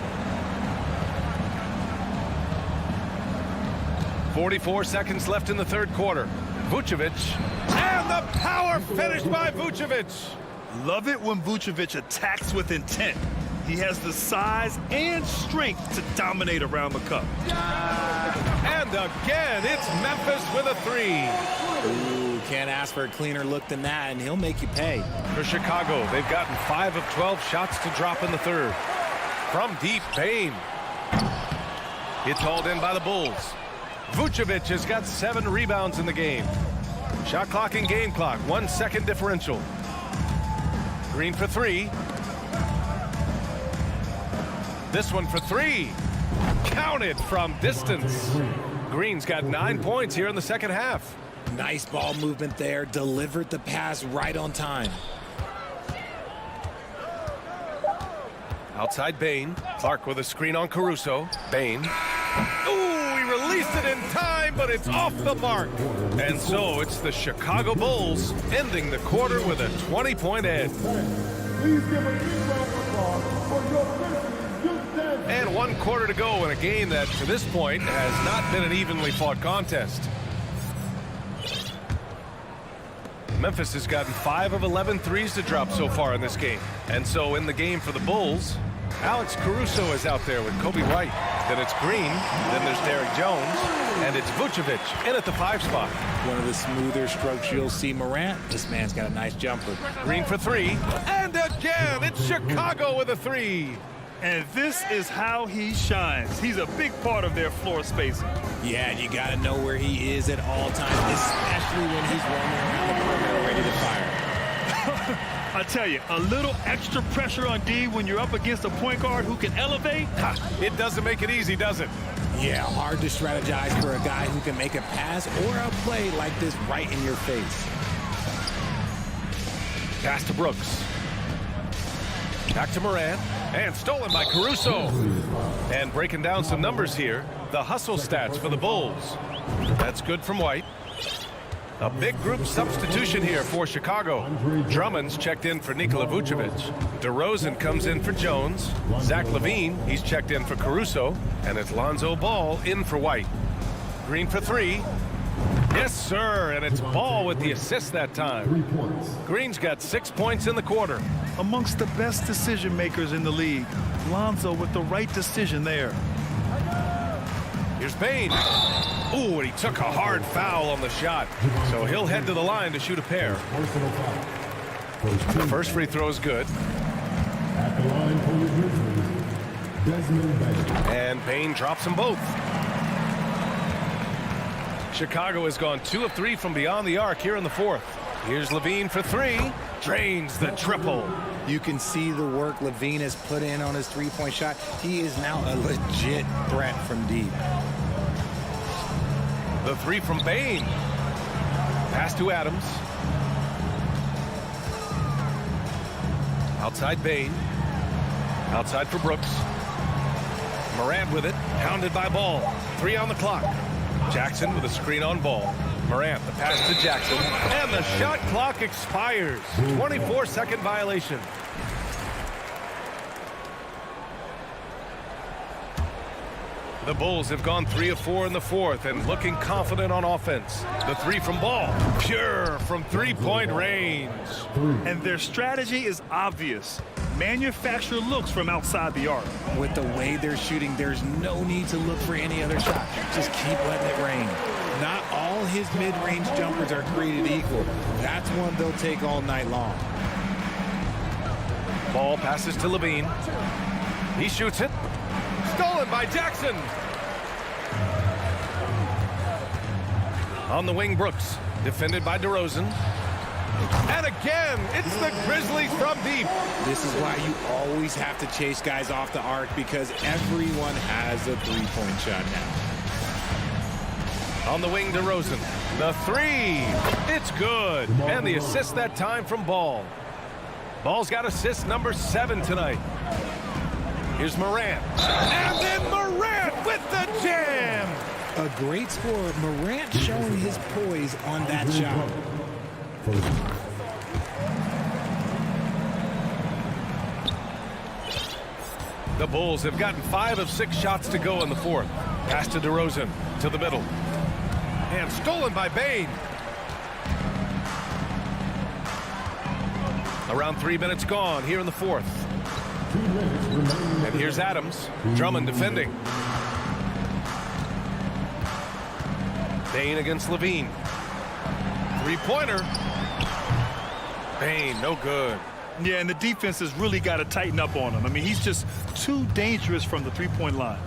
44 seconds left in the third quarter. Vucevic. And the power finish by Vucevic. Love it when Vucevic attacks with intent. He has the size and strength to dominate around the cup. And again, it's Memphis with a 3. Ooh, can't ask for a cleaner look than that, and he'll make you pay. For Chicago, they've gotten 5 of 12 shots to drop in the third. From deep, Bane. It's hauled in by the Bulls. Vucevic has got 7 rebounds in the game. Shot clock and game clock, 1 second differential. Green for 3. This one for 3. Counted from distance. Green's got 9 points here in the second half. Nice ball movement there. Delivered the pass right on time. Outside Bane. Clark with a screen on Caruso. Bane. Ooh, he released it in time, but it's off the mark. And so it's the Chicago Bulls ending the quarter with a 20-point edge. Please give a big round of applause for your Grizzlies Youth Dance. And 1 quarter to go in a game that, to this point, has not been an evenly fought contest. Memphis has gotten 5 of 11 threes to drop so far in this game. And so in the game for the Bulls, Alex Caruso is out there with Kobe White. Then it's Green. Then there's Derrick Jones. And it's Vucevic in at the 5 spot. One of the smoother strokes you'll see Morant. This man's got a nice jumper. Green for 3. And again, it's Chicago with a 3. And this is how he shines. He's a big part of their floor spacing. Yeah, and you got to know where he is at all times, especially when he's roaming around the perimeter ready to fire. I tell you, a little extra pressure on D when you're up against a point guard who can elevate. It doesn't make it easy, does it? Yeah, hard to strategize for a guy who can make a pass or a play like this right in your face. Pass to Brooks. Back to Morant. And stolen by Caruso. And breaking down some numbers here. The hustle stats for the Bulls. That's good from White. A big group substitution here for Chicago. Drummond's checked in for Nikola Vucevic. DeRozan comes in for Jones. Zach LaVine, he's checked in for Caruso. And it's Lonzo Ball in for White. Green for three. Yes, sir, and it's Ball with the assist that time. Green's got 6 points in the quarter. Amongst the best decision makers in the league. Lonzo with the right decision there. Here's Bane. Ooh, and he took a hard foul on the shot. So he'll head to the line to shoot a pair. The first free throw is good. At the line for the Grizzlies, Desmond Bane. And Bane drops them both. Chicago has gone 2 of 3 from beyond the arc here in the fourth. Here's LaVine for three. Drains the triple. You can see the work LaVine has put in on his three-point shot. He is now a legit threat from deep. The three from Bane. Pass to Adams. Outside Bane. Outside for Brooks. Morant with it. Pounded by Ball. 3 on the clock. Jackson with a screen on Ball. Morant, the pass to Jackson. And the shot clock expires. 24-second violation. The Bulls have gone 3 of 4 in the fourth and looking confident on offense. The three from Ball. Pure from three-point range. And their strategy is obvious. Manufacture looks from outside the arc. With the way they're shooting, there's no need to look for any other shot. Just keep letting it rain. Not all his mid-range jumpers are created equal. That's one they'll take all night long. Ball passes to LaVine. He shoots it. Stolen by Jackson. On the wing, Brooks. Defended by DeRozan. And again, it's the Grizzlies from deep. This is why you always have to chase guys off the arc, because everyone has a three-point shot now. On the wing, DeRozan. The three. It's good. And the assist that time from Ball. Ball's got assist number 7 tonight. Here's Morant. And then Morant with the jam. A great score. Morant showing his poise on that shot. The Bulls have gotten 5 of 6 shots to go in the fourth. Pass to DeRozan to the middle. And stolen by Bane. Around 3 minutes gone here in the fourth. And here's Adams. Drummond defending. Bane against LaVine. Three-pointer. Bane, no good. Yeah, and the defense has really got to tighten up on him. I mean, he's just too dangerous from the three-point line.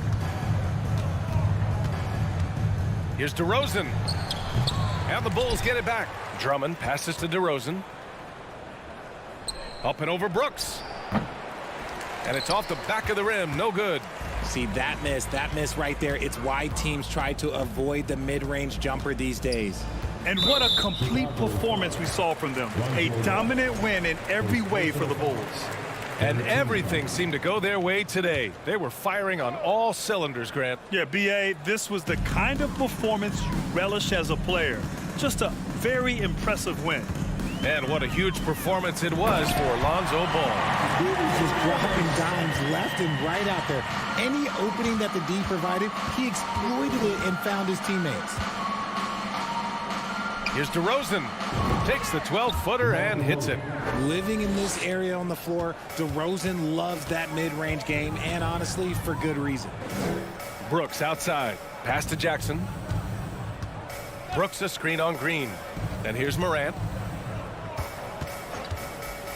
Here's DeRozan. And the Bulls get it back. Drummond passes to DeRozan. Up and over Brooks. And it's off the back of the rim. No good. See, that miss right there. It's why teams try to avoid the mid-range jumper these days. And what a complete performance we saw from them. A dominant win in every way for the Bulls. And everything seemed to go their way today. They were firing on all cylinders, Grant. Yeah, B.A., this was the kind of performance you relish as a player. Just a very impressive win. And what a huge performance it was for Lonzo Ball. He was just dropping dimes left and right out there. Any opening that the D provided, he exploited it and found his teammates. Here's DeRozan. Takes the 12-footer and hits it. Living in this area on the floor, DeRozan loves that mid-range game, and honestly, for good reason. Brooks outside. Pass to Jackson. Brooks a screen on Green. And here's Morant.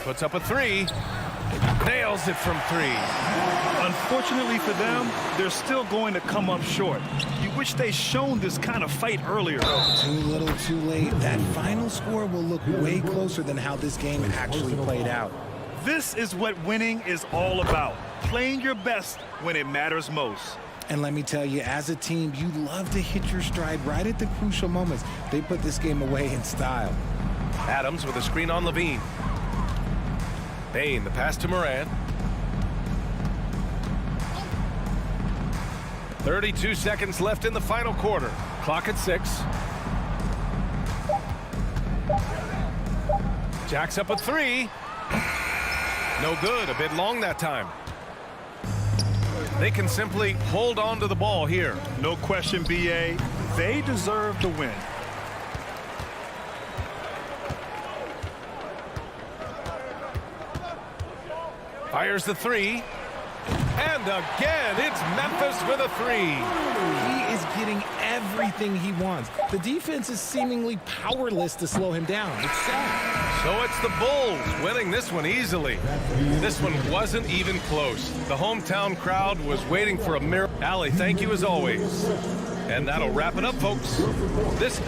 Puts up a three. Nails it from 3. Unfortunately for them, they're still going to come up short. You wish they'd shown this kind of fight earlier. Too little, too late. That final score will look way closer than how this game actually played out. This is what winning is all about. Playing your best when it matters most. And let me tell you, as a team, you love to hit your stride right at the crucial moments. They put this game away in style. Adams with a screen on LaVine. Bane, the pass to Morant. 32 seconds left in the final quarter. Clock at 6. Jacks up a three. No good. A bit long that time. They can simply hold on to the ball here. No question, BA. They deserve to win. Fires the three. And again, it's Memphis with a three. He is getting everything he wants. The defense is seemingly powerless to slow him down. It's sad. So it's the Bulls winning this one easily. This one wasn't even close. The hometown crowd was waiting for a miracle. Allie, thank you as always. And that'll wrap it up, folks. This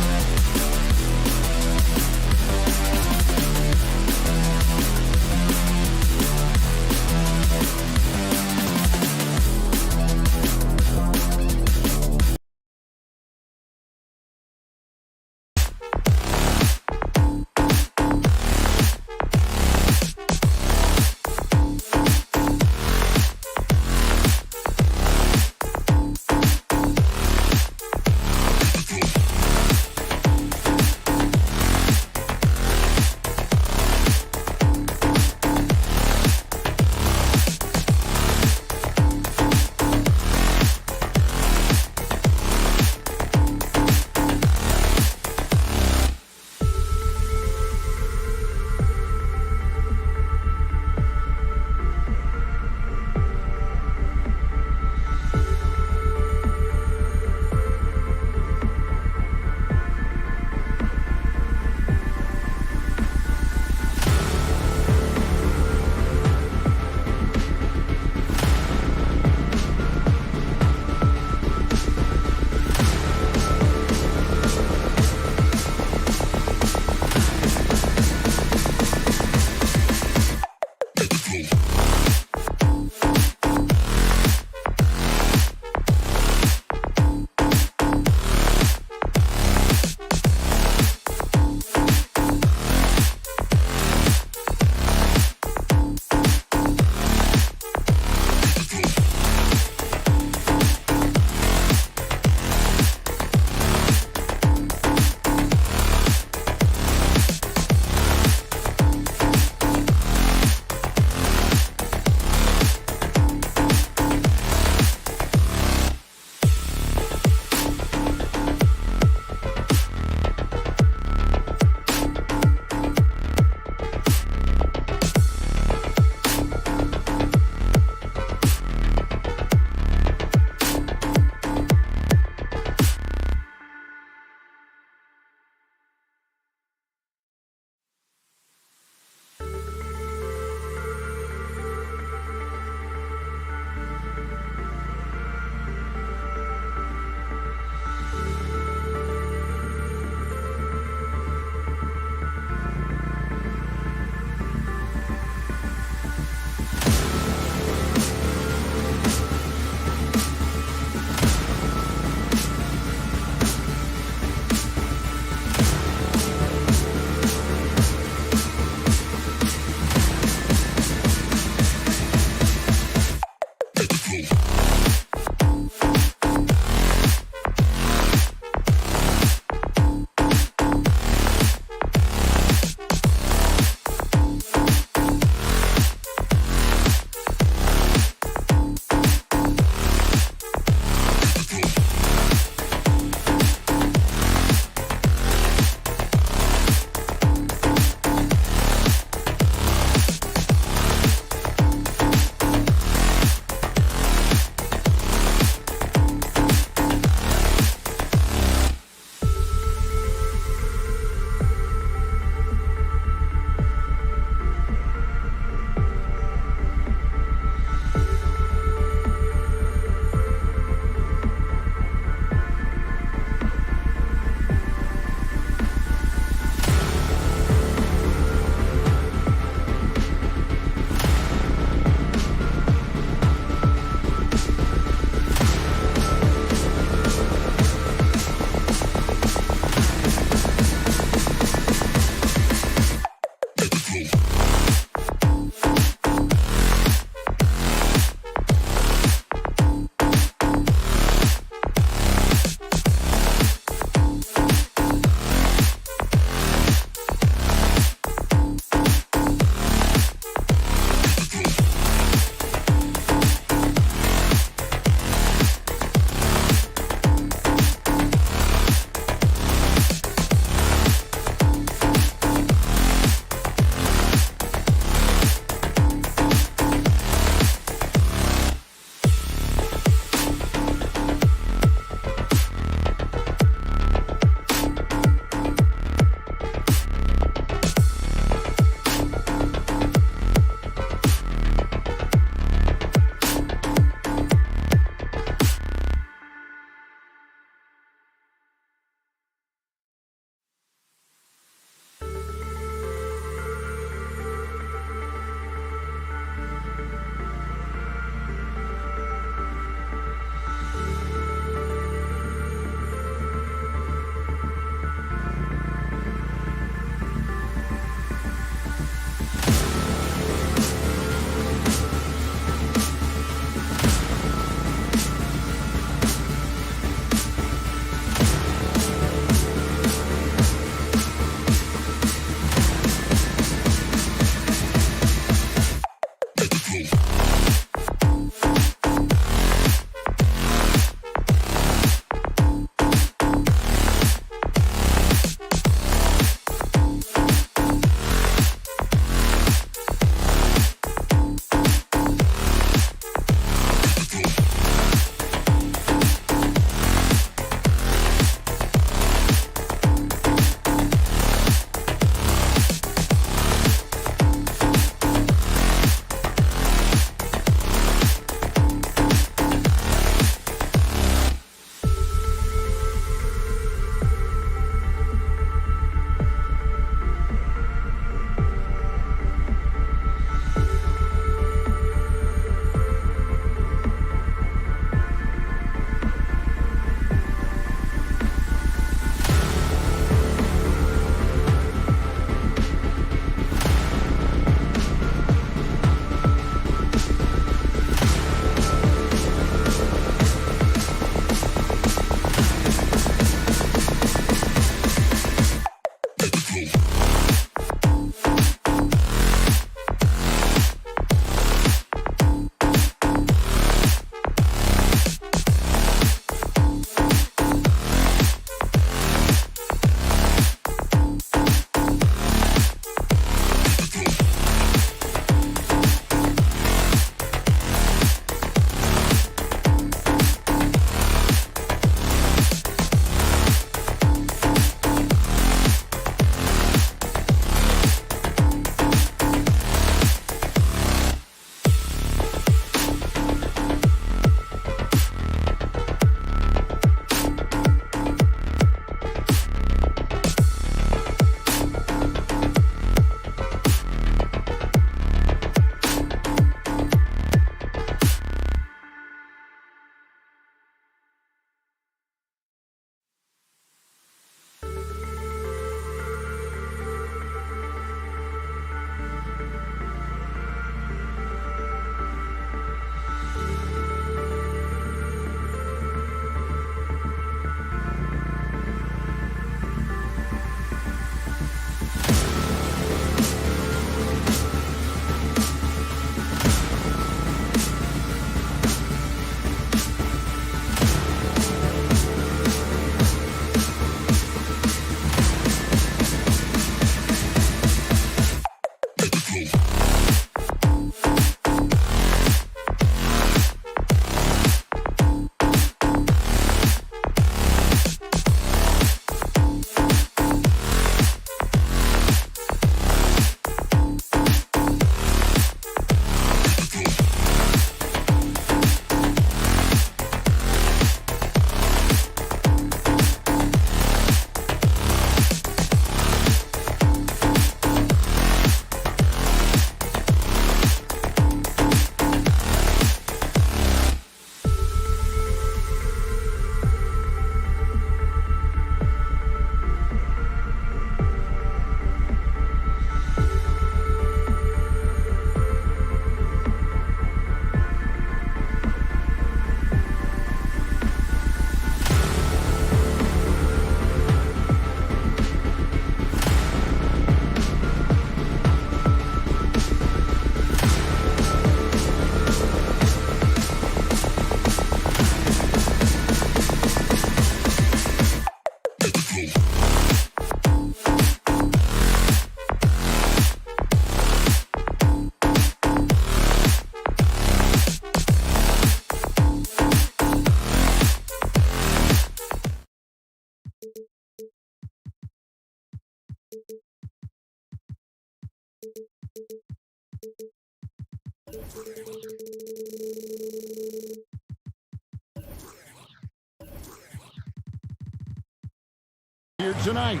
Here tonight.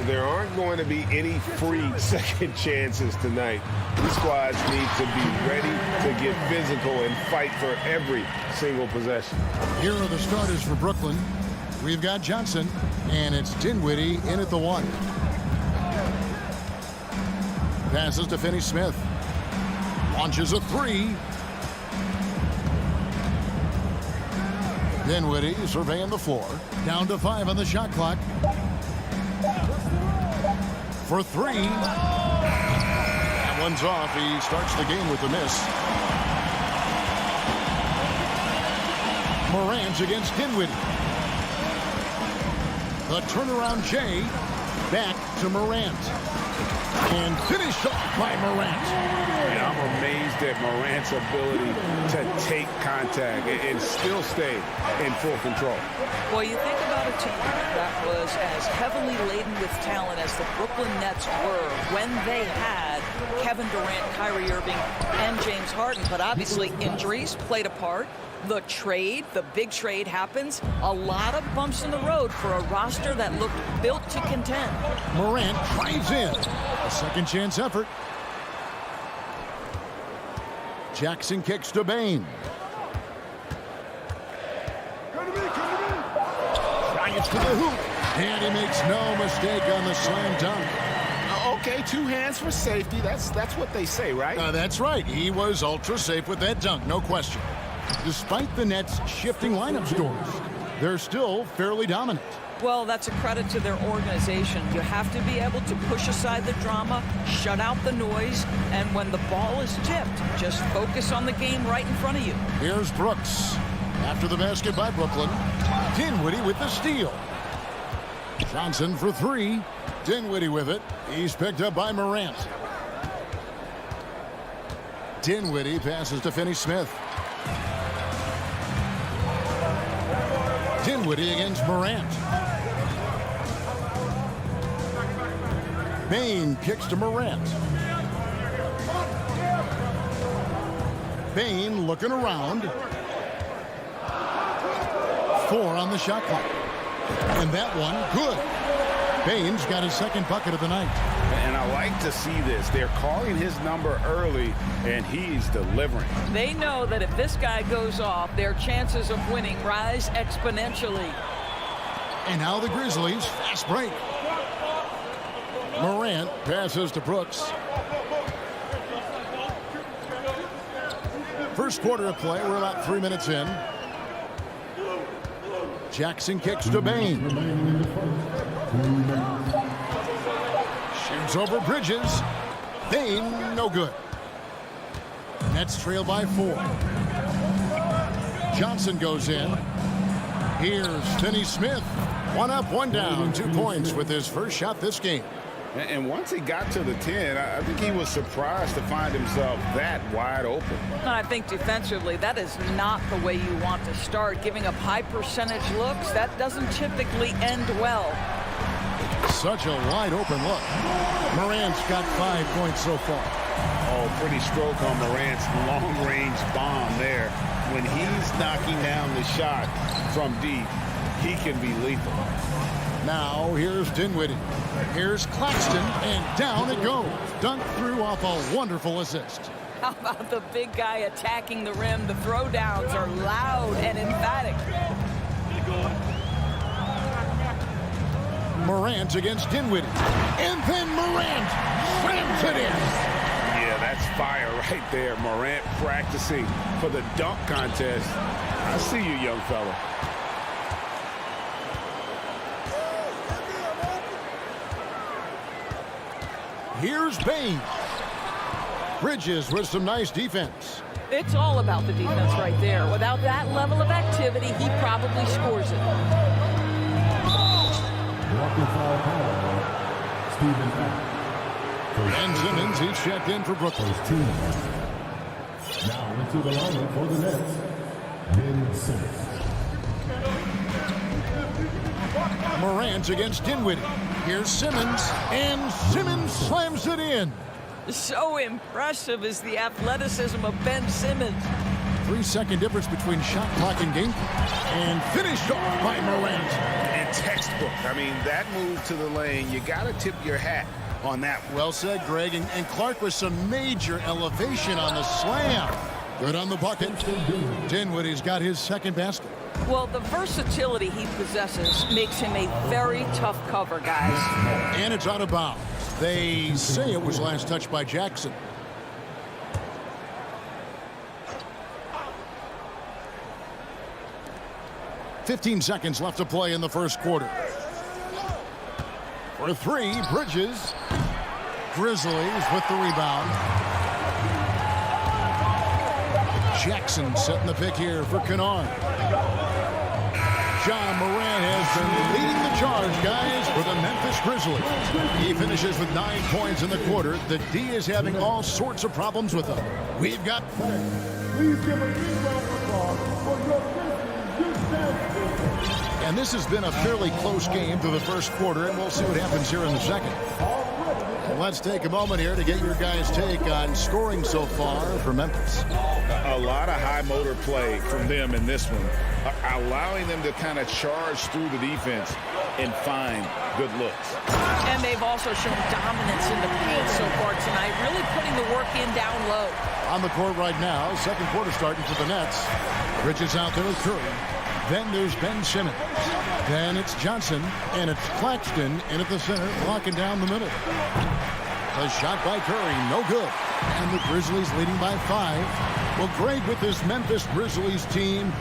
There aren't going to be any free second chances tonight. These squads need to be ready to get physical and fight for every single possession. Here are the starters for Brooklyn. We've got Johnson, and it's Dinwiddie in at the 1. Passes to Finney-Smith. Launches a 3. Dinwiddie surveying the floor. Down to 5 on the shot clock. For 3. That one's off. He starts the game with the miss. Morant against Dinwiddie. The turnaround Jay. Back to Morant. And finished off by Morant. Yeah, I'm amazed at Morant's ability to take contact and still stay in full control. Well, you think about a team that was as heavily laden with talent as the Brooklyn Nets were when they had Kevin Durant, Kyrie Irving, and James Harden. But obviously injuries played a part. The trade, the big trade happens. A lot of bumps in the road for a roster that looked built to contend. Morant drives in. A second chance effort. Jackson kicks to Bain. Bryant's to the hoop. And he makes no mistake on the slam dunk. Okay, 2 hands for safety. That's what they say, right? That's right. He was ultra safe with that dunk, no question. Despite the Nets shifting lineup scores, they're still fairly dominant. Well, that's a credit to their organization. You have to be able to push aside the drama, shut out the noise, and when the ball is tipped, just focus on the game right in front of you. Here's Brooks. After the basket by Brooklyn, Dinwiddie with the steal. Johnson for 3. Dinwiddie with it. He's picked up by Morant. Dinwiddie passes to Finney-Smith. Dinwiddie against Morant. Bain kicks to Morant. Bain looking around. 4 on the shot clock. And that one, good. Bain's got his second bucket of the night. And I like to see this. They're calling his number early, and he's delivering. They know that if this guy goes off, their chances of winning rise exponentially. And now the Grizzlies, fast break. Morant passes to Brooks. First quarter of play, we're about 3 minutes in. Jackson kicks to Bain. Shoots over Bridges. Bain, no good. Nets trail by 4. Johnson goes in. Here's Finney-Smith. 1 up, 1 down. 2 points with his first shot this game. And once he got to the 10, I think he was surprised to find himself that wide open. And I think defensively, that is not the way you want to start. Giving up high percentage looks, that doesn't typically end well. Such a wide open look. Morant's got 5 points so far. Oh, pretty stroke on Morant's long-range bomb there. When he's knocking down the shot from deep, he can be lethal. Now here's Dinwiddie. Here's Claxton, and down it goes. Dunked through off a wonderful assist. How about the big guy attacking the rim? The throwdowns are loud and emphatic. Morant against Dinwiddie. And then Morant slams it in. Yeah, that's fire right there. Morant practicing for the dunk contest. I see you, young fella. Here's Bain. Bridges with some nice defense. It's all about the defense right there. Without that level of activity, he probably scores it. And Simmons, he's checked in for Brooklyn. Now into the lineup for the Nets, Ben Simmons. Morant against Dinwiddie. Here's Simmons, and Simmons slams it in. So impressive is the athleticism of Ben Simmons. 3-second difference between shot clock and game, and finished off by Morant. And textbook. I mean, that move to the lane, you got to tip your hat on that one. Well said, Greg. And Clark with some major elevation on the slam. Good on the bucket. Dinwiddie's got his second basket. Well, the versatility he possesses makes him a very tough cover, guys. And it's out of bounds. They say it was last touched by Jackson. "15 seconds left to play in the first quarter. For three, Bridges. Grizzlies with the rebound. Jackson setting the pick here for Kennard. John Morant has been leading the charge, guys, for the Memphis Grizzlies. He finishes with 9 points in the quarter. The D is having all sorts of problems with him. We've got... Please give a big round of applause for your Grizzlies youth dance. And this has been a fairly close game through the first quarter, and we'll see what happens here in the second. And let's take a moment here to get your guys' take on scoring so far for Memphis. A lot of high motor play from them in this one, allowing them to kind of charge through the defense and find good looks. And they've also shown dominance in the paint so far tonight, really putting the work in down low. On the court right now, second quarter starting for the Nets. Bridges out there with Curry. Then there's Ben Simmons. Then it's Johnson, and it's Claxton in at the center, blocking down the middle. A shot by Curry, no good. And the Grizzlies leading by 5. Well, Greg, with this Memphis Grizzlies team,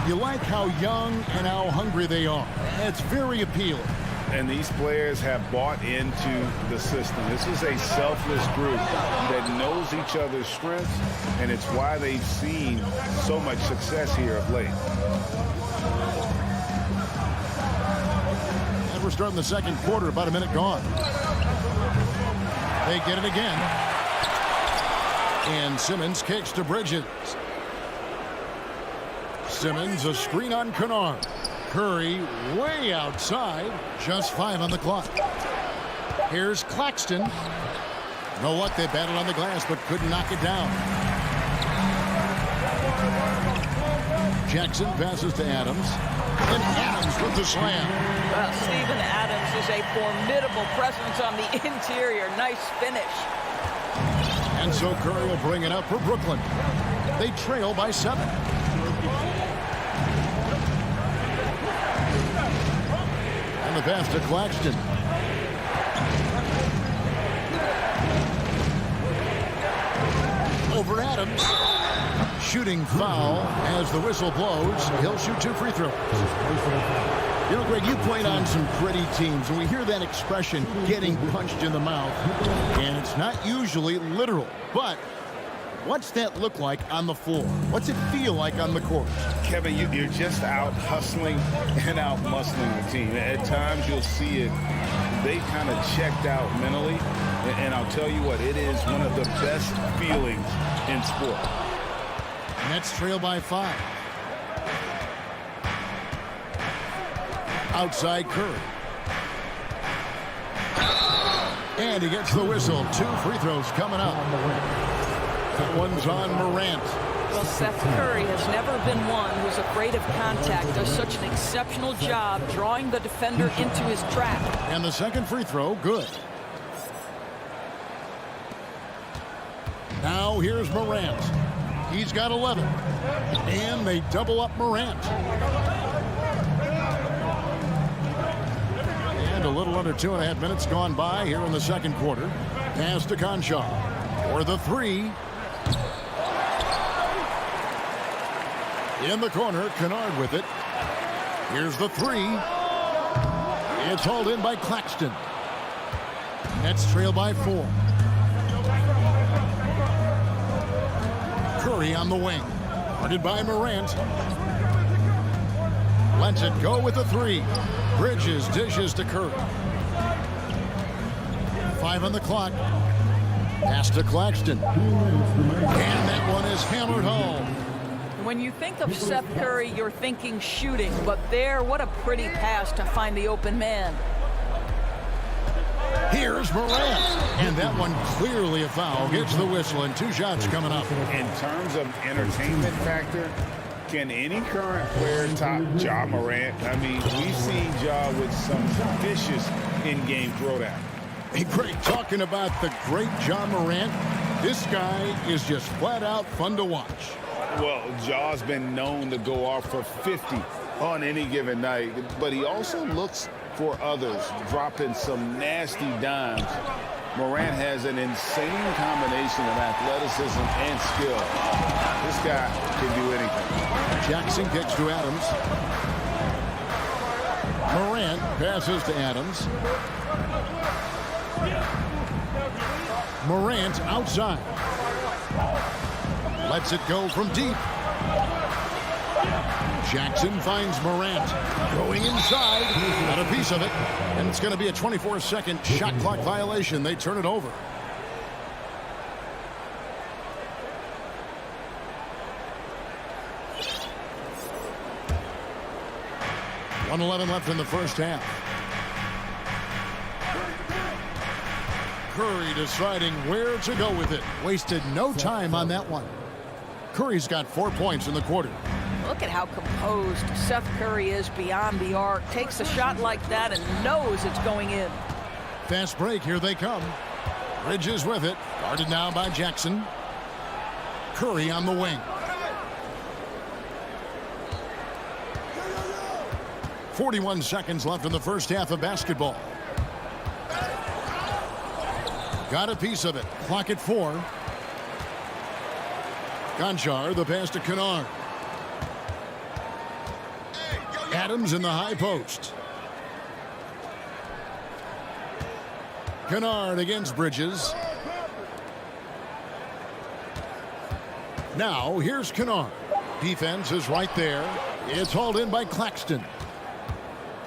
you like how young and how hungry they are. It's very appealing. And these players have bought into the system. This is a selfless group that knows each other's strengths, and it's why they've seen so much success here of late. And we're starting the second quarter, about a minute gone. They get it again. And Simmons kicks to Bridges. Simmons, a screen on Kennard. Curry way outside. Just 5 on the clock. Here's Claxton. You know what? They battled on the glass, but couldn't knock it down. Jackson passes to Adams. And Adams with the slam. Well, Steven Adams is a formidable presence on the interior. Nice finish. And so Curry will bring it up for Brooklyn. They trail by 7. And the pass to Claxton. Over Adams. Shooting foul as the whistle blows. He'll shoot 2 free throws. You know, Greg, you played on some pretty teams, and we hear that expression, getting punched in the mouth, and it's not usually literal. But what's that look like on the floor? What's it feel like on the court? Kevin, you're just out hustling and out muscling the team. At times you'll see it. They kind of checked out mentally, and I'll tell you what, it is one of the best feelings in sport. Nets trail by 5. Outside Curry. And he gets the whistle. 2 free throws coming up. That one's on Morant. Well, Seth Curry has never been one who's afraid of contact. Does such an exceptional job drawing the defender into his trap. And the second free throw, good. Now here's Morant. He's got 11. And they double up Morant. And a little under 2.5 minutes gone by here in the second quarter. Pass to Conchar for the 3. In the corner, Kennard with it. Here's the 3. It's hauled in by Claxton. Nets trail by 4. Curry on the wing. Guarded by Morant. Lets it go with the 3. Bridges dishes to Curry. 5 on the clock. Pass to Claxton. And that one is hammered home. When you think of Seth Curry, you're thinking shooting, but there, what a pretty pass to find the open man. Here's Morant, and that one clearly a foul. Gets the whistle, and 2 shots coming up. In terms of entertainment factor, can any current player top Ja Morant? I mean, we've seen Ja with some vicious in-game throwdown. Hey, Greg, talking about the great Ja Morant, this guy is just flat out fun to watch. Well, Ja's been known to go off for 50 on any given night, but he also looks for others, dropping some nasty dimes. Morant has an insane combination of athleticism and skill. This guy can do anything. Jackson kicks to Adams. Morant passes to Adams. Morant outside. Lets it go from deep. Jackson finds Morant. Going inside. Got a piece of it. And it's going to be a 24-second shot clock violation. They turn it over. .111 left in the first half. Curry deciding where to go with it. Wasted no time on that one. Curry's got 4 points in the quarter. Look at how composed Seth Curry is beyond the arc. Takes a shot like that and knows it's going in. Fast break, here they come. Bridges with it. Guarded now by Jackson. Curry on the wing. 41 seconds left in the first half of basketball. Got a piece of it. Clock at 4. Gonchar, the pass to Kennard. Adams in the high post. Kennard against Bridges. Now here's Kennard. Defense is right there. It's hauled in by Claxton.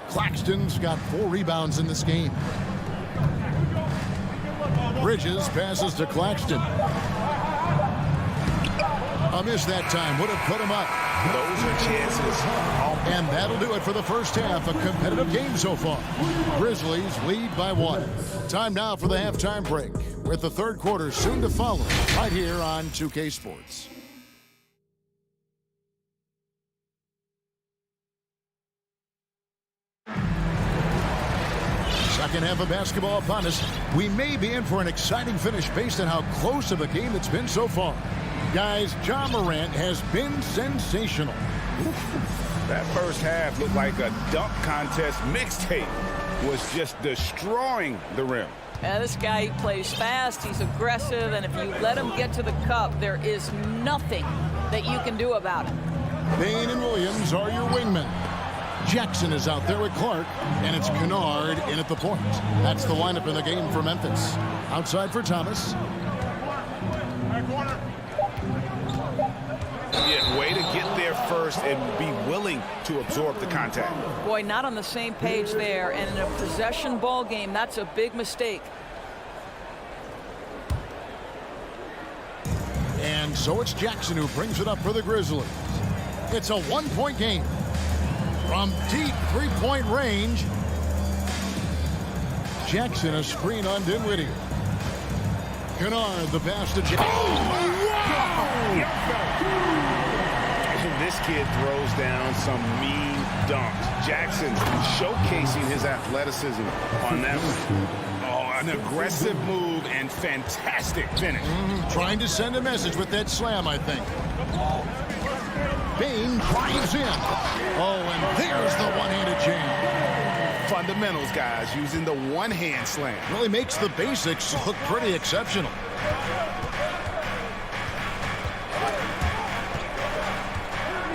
Claxton's got 4 rebounds in this game. Bridges passes to Claxton. A miss that time. Would have put him up. Those are chances. And that'll do it for the first half. A competitive game so far. Grizzlies lead by 1. Time now for the halftime break, with the third quarter soon to follow right here on 2K Sports. Second half of basketball upon us. We may be in for an exciting finish based on how close of a game it's been so far. Guys, Ja Morant has been sensational. That first half looked like a dunk contest mixtape. Was just destroying the rim. And this guy plays fast, he's aggressive, and if you let him get to the cup, there is nothing that you can do about it. Bain and Williams are your wingmen. Jackson is out there with Clark, and it's Kennard in at the point. That's the lineup in the game for Memphis. Outside for Thomas. Yeah, way to get there first and be willing to absorb the contact. Boy, not on the same page there, and in a possession ball game, that's a big mistake. And so it's Jackson who brings it up for the Grizzlies. It's a 1-point game. From deep 3-point range, Jackson a screen on Dinwiddie. Kennard the pass to Jackson. Oh, wow! This kid throws down some mean dunks. Jackson showcasing his athleticism on that one. Oh, an aggressive move and fantastic finish. Trying to send a message with that slam, I think. Bain drives in. Oh, and there's the one-handed jam. Fundamentals, guys, using the one-hand slam. Really makes the basics look pretty exceptional.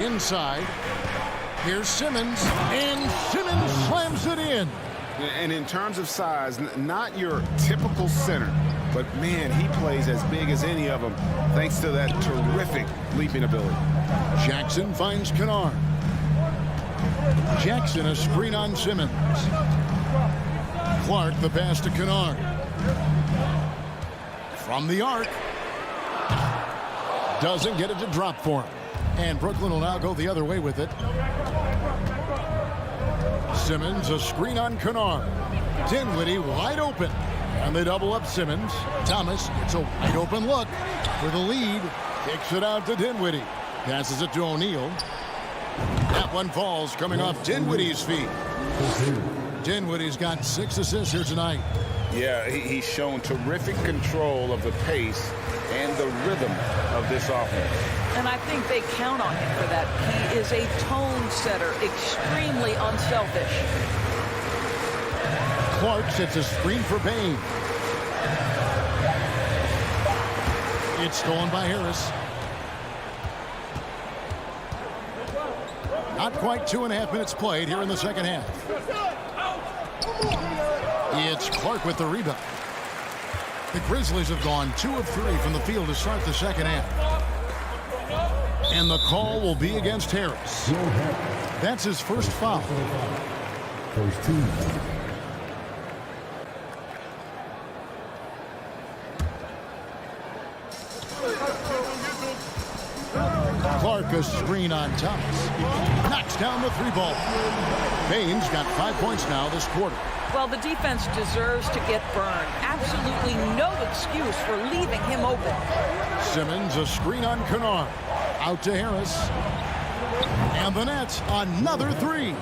Inside, here's Simmons, and Simmons slams it in. And in terms of size, not your typical center, but man, he plays as big as any of them thanks to that terrific leaping ability. Jackson finds Kennard. Jackson a screen on Simmons. Clark the pass to Kennard. From the arc. Doesn't get it to drop for him. And Brooklyn will now go the other way with it. Simmons, a screen on Kennard. Dinwiddie wide open. And they double up Simmons. Thomas, it's a wide open look for the lead. Kicks it out to Dinwiddie. Passes it to O'Neal. That one falls coming off Dinwiddie's feet. Dinwiddie's got 6 assists here tonight. Yeah, he's shown terrific control of the pace and the rhythm of this offense. And I think they count on him for that. He is a tone setter, extremely unselfish. Clark sets a screen for Bain. It's stolen by Harris. Not quite 2.5 minutes played here in the second half. It's Clark with the rebound. The Grizzlies have gone 2 of 3 from the field to start the second half. And the call will be against Harris. That's his first foul. First team. Clark, a screen on Thomas. Knocks down the 3-ball. Bain's got 5 points now this quarter. Well, the defense deserves to get burned. Absolutely no excuse for leaving him open. Simmons, a screen on Kennard. Out to Harris. And the Nets, another 3.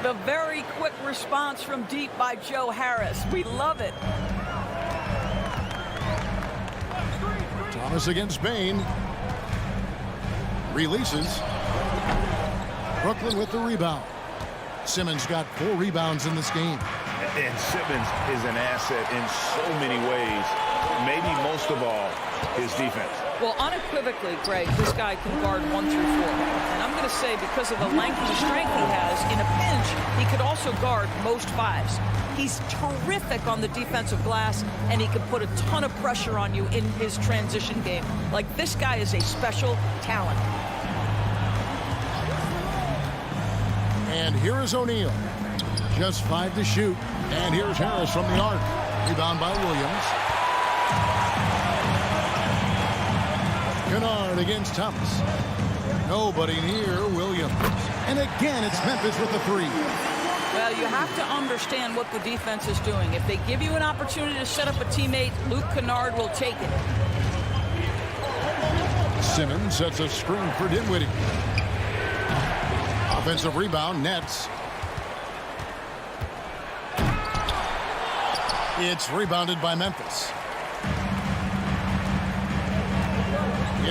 The very quick response from deep by Joe Harris. We love it. Thomas against Bain. Releases. Brooklyn with the rebound. Simmons got 4 rebounds in this game. And Simmons is an asset in so many ways. Maybe most of all, his defense. Well, unequivocally, Greg, this guy can guard 1 through 4. And I'm going to say because of the length and strength he has, in a pinch, he could also guard most 5s. He's terrific on the defensive glass, and he can put a ton of pressure on you in his transition game. Like, this guy is a special talent. And here is O'Neal. Just 5 to shoot. And here's Harris from the arc. Rebound by Williams. Kennard against Thomas. Nobody near Williams. And again, it's Memphis with the 3. Well, you have to understand what the defense is doing. If they give you an opportunity to set up a teammate, Luke Kennard will take it. Simmons sets a screen for Dinwiddie. Offensive rebound, Nets. It's rebounded by Memphis.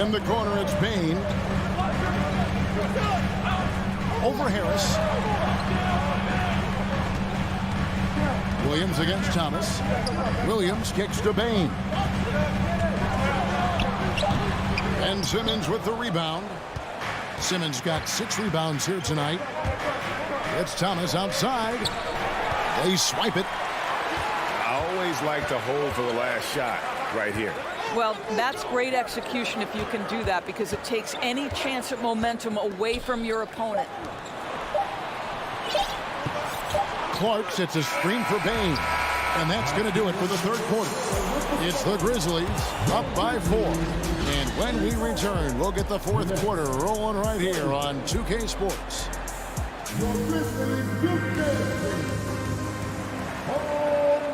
In the corner, it's Bain. Over Harris. Williams against Thomas. Williams kicks to Bain. And Simmons with the rebound. Simmons got 6 rebounds here tonight. It's Thomas outside. They swipe it. I always like to hold for the last shot right here. Well, that's great execution if you can do that, because it takes any chance at momentum away from your opponent. Clark sets a screen for Bain. And that's going to do it for the third quarter. It's the Grizzlies up by 4. And when we return, we'll get the fourth quarter rolling right here on 2K Sports.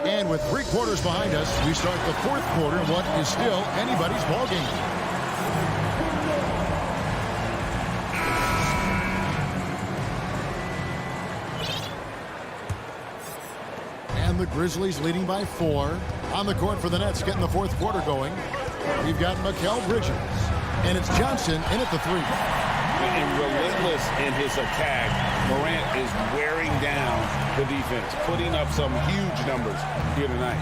And with 3 quarters behind us, we start the fourth quarter in what is still anybody's ballgame. And the Grizzlies leading by 4. On the court for the Nets, getting the fourth quarter going. We've got Mikal Bridges. And it's Johnson in at the 3. And relentless in his attack, Morant is wearing down the defense, putting up some huge numbers here tonight.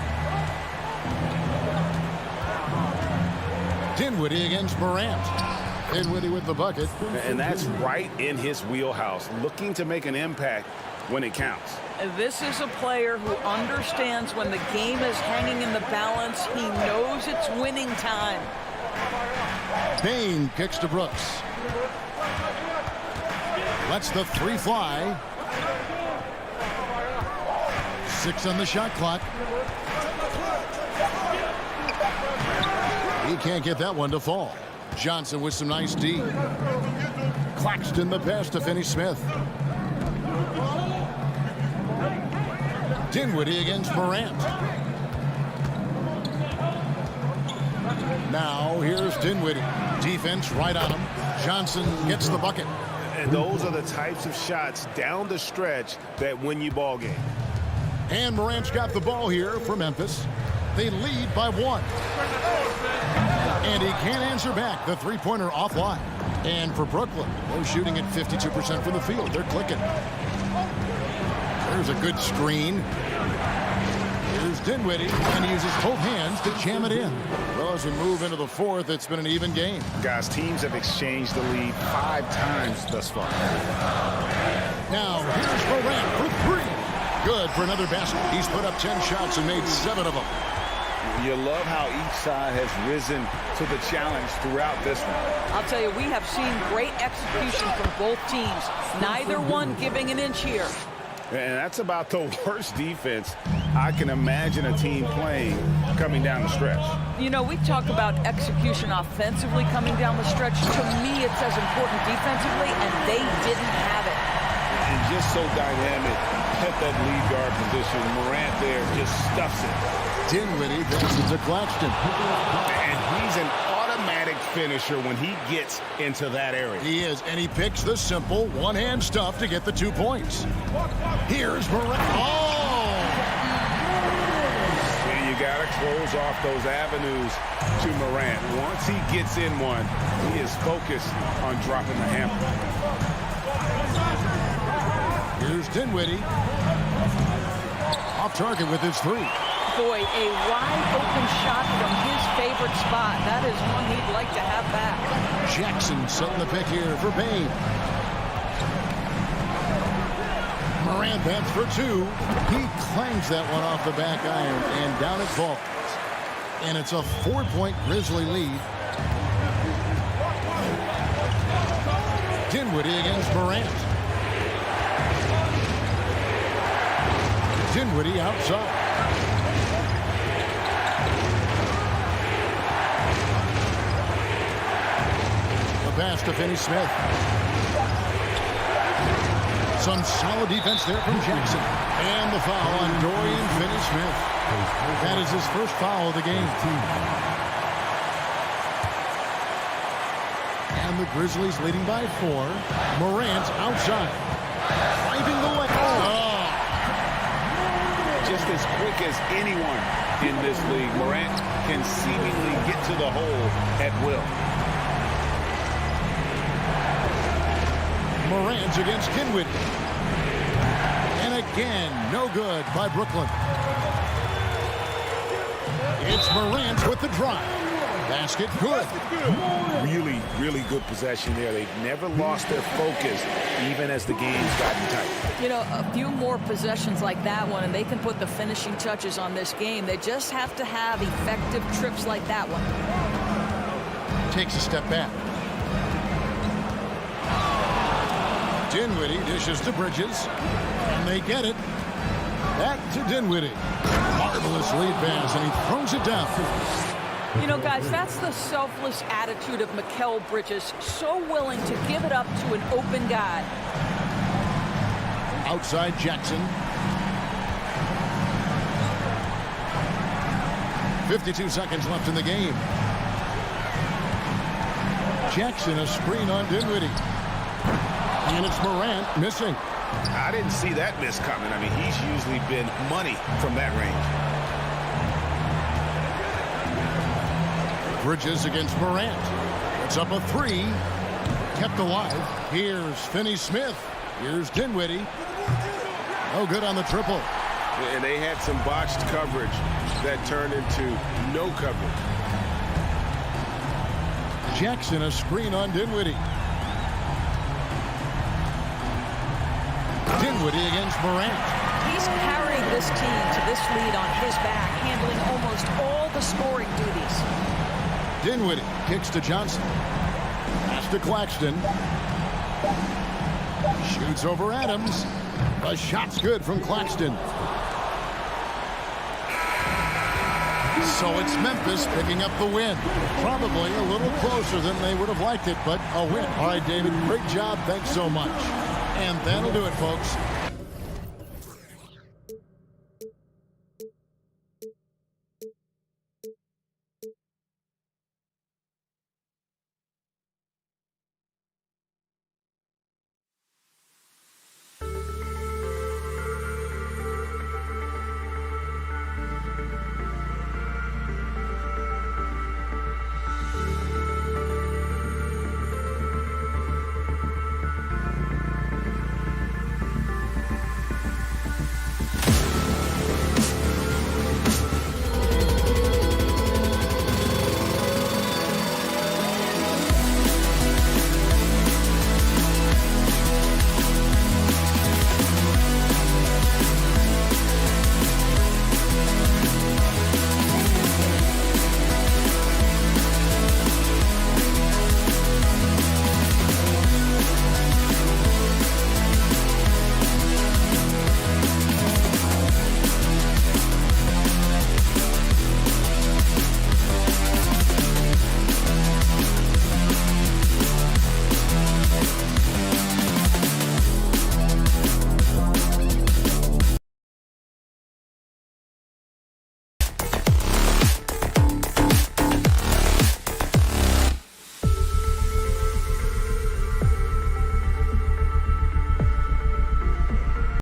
Dinwiddie against Morant. Dinwiddie with the bucket. And that's right in his wheelhouse, looking to make an impact when it counts. This is a player who understands when the game is hanging in the balance. He knows it's winning time. Bain kicks to Brooks. Lets the 3 fly. 6 on the shot clock. He can't get that one to fall. Johnson with some nice D. Claxton the pass to Finney-Smith. Dinwiddie against Morant. Now here's Dinwiddie. Defense right on him. Johnson gets the bucket. And those are the types of shots down the stretch that win you ball game. And Morant's got the ball here for Memphis. They lead by 1. And he can't answer back. The three-pointer offline. And for Brooklyn, they're shooting at 52% from the field. They're clicking. There's a good screen. Here's Dinwiddie, and he uses both hands to jam it in. Well, as we move into the fourth, it's been an even game. Guys, teams have exchanged the lead 5 times thus far. Now, here's Morant for 3. Good for another basket. He's put up 10 shots and made 7 of them. You love how each side has risen to the challenge throughout this one. I'll tell you, we have seen great execution from both teams. Neither one giving an inch here. And that's about the worst defense I can imagine a team playing coming down the stretch. You know, we talk about execution offensively coming down the stretch. To me, it's as important defensively, and they didn't have it. And just so dynamic at that lead guard position. Morant there just stuffs it. Dinwiddie thinks it's a Claxton. And he's an automatic finisher when he gets into that area. He is, and he picks the simple one-hand stuff to get the 2 points. Here's Morant. Oh! And you got to close off those avenues to Morant. Once he gets in one, he is focused on dropping the hammer. Here's Dinwiddie. Off target with his 3. Boy, a wide-open shot from his favorite spot. That is one he'd like to have back. Jackson setting the pick here for Bain. Morant bats for 2. He clangs that one off the back iron, and down it falls. And it's a 4-point Grizzly lead. Dinwiddie against Morant. Dinwiddie outside. Pass to Finney-Smith. Some solid defense there from Jackson. And the foul on Dorian Finney-Smith. That is his first foul of the game. And the Grizzlies leading by 4. Morant outside. Driving the lane. Oh. Just as quick as anyone in this league, Morant can seemingly get to the hole at will. Morant against Dinwiddie. And again, no good by Brooklyn. It's Morant with the drive. Basket good. Really, really good possession there. They've never lost their focus, even as the game's gotten tight. You know, a few more possessions like that one, and they can put the finishing touches on this game. They just have to have effective trips like that one. Takes a step back. Dinwiddie dishes to Bridges, and they get it. Back to Dinwiddie. Marvelous lead pass, and he throws it down. You know, guys, that's the selfless attitude of Mikal Bridges. So willing to give it up to an open guy. Outside Jackson. 52 seconds left in the game. Jackson, a screen on Dinwiddie. And it's Morant missing. I didn't see that miss coming. I mean, he's usually been money from that range. Bridges against Morant. It's up a 3. Kept alive. Here's Finney-Smith. Here's Dinwiddie. No good on the triple. And they had some botched coverage that turned into no coverage. Jackson, a screen on Dinwiddie. Dinwiddie against Morant. He's carried this team to this lead on his back, handling almost all the scoring duties. Dinwiddie kicks to Johnson. Pass to Claxton. Shoots over Adams. The shot's good from Claxton. So it's Memphis picking up the win. Probably a little closer than they would have liked it, but a win. All right, David, great job. Thanks so much. And that'll do it, folks.